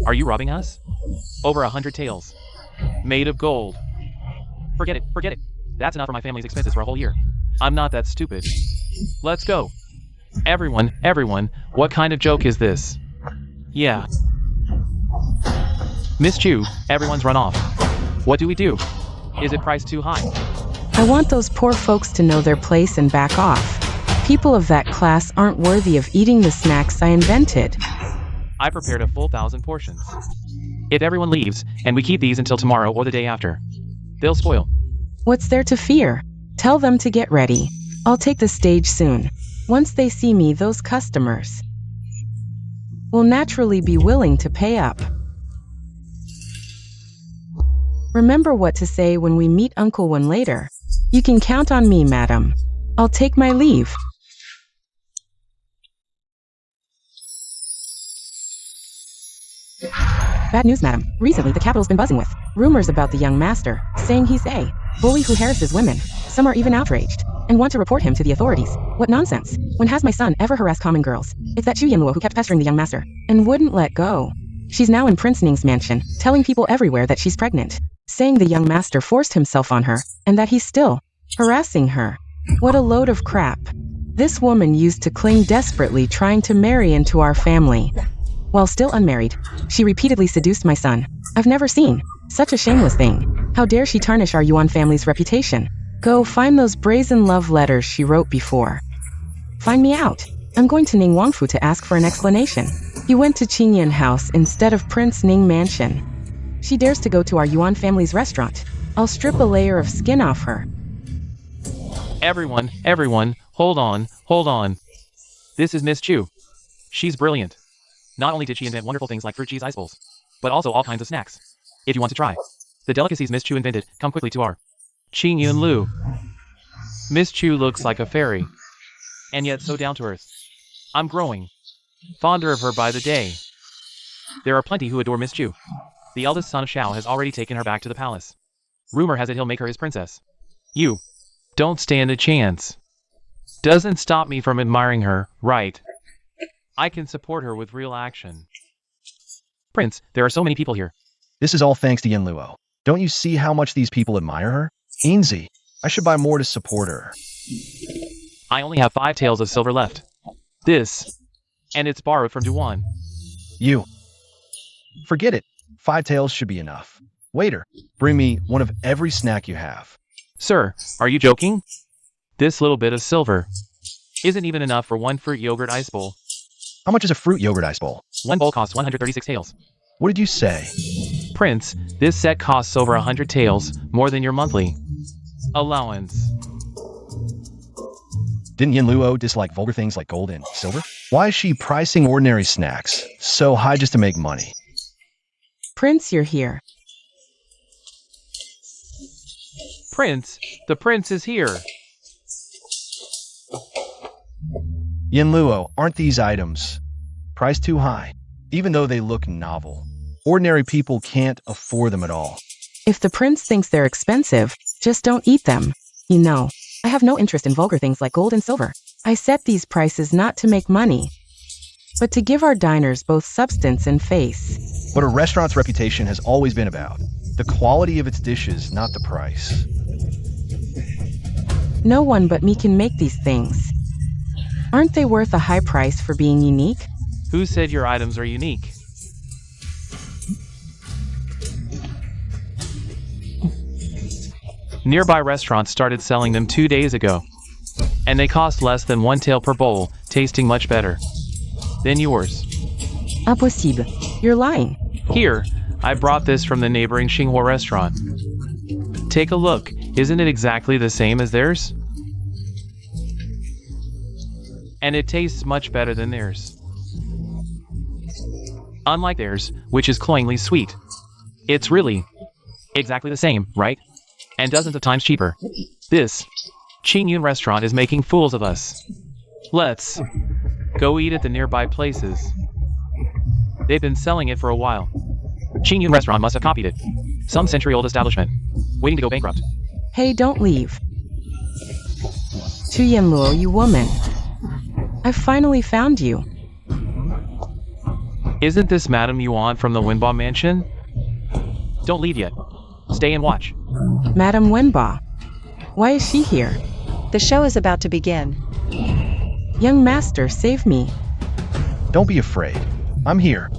Are you robbing us? Over 100 taels. Made of gold. Forget it, forget it. That's enough for my family's expenses for a whole year. I'm not that stupid. Let's go. Everyone, what kind of joke is this? Yeah. Miss Chu, everyone's run off. What do we do? Is it priced too high? I want those poor folks to know their place and back off. People of that class aren't worthy of eating the snacks I invented. I prepared a full 1,000 portions. If everyone leaves, and we keep these until tomorrow or the day after, they'll spoil. What's there to fear? Tell them to get ready. I'll take the stage soon. Once they see me, those customers will naturally be willing to pay up. Remember what to say when we meet Uncle One later. You can count on me, madam. I'll take my leave. Bad news, madam. Recently, the capital's been buzzing with rumors about the young master, saying he's a bully who harasses women. Some are even outraged and want to report him to the authorities. What nonsense! When has my son ever harassed common girls? It's that Chu Yanluo who kept pestering the young master and wouldn't let go. She's now in Prince Ning's mansion, telling people everywhere that she's pregnant, saying the young master forced himself on her and that he's still harassing her. What a load of crap. This woman used to cling desperately, trying to marry into our family. While still unmarried, she repeatedly seduced my son. I've never seen such a shameless thing. How dare she tarnish our Yuan family's reputation? Go find those brazen love letters she wrote before. Find me out. I'm going to Ning Wangfu to ask for an explanation. You went to Qingyan House instead of Prince Ning Mansion. She dares to go to our Yuan family's restaurant. I'll strip a layer of skin off her. Everyone, hold on. This is Miss Chu. She's brilliant. Not only did she invent wonderful things like fruit cheese ice bowls, but also all kinds of snacks. If you want to try the delicacies Miss Chu invented, come quickly to our Qing Yun Lu. Miss Chu looks like a fairy, and yet so down to earth. I'm growing fonder of her by the day. There are plenty who adore Miss Chu. The eldest son of Xiao has already taken her back to the palace. Rumor has it he'll make her his princess. You don't stand a chance. Doesn't stop me from admiring her, right? I can support her with real action. Prince, there are so many people here. This is all thanks to Yin Luo. Don't you see how much these people admire her? Ainzi, I should buy more to support her. I only have 5 taels of silver left. This, and it's borrowed from Duan. You. Forget it. 5 taels should be enough. Waiter, bring me one of every snack you have. Sir, are you joking? This little bit of silver isn't even enough for 1 fruit yogurt ice bowl. How much is a fruit yogurt ice bowl? 1 bowl costs 136 taels. What did you say? Prince, this set costs over 100 taels, more than your monthly allowance. Didn't Yin Luo dislike vulgar things like gold and silver? Why is she pricing ordinary snacks so high just to make money? Prince, you're here. Prince, the prince is here. Yin Luo, aren't these items priced too high? Even though they look novel, ordinary people can't afford them at all. If the prince thinks they're expensive, just don't eat them. You know, I have no interest in vulgar things like gold and silver. I set these prices not to make money, but to give our diners both substance and face. What a restaurant's reputation has always been about. The quality of its dishes, not the price. No one but me can make these things. Aren't they worth a high price for being unique? Who said your items are unique? Nearby restaurants started selling them 2 days ago, and they cost less than 1 tael per bowl, tasting much better than yours. Impossible. You're lying. Here, I brought this from the neighboring Xinghua restaurant. Take a look. Isn't it exactly the same as theirs? And it tastes much better than theirs. Unlike theirs, which is cloyingly sweet. It's really exactly the same, right? and dozens of times cheaper. This Qingyun restaurant is making fools of us. Let's go eat at the nearby places. They've been selling it for a while. Qingyun restaurant must have copied it. Some century-old establishment, waiting to go bankrupt. Hey, don't leave. Chu Yanluo, you woman. I finally found you. Isn't this Madame Yuan from the Wenba mansion? Don't leave yet. Stay and watch. Madame Wenba. Why is she here? The show is about to begin. Young master, save me. Don't be afraid. I'm here.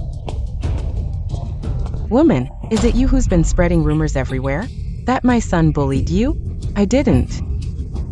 Woman, is it you who's been spreading rumors everywhere? That my son bullied you? I didn't.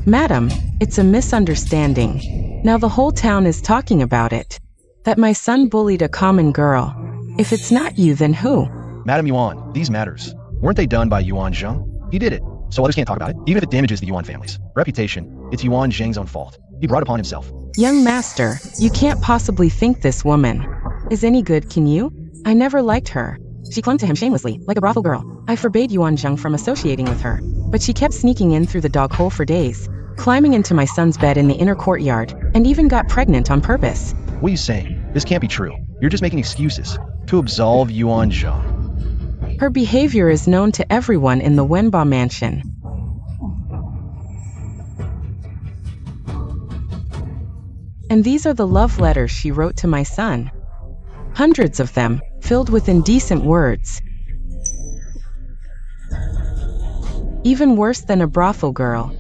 Madam, it's a misunderstanding. Now the whole town is talking about it. That my son bullied a common girl. If it's not you, then who? Madame Yuan, these matters. Weren't they done by Yuan Zheng? He did it, so others can't talk about it. Even if it damages the Yuan family's reputation, it's Yuan Zheng's own fault. He brought it upon himself. Young master, you can't possibly think this woman is any good, can you? I never liked her. She clung to him shamelessly, like a brothel girl. I forbade Yuan Zheng from associating with her, but she kept sneaking in through the dog hole for days, climbing into my son's bed in the inner courtyard, and even got pregnant on purpose. What are you saying? This can't be true. You're just making excuses to absolve Yuan Zheng. Her behavior is known to everyone in the Wenba mansion. And these are the love letters she wrote to my son. Hundreds of them, filled with indecent words. Even worse than a brothel girl.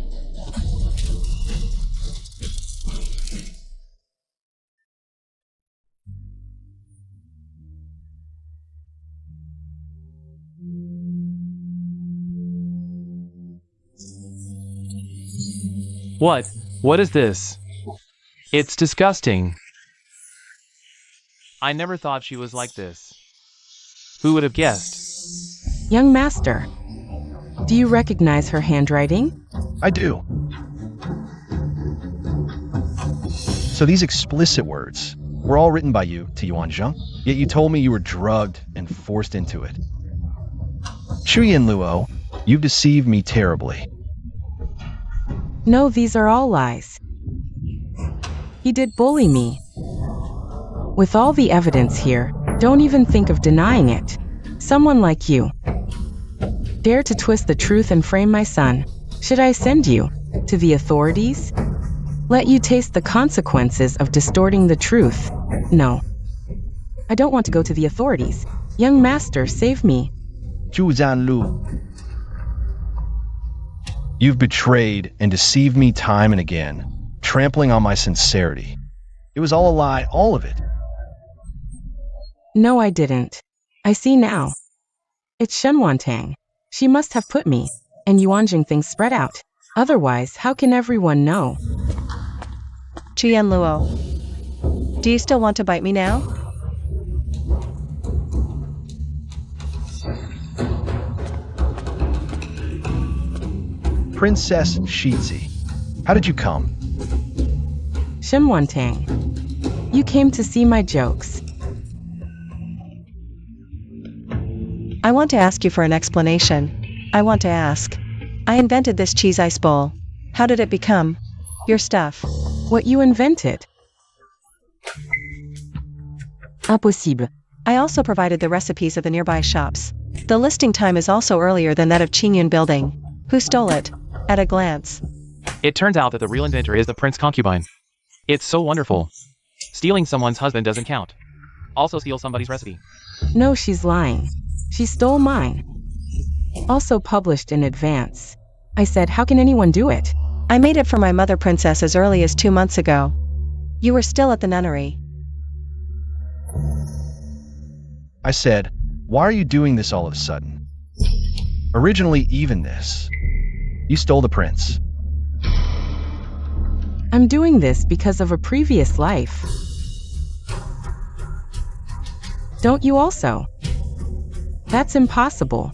What? What is this? It's disgusting. I never thought she was like this. Who would have guessed? Young master, do you recognize her handwriting? I do. So these explicit words were all written by you to Yuan Zheng, yet you told me you were drugged and forced into it. Chu Yanluo, you've deceived me terribly. No, these are all lies. He did bully me. With all the evidence here, don't even think of denying it. Someone like you dare to twist the truth and frame my son. Should I send you to the authorities? Let you taste the consequences of distorting the truth? No. I don't want to go to the authorities. Young master, save me. Chu Zanlu, you've betrayed and deceived me time and again, trampling on my sincerity. It was all a lie, all of it. No, I didn't. I see now. It's Shenwantang. She must have put me and Yuanjing things spread out. Otherwise, how can everyone know? Chu Yanluo, do you still want to bite me now? Princess Shizhi, how did you come? Shenwantang, you came to see my jokes. I want to ask you for an explanation. I want to ask. I invented this cheese ice bowl. How did it become your stuff? What you invented? Impossible. I also provided the recipes of the nearby shops. The listing time is also earlier than that of Qingyun building. Who stole it? At a glance. It turns out that the real inventor is the prince concubine. It's so wonderful. Stealing someone's husband doesn't count. Also steal somebody's recipe. No, she's lying. She stole mine. Also published in advance. I said, how can anyone do it? I made it for my mother princess as early as 2 months ago. You were still at the nunnery. I said, why are you doing this all of a sudden? Originally even this. You stole the prince. I'm doing this because of a previous life. Don't you also? That's impossible.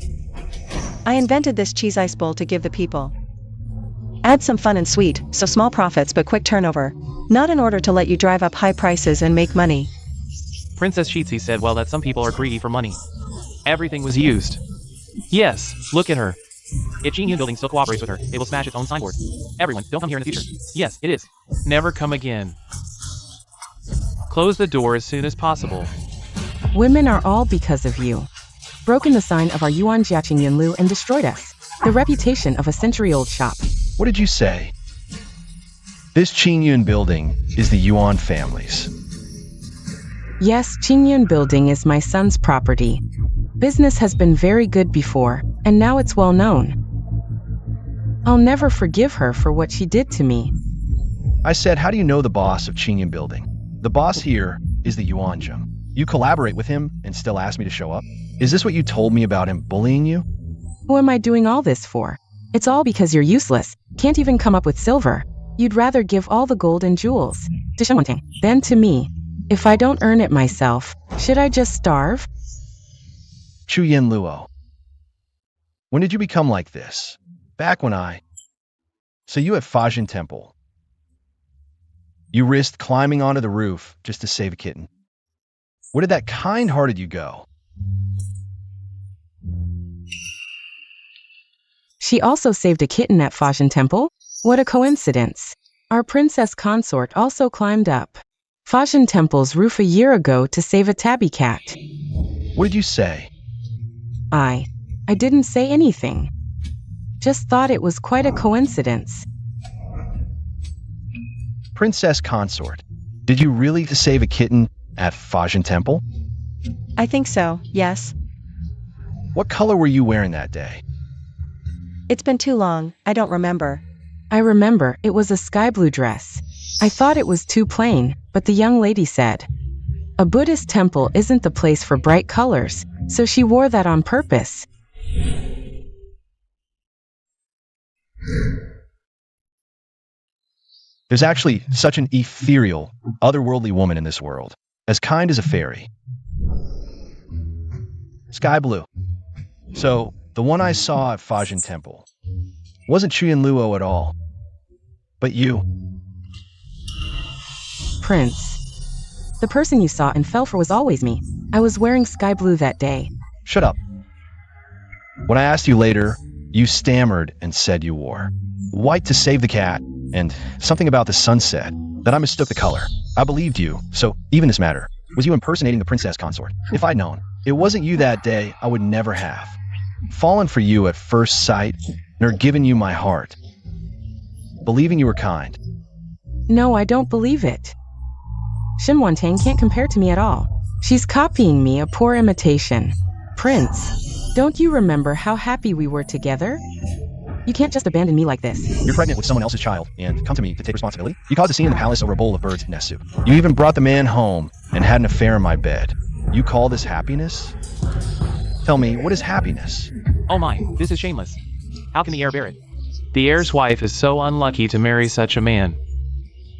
I invented this cheese ice bowl to give the people. Add some fun and sweet, so small profits but quick turnover. Not in order to let you drive up high prices and make money. Princess Shizhi said well that some people are greedy for money. Everything was used. Yes, look at her. If Qin Yun Building still cooperates with her, it will smash its own signboard. Everyone, don't come here in the future. Yes, it is. Never come again. Close the door as soon as possible. Women are all because of you. Broken the sign of our Yuan Jiaqing Yunlu and destroyed us. The reputation of a century-old shop. What did you say? This Qingyun building is the Yuan family's. Yes, Qingyun Building is my son's property. Business has been very good before, and now it's well known. I'll never forgive her for what she did to me. I said, how do you know the boss of Qingyun Building? The boss here is the Yuanzheng. You collaborate with him and still ask me to show up? Is this what you told me about him bullying you? Who am I doing all this for? It's all because you're useless, can't even come up with silver. You'd rather give all the gold and jewels to Shenwanting than to me. If I don't earn it myself, should I just starve? Chu Yin Luo. When did you become like this? Back when I... So you at Fajin Temple. You risked climbing onto the roof just to save a kitten. Where did that kind-hearted you go? She also saved a kitten at Fajin Temple? What a coincidence. Our princess consort also climbed up Fajin Temple's roof a year ago to save a tabby cat. What did you say? I didn't say anything. Just thought it was quite a coincidence. Princess consort. Did you really save a kitten at Fajin Temple? I think so, yes. What color were you wearing that day? It's been too long, I don't remember. I remember, it was a sky blue dress. I thought it was too plain, but the young lady said, a Buddhist temple isn't the place for bright colors, so she wore that on purpose. There's actually such an ethereal, otherworldly woman in this world, as kind as a fairy. Sky blue. So, the one I saw at Fajin Temple wasn't Chuyin Luo at all, but you. Prince. The person you saw and fell for was always me. I was wearing sky blue that day. Shut up. When I asked you later, you stammered and said you wore white to save the cat, and something about the sunset, that I mistook the color. I believed you, so even this matter, was you impersonating the princess consort? If I'd known it wasn't you that day, I would never have fallen for you at first sight, nor given you my heart, believing you were kind. No, I don't believe it. Shinwantang can't compare to me at all. She's copying me, a poor imitation. Prince, don't you remember how happy we were together? You can't just abandon me like this. You're pregnant with someone else's child and come to me to take responsibility? You caused a scene in the palace over a bowl of bird's nest soup. You even brought the man home and had an affair in my bed. You call this happiness? Tell me, what is happiness? Oh my, this is shameless. How can the heir bear it? The heir's wife is so unlucky to marry such a man.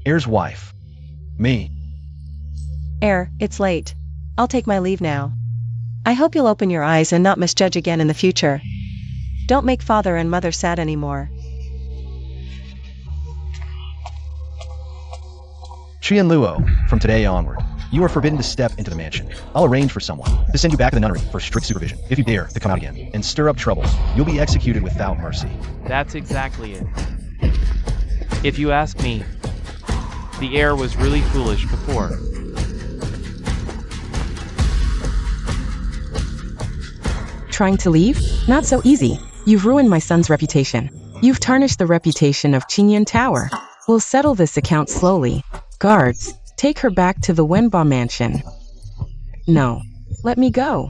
Heir's wife. Me. Heir, it's late. I'll take my leave now. I hope you'll open your eyes and not misjudge again in the future. Don't make father and mother sad anymore. Qian Luo, from today onward, you are forbidden to step into the mansion. I'll arrange for someone to send you back to the nunnery for strict supervision. If you dare to come out again and stir up trouble, you'll be executed without mercy. That's exactly it. If you ask me, the heir was really foolish before. Trying to leave? Not so easy. You've ruined my son's reputation. You've tarnished the reputation of Qingyan Tower. We'll settle this account slowly. Guards, take her back to the Wenba mansion. No. Let me go.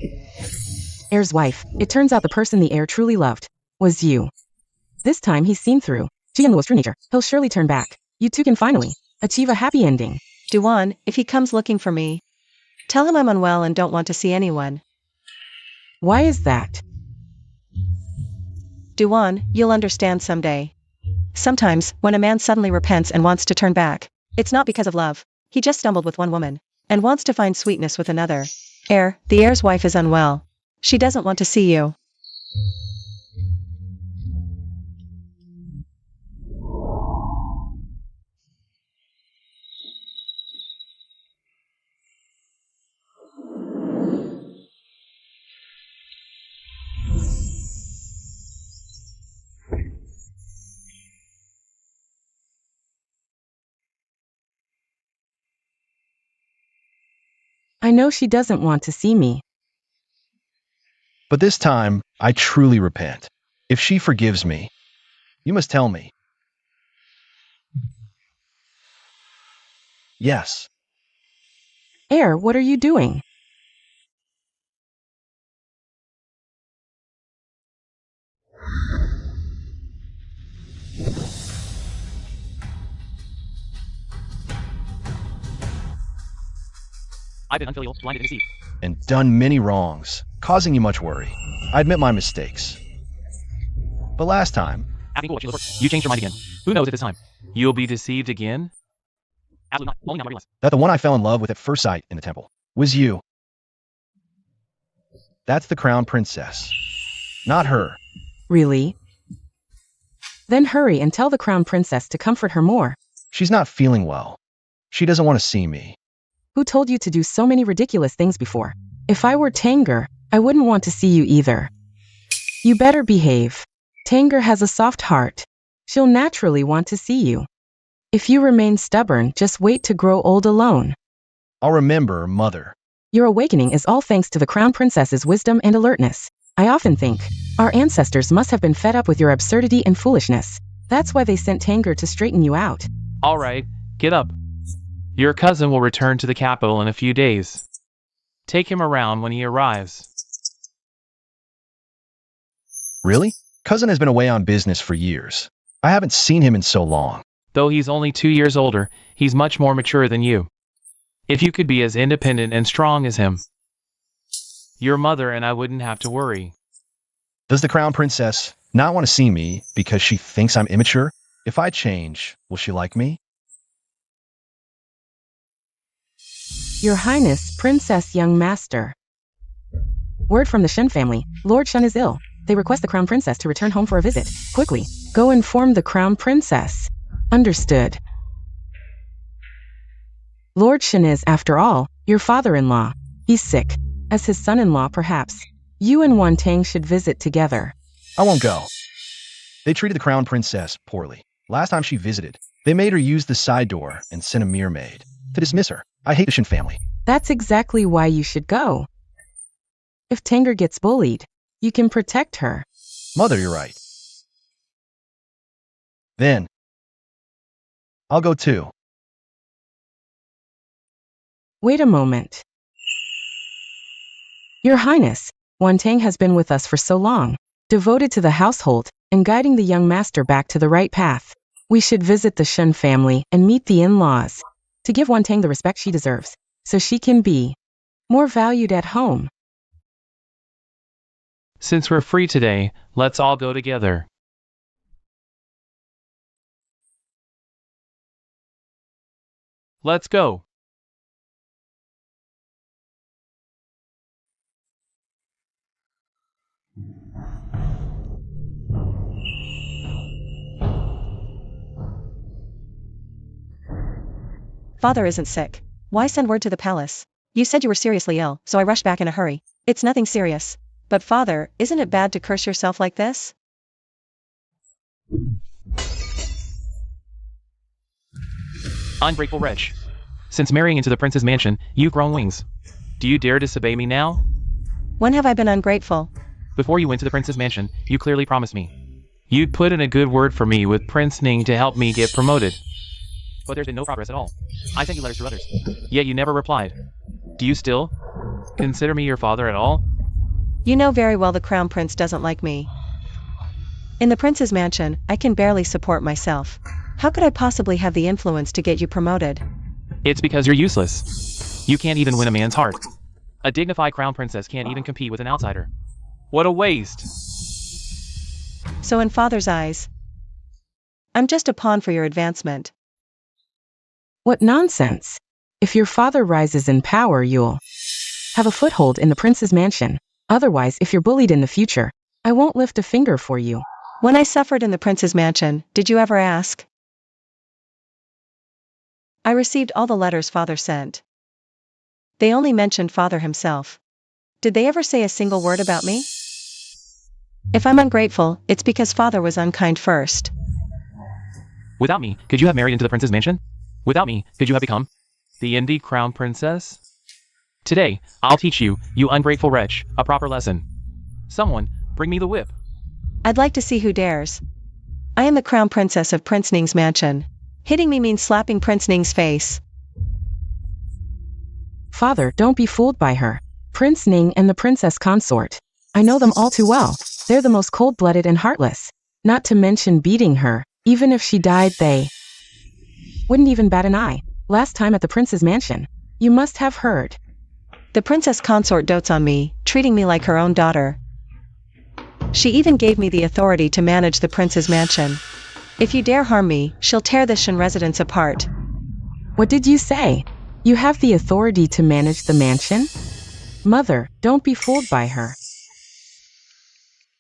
Heir's wife, it turns out the person the heir truly loved was you. This time he's seen through Jianluo's true nature. He'll surely turn back. You two can finally achieve a happy ending. Duan, if he comes looking for me, tell him I'm unwell and don't want to see anyone. Why is that? Duan, you'll understand someday. Sometimes, when a man suddenly repents and wants to turn back, it's not because of love. He just stumbled with one woman, and wants to find sweetness with another. Heir, the heir's wife is unwell. She doesn't want to see you. I know she doesn't want to see me. But this time, I truly repent. If she forgives me, you must tell me. Yes. Heir, what are you doing? I've been unfilial, blinded, and deceived. And done many wrongs, causing you much worry. I admit my mistakes. But last time, Asking what you look for. You changed your mind again. Who knows at this time? You'll be deceived again? Absolutely not. Only not very less. that the one I fell in love with at first sight in the temple was you. That's the crown princess. Not her. Really? Then hurry and tell the crown princess to comfort her more. She's not feeling well. She doesn't want to see me. Who told you to do so many ridiculous things before? If I were Tanger, I wouldn't want to see you either. You better behave. Tanger has a soft heart. She'll naturally want to see you. If you remain stubborn, just wait to grow old alone. I'll remember, mother. Your awakening is all thanks to the crown princess's wisdom and alertness. I often think, our ancestors must have been fed up with your absurdity and foolishness. That's why they sent Tanger to straighten you out. All right, get up. Your cousin will return to the capital in a few days. Take him around when he arrives. Really? Cousin has been away on business for years. I haven't seen him in so long. Though he's only 2 years older, he's much more mature than you. If you could be as independent and strong as him, your mother and I wouldn't have to worry. Does the crown princess not want to see me because she thinks I'm immature? If I change, will she like me? Your Highness, Princess Young Master. Word from the Shen family. Lord Shen is ill. They request the crown princess to return home for a visit. Quickly, go inform the crown princess. Understood. Lord Shen is, after all, your father-in-law. He's sick. As his son-in-law, perhaps. You and Wantang should visit together. I won't go. They treated the crown princess poorly. Last time she visited, they made her use the side door and sent a mere maid to dismiss her. I hate the Shen family. That's exactly why you should go. If Tanger gets bullied, you can protect her. Mother, you're right. Then, I'll go too. Wait a moment. Your Highness, Wantang has been with us for so long, devoted to the household, and guiding the young master back to the right path. We should visit the Shen family and meet the in-laws, to give Wantang the respect she deserves, so she can be more valued at home. Since we're free today, let's all go together. Let's go. Father isn't sick. Why send word to the palace? You said you were seriously ill, so I rushed back in a hurry. It's nothing serious. But father, isn't it bad to curse yourself like this? Ungrateful wretch. Since marrying into the prince's mansion, you've grown wings. Do you dare disobey me now? When have I been ungrateful? Before you went to the prince's mansion, you clearly promised me you'd put in a good word for me with Prince Ning to help me get promoted. But there's been no progress at all. I sent you letters to others, yet you never replied. Do you still consider me your father at all? You know very well the crown prince doesn't like me. In the prince's mansion, I can barely support myself. How could I possibly have the influence to get you promoted? It's because you're useless. You can't even win a man's heart. A dignified crown princess can't even compete with an outsider. What a waste. So in father's eyes, I'm just a pawn for your advancement. What nonsense. If your father rises in power, you'll have a foothold in the prince's mansion. Otherwise, if you're bullied in the future, I won't lift a finger for you. When I suffered in the prince's mansion, did you ever ask? I received all the letters father sent. They only mentioned father himself. Did they ever say a single word about me? If I'm ungrateful, it's because father was unkind first. Without me, could you have married into the prince's mansion? Without me, could you have become the Indie crown princess? Today, I'll teach you, you ungrateful wretch, a proper lesson. Someone, bring me the whip. I'd like to see who dares. I am the crown princess of Prince Ning's mansion. Hitting me means slapping Prince Ning's face. Father, don't be fooled by her. Prince Ning and the princess consort. I know them all too well. They're the most cold-blooded and heartless. Not to mention beating her. Even if she died, they wouldn't even bat an eye. Last time at the prince's mansion. You must have heard. The princess consort dotes on me, treating me like her own daughter. She even gave me the authority to manage the prince's mansion. If you dare harm me, she'll tear this Shen residence apart. What did you say? You have the authority to manage the mansion? Mother, don't be fooled by her.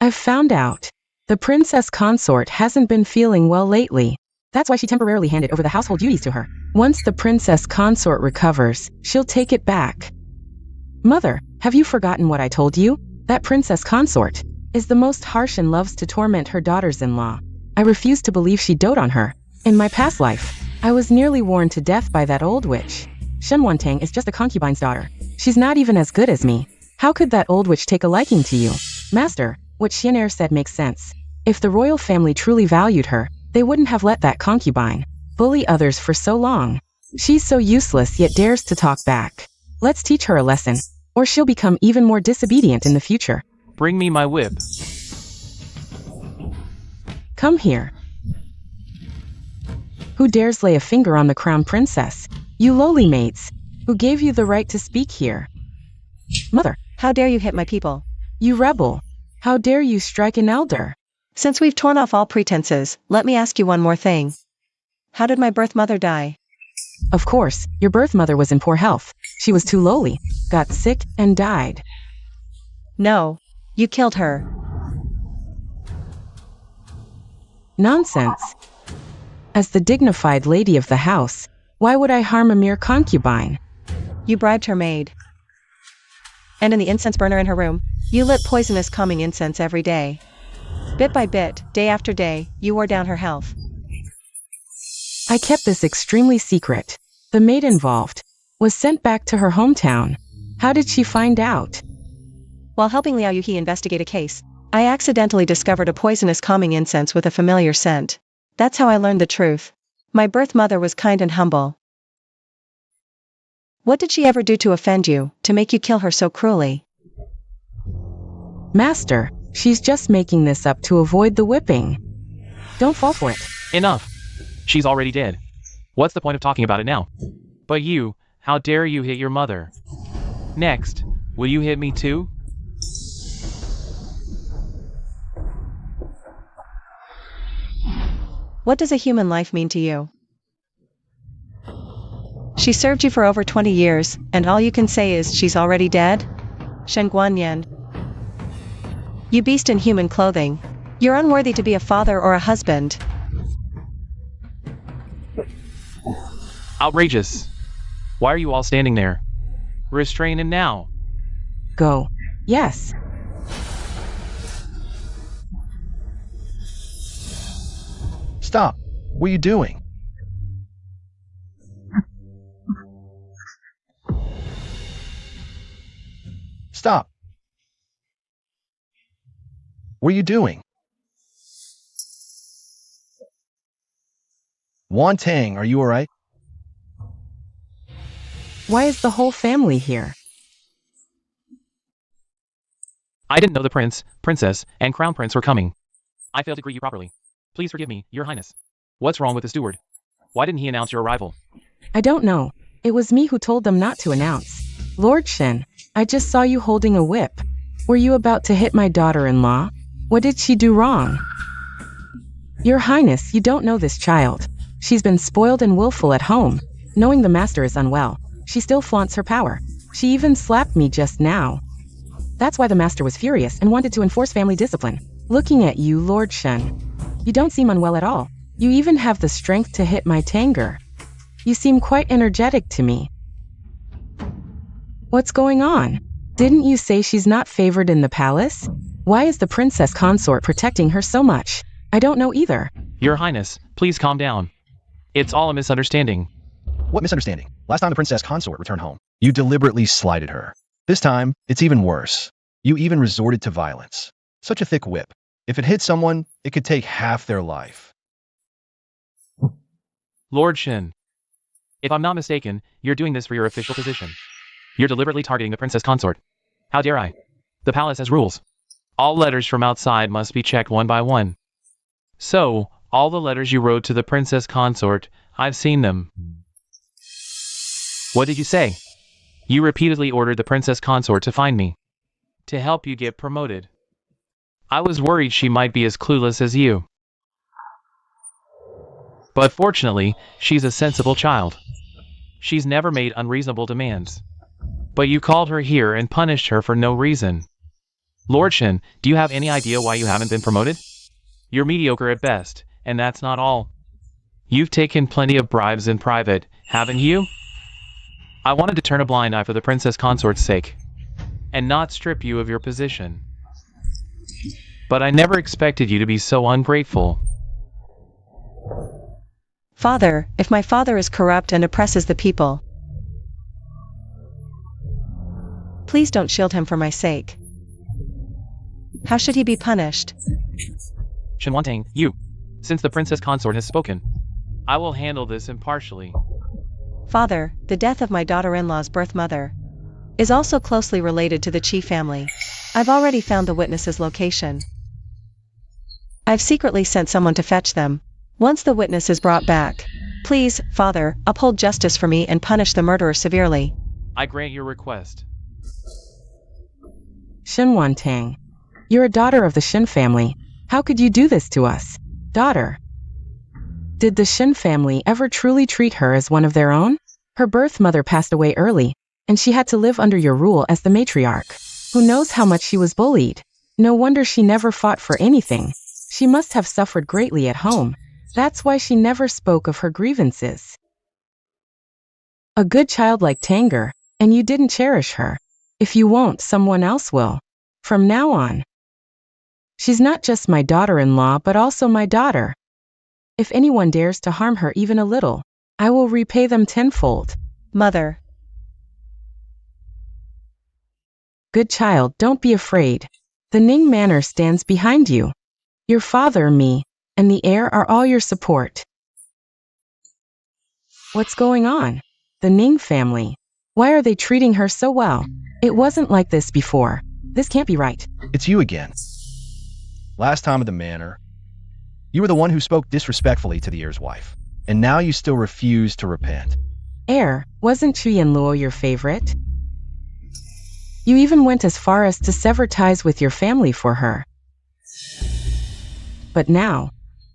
I've found out. The princess consort hasn't been feeling well lately. That's why she temporarily handed over the household duties to her. Once the princess consort recovers, she'll take it back. Mother, have you forgotten what I told you? That princess consort is the most harsh and loves to torment her daughters-in-law. I refuse to believe she dote on her. In my past life, I was nearly worn to death by that old witch. Shen Wantang is just a concubine's daughter. She's not even as good as me. How could that old witch take a liking to you? Master, what Xian'er said makes sense. If the royal family truly valued her, they wouldn't have let that concubine bully others for so long. She's so useless yet dares to talk back. Let's teach her a lesson, or she'll become even more disobedient in the future. Bring me my whip. Come here. Who dares lay a finger on the crown princess? You lowly maids. Who gave you the right to speak here? Mother, How dare you hit my people? you rebel. How dare you strike an elder? Since we've torn off all pretenses, let me ask you one more thing. How did my birth mother die? Of course, your birth mother was in poor health. She was too lowly, got sick, and died. No. You killed her. Nonsense. As the dignified lady of the house, why would I harm a mere concubine? You bribed her maid. And in the incense burner in her room, you lit poisonous calming incense every day. Bit by bit, day after day, you wore down her health. I kept this extremely secret. The maid involved was sent back to her hometown. How did she find out? While helping Liao Yuhi investigate a case, I accidentally discovered a poisonous calming incense with a familiar scent. That's how I learned the truth. My birth mother was kind and humble. What did she ever do to offend you, to make you kill her so cruelly? Master, she's just making this up to avoid the whipping. Don't fall for it. Enough. She's already dead. What's the point of talking about it now? But you, how dare you hit your mother? Next, will you hit me too? What does a human life mean to you? She served you for over 20 years, and all you can say is she's already dead? Shen Guanyan. You beast in human clothing. You're unworthy to be a father or a husband. Outrageous. Why are you all standing there? Restrain him now. Go. Yes. Stop. What are you doing? Stop. What are you doing? Wantang, are you alright? Why is the whole family here? I didn't know the prince, princess, and crown prince were coming. I failed to greet you properly. Please forgive me, your highness. What's wrong with the steward? Why didn't he announce your arrival? I don't know. It was me who told them not to announce. Lord Shen, I just saw you holding a whip. Were you about to hit my daughter-in-law? What did she do wrong? Your highness, you don't know this child. She's been spoiled and willful at home. Knowing the master is unwell, she still flaunts her power. She even slapped me just now. That's why the master was furious and wanted to enforce family discipline. Looking at you, Lord Shen, you don't seem unwell at all. You even have the strength to hit my tanger. You seem quite energetic to me. What's going on? Didn't you say she's not favored in the palace? Why is the princess consort protecting her so much? I don't know either. Your highness, please calm down. It's all a misunderstanding. What misunderstanding? Last time the princess consort returned home, You deliberately slighted her. This time, it's even worse. You even resorted to violence. Such a thick whip. If it hit someone, it could take half their life. Lord Shin, if I'm not mistaken, you're doing this for your official position. You're deliberately targeting the princess consort. How dare I? The palace has rules. All letters from outside must be checked one by one. So, all the letters you wrote to the princess consort, I've seen them. What did you say? You repeatedly ordered the princess consort to find me, to help you get promoted. I was worried she might be as clueless as you. But fortunately, she's a sensible child. She's never made unreasonable demands. But you called her here and punished her for no reason. Lord Shin, do you have any idea why you haven't been promoted? You're mediocre at best, and that's not all. You've taken plenty of bribes in private, haven't you? I wanted to turn a blind eye for the princess consort's sake, and not strip you of your position. But I never expected you to be so ungrateful. Father, if my father is corrupt and oppresses the people, please don't shield him for my sake. How should he be punished? Shinwantang, you. Since the princess consort has spoken, I will handle this impartially. Father, the death of my daughter-in-law's birth mother is also closely related to the Chi family. I've already found the witness's location. I've secretly sent someone to fetch them. Once the witness is brought back, please, Father, uphold justice for me and punish the murderer severely. I grant your request. Shinwantang, you're a daughter of the Shin family. How could you do this to us? Daughter. Did the Shin family ever truly treat her as one of their own? Her birth mother passed away early, and she had to live under your rule as the matriarch. Who knows how much she was bullied? No wonder she never fought for anything. She must have suffered greatly at home. That's why she never spoke of her grievances. A good child like Tanger, and you didn't cherish her. If you won't, someone else will. From now on. She's not just my daughter-in-law but also my daughter. If anyone dares to harm her even a little, I will repay them tenfold. Mother. Good child, don't be afraid. The Ning Manor stands behind you. Your father, me, and the heir are all your support. What's going on? The Ning family. Why are they treating her so well? It wasn't like this before. This can't be right. It's you again. Last time at the manor, you were the one who spoke disrespectfully to the heir's wife, and now you still refuse to repent. Heir, wasn't Chu Yanluo your favorite? You even went as far as to sever ties with your family for her. But now,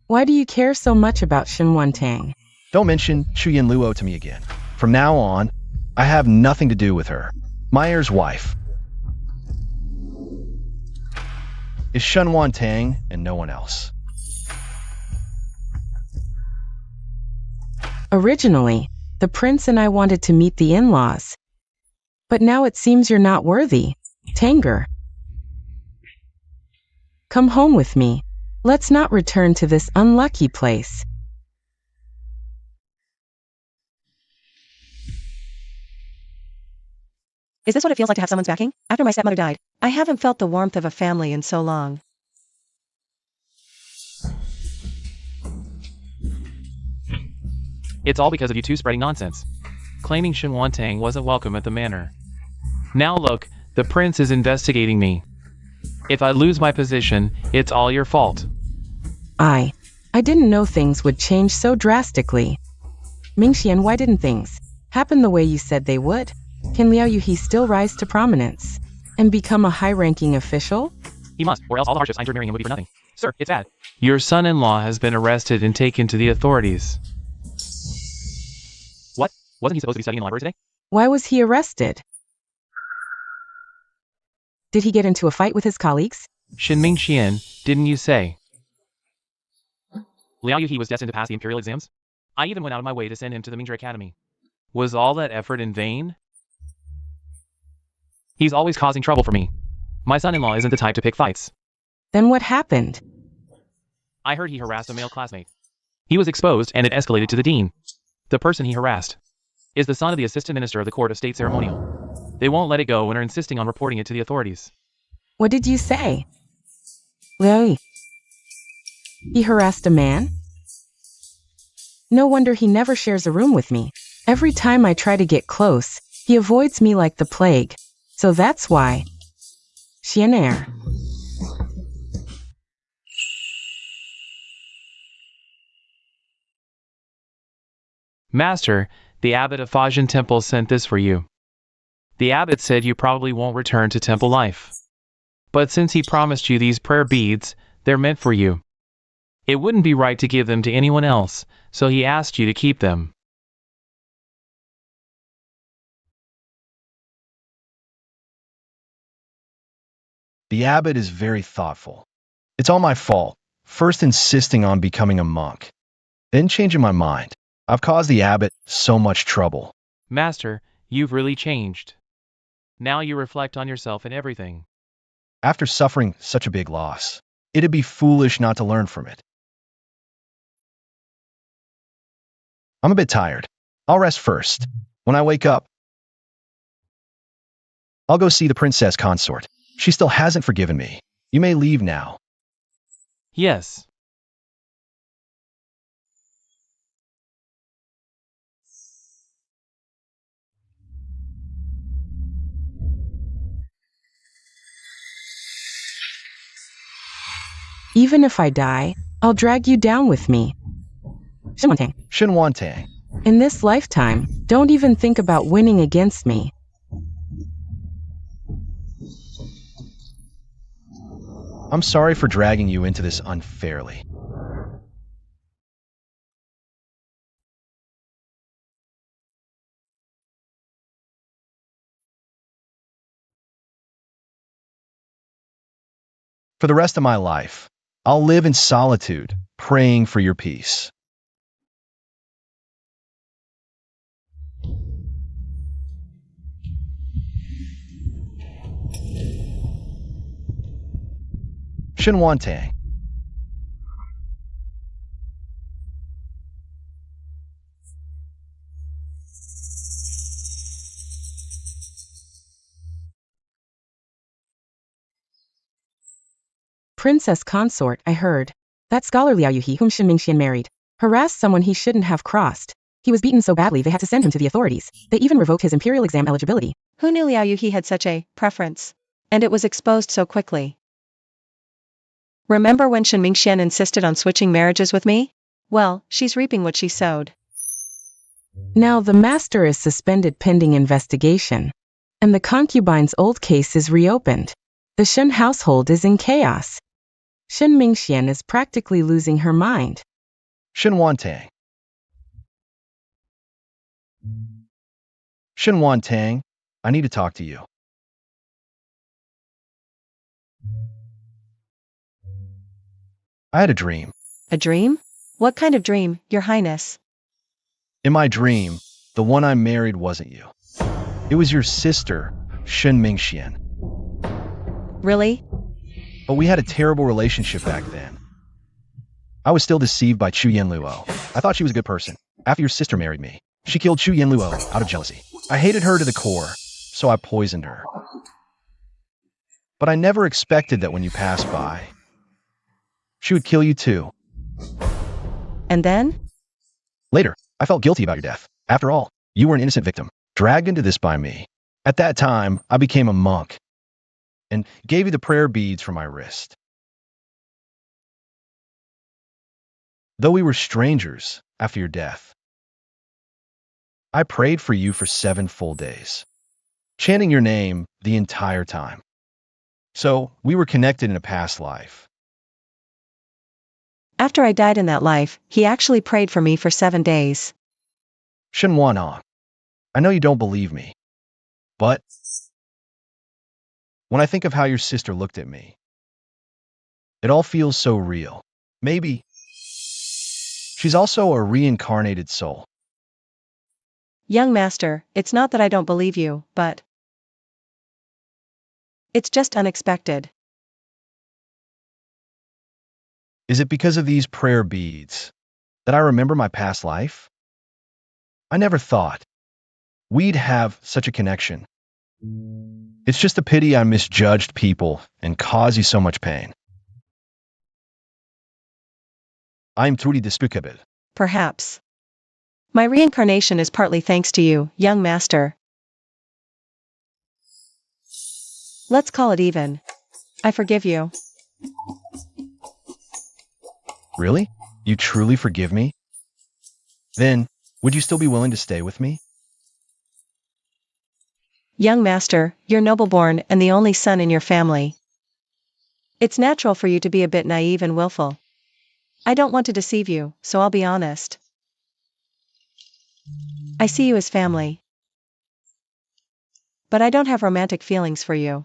why do you care so much about Shinwantang? Don't mention Chu Yanluo to me again. From now on, I have nothing to do with her. My heir's wife is Shinwantang and no one else. Originally, the prince and I wanted to meet the in-laws. But now it seems you're not worthy. Tanger. Come home with me. Let's not return to this unlucky place. Is this what it feels like to have someone's backing? After my stepmother died, I haven't felt the warmth of a family in so long. It's all because of you two spreading nonsense, claiming Shinwantang wasn't welcome at the manor. Now look, the prince is investigating me. If I lose my position, it's all your fault. I didn't know things would change so drastically. Mingxian, why didn't things happen the way you said they would? Can Liao Yuhi still rise to prominence and become a high-ranking official? He must, or else all the hardships I endured marrying him would be for nothing. Sir, it's bad. Your son-in-law has been arrested and taken to the authorities. What? Wasn't he supposed to be studying in the library today? Why was he arrested? Did he get into a fight with his colleagues? Shin Mingxian, didn't you say? Liao Yuhi was destined to pass the imperial exams? I even went out of my way to send him to the Mingzhi Academy. Was all that effort in vain? He's always causing trouble for me. My son-in-law isn't the type to pick fights. Then what happened? I heard he harassed a male classmate. He was exposed and it escalated to the dean. The person he harassed is the son of the assistant minister of the court of state ceremonial. They won't let it go and are insisting on reporting it to the authorities. What did you say? Really? He harassed a man? No wonder he never shares a room with me. Every time I try to get close, he avoids me like the plague. So that's why. Chien. Master, the abbot of Fajan Temple sent this for you. The abbot said you probably won't return to temple life. But since he promised you these prayer beads, they're meant for you. It wouldn't be right to give them to anyone else, so he asked you to keep them. The abbot is very thoughtful. It's all my fault, first insisting on becoming a monk, then changing my mind. I've caused the abbot so much trouble. Master, you've really changed. Now you reflect on yourself and everything. After suffering such a big loss, it'd be foolish not to learn from it. I'm a bit tired. I'll rest first. When I wake up, I'll go see the princess consort. She still hasn't forgiven me. You may leave now. Yes. Even if I die, I'll drag you down with me. Shinwantang. In this lifetime, don't even think about winning against me. I'm sorry for dragging you into this unfairly. For the rest of my life, I'll live in solitude, praying for your peace. Shinwantang. Princess consort, I heard. That scholar Liao Yuhi whom Shen Mingxian married, harassed someone he shouldn't have crossed. He was beaten so badly they had to send him to the authorities. They even revoked his imperial exam eligibility. Who knew Liao Yuhi had such a preference? And it was exposed so quickly. Remember when Shen Mingxian insisted on switching marriages with me? Well, she's reaping what she sowed. Now the master is suspended pending investigation. And the concubine's old case is reopened. The Shen household is in chaos. Shen Mingxian is practically losing her mind. Shinwantang. Shinwantang, I need to talk to you. I had a dream. A dream? What kind of dream, Your Highness? In my dream, the one I married wasn't you. It was your sister, Shen Mingxian. Really? But we had a terrible relationship back then. I was still deceived by Chu Yanluo. I thought she was a good person. After your sister married me, she killed Chu Yanluo out of jealousy. I hated her to the core, so I poisoned her. But I never expected that when you passed by, she would kill you too. And then? Later, I felt guilty about your death. After all, you were an innocent victim, dragged into this by me. At that time, I became a monk and gave you the prayer beads from my wrist. Though we were strangers after your death, I prayed for you for 7 full days, chanting your name the entire time. So we were connected in a past life. After I died in that life, he actually prayed for me for 7 days. Shenwana, I know you don't believe me, but when I think of how your sister looked at me, it all feels so real. Maybe she's also a reincarnated soul. Young master, it's not that I don't believe you, but it's just unexpected. Is it because of these prayer beads that I remember my past life? I never thought we'd have such a connection. It's just a pity I misjudged people and caused you so much pain. I'm truly despicable. Perhaps. My reincarnation is partly thanks to you, young master. Let's call it even. I forgive you. Really? You truly forgive me? Then, would you still be willing to stay with me? Young master, you're noble-born and the only son in your family. It's natural for you to be a bit naive and willful. I don't want to deceive you, so I'll be honest. I see you as family. But I don't have romantic feelings for you.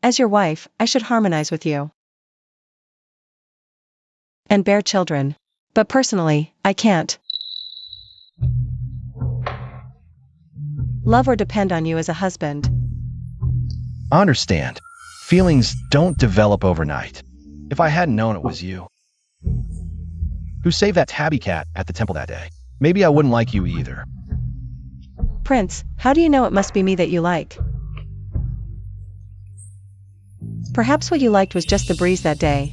As your wife, I should harmonize with you. And bear children. But personally, I can't. Love or depend on you as a husband. I understand. Feelings don't develop overnight. If I hadn't known it was you who saved that tabby cat at the temple that day, maybe I wouldn't like you either. Prince, how do you know it must be me that you like? Perhaps what you liked was just the breeze that day.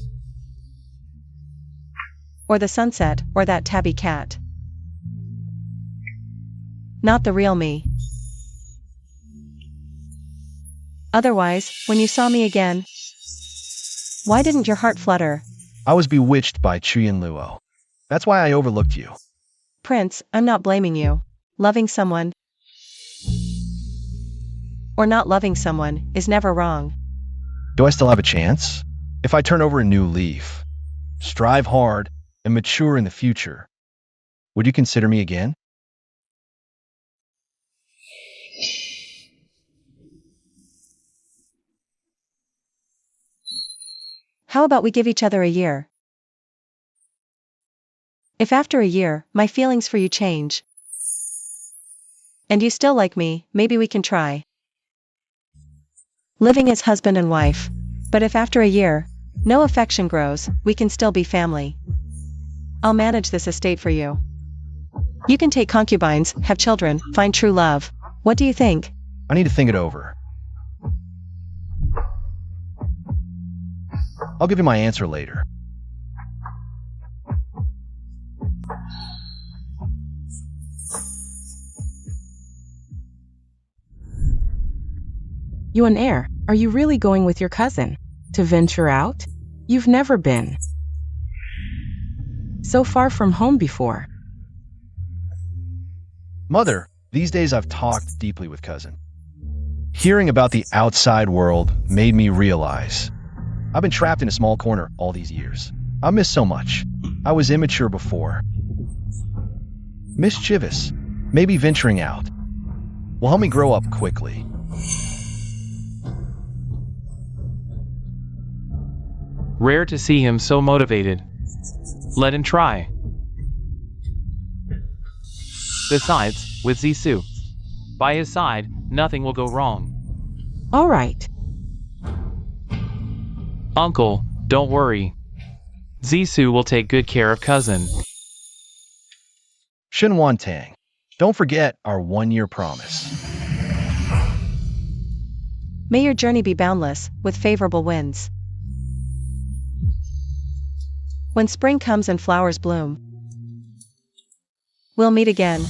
Or the sunset, or that tabby cat. Not the real me. Otherwise, when you saw me again, why didn't your heart flutter? I was bewitched by Chuyin Luo. That's why I overlooked you. Prince, I'm not blaming you. Loving someone, or not loving someone, is never wrong. Do I still have a chance? If I turn over a new leaf, strive hard, and mature in the future, would you consider me again? How about we give each other a year? If after a year, my feelings for you change, and you still like me, maybe we can try living as husband and wife. But if after a year, no affection grows, we can still be family. I'll manage this estate for you. You can take concubines, have children, find true love. What do you think? I need to think it over. I'll give you my answer later. Yuan Air, are you really going with your cousin to venture out? You've never been so far from home before. Mother, these days I've talked deeply with cousin. Hearing about the outside world made me realize I've been trapped in a small corner all these years. I miss so much. I was immature before. Mischievous. Maybe venturing out will help me grow up quickly. Rare to see him so motivated. Let him try. Besides, with Zissou by his side, nothing will go wrong. All right. Uncle, don't worry. Zissou will take good care of cousin. Shenwan Tang, don't forget our one-year promise. May your journey be boundless, with favorable winds. When spring comes and flowers bloom, we'll meet again.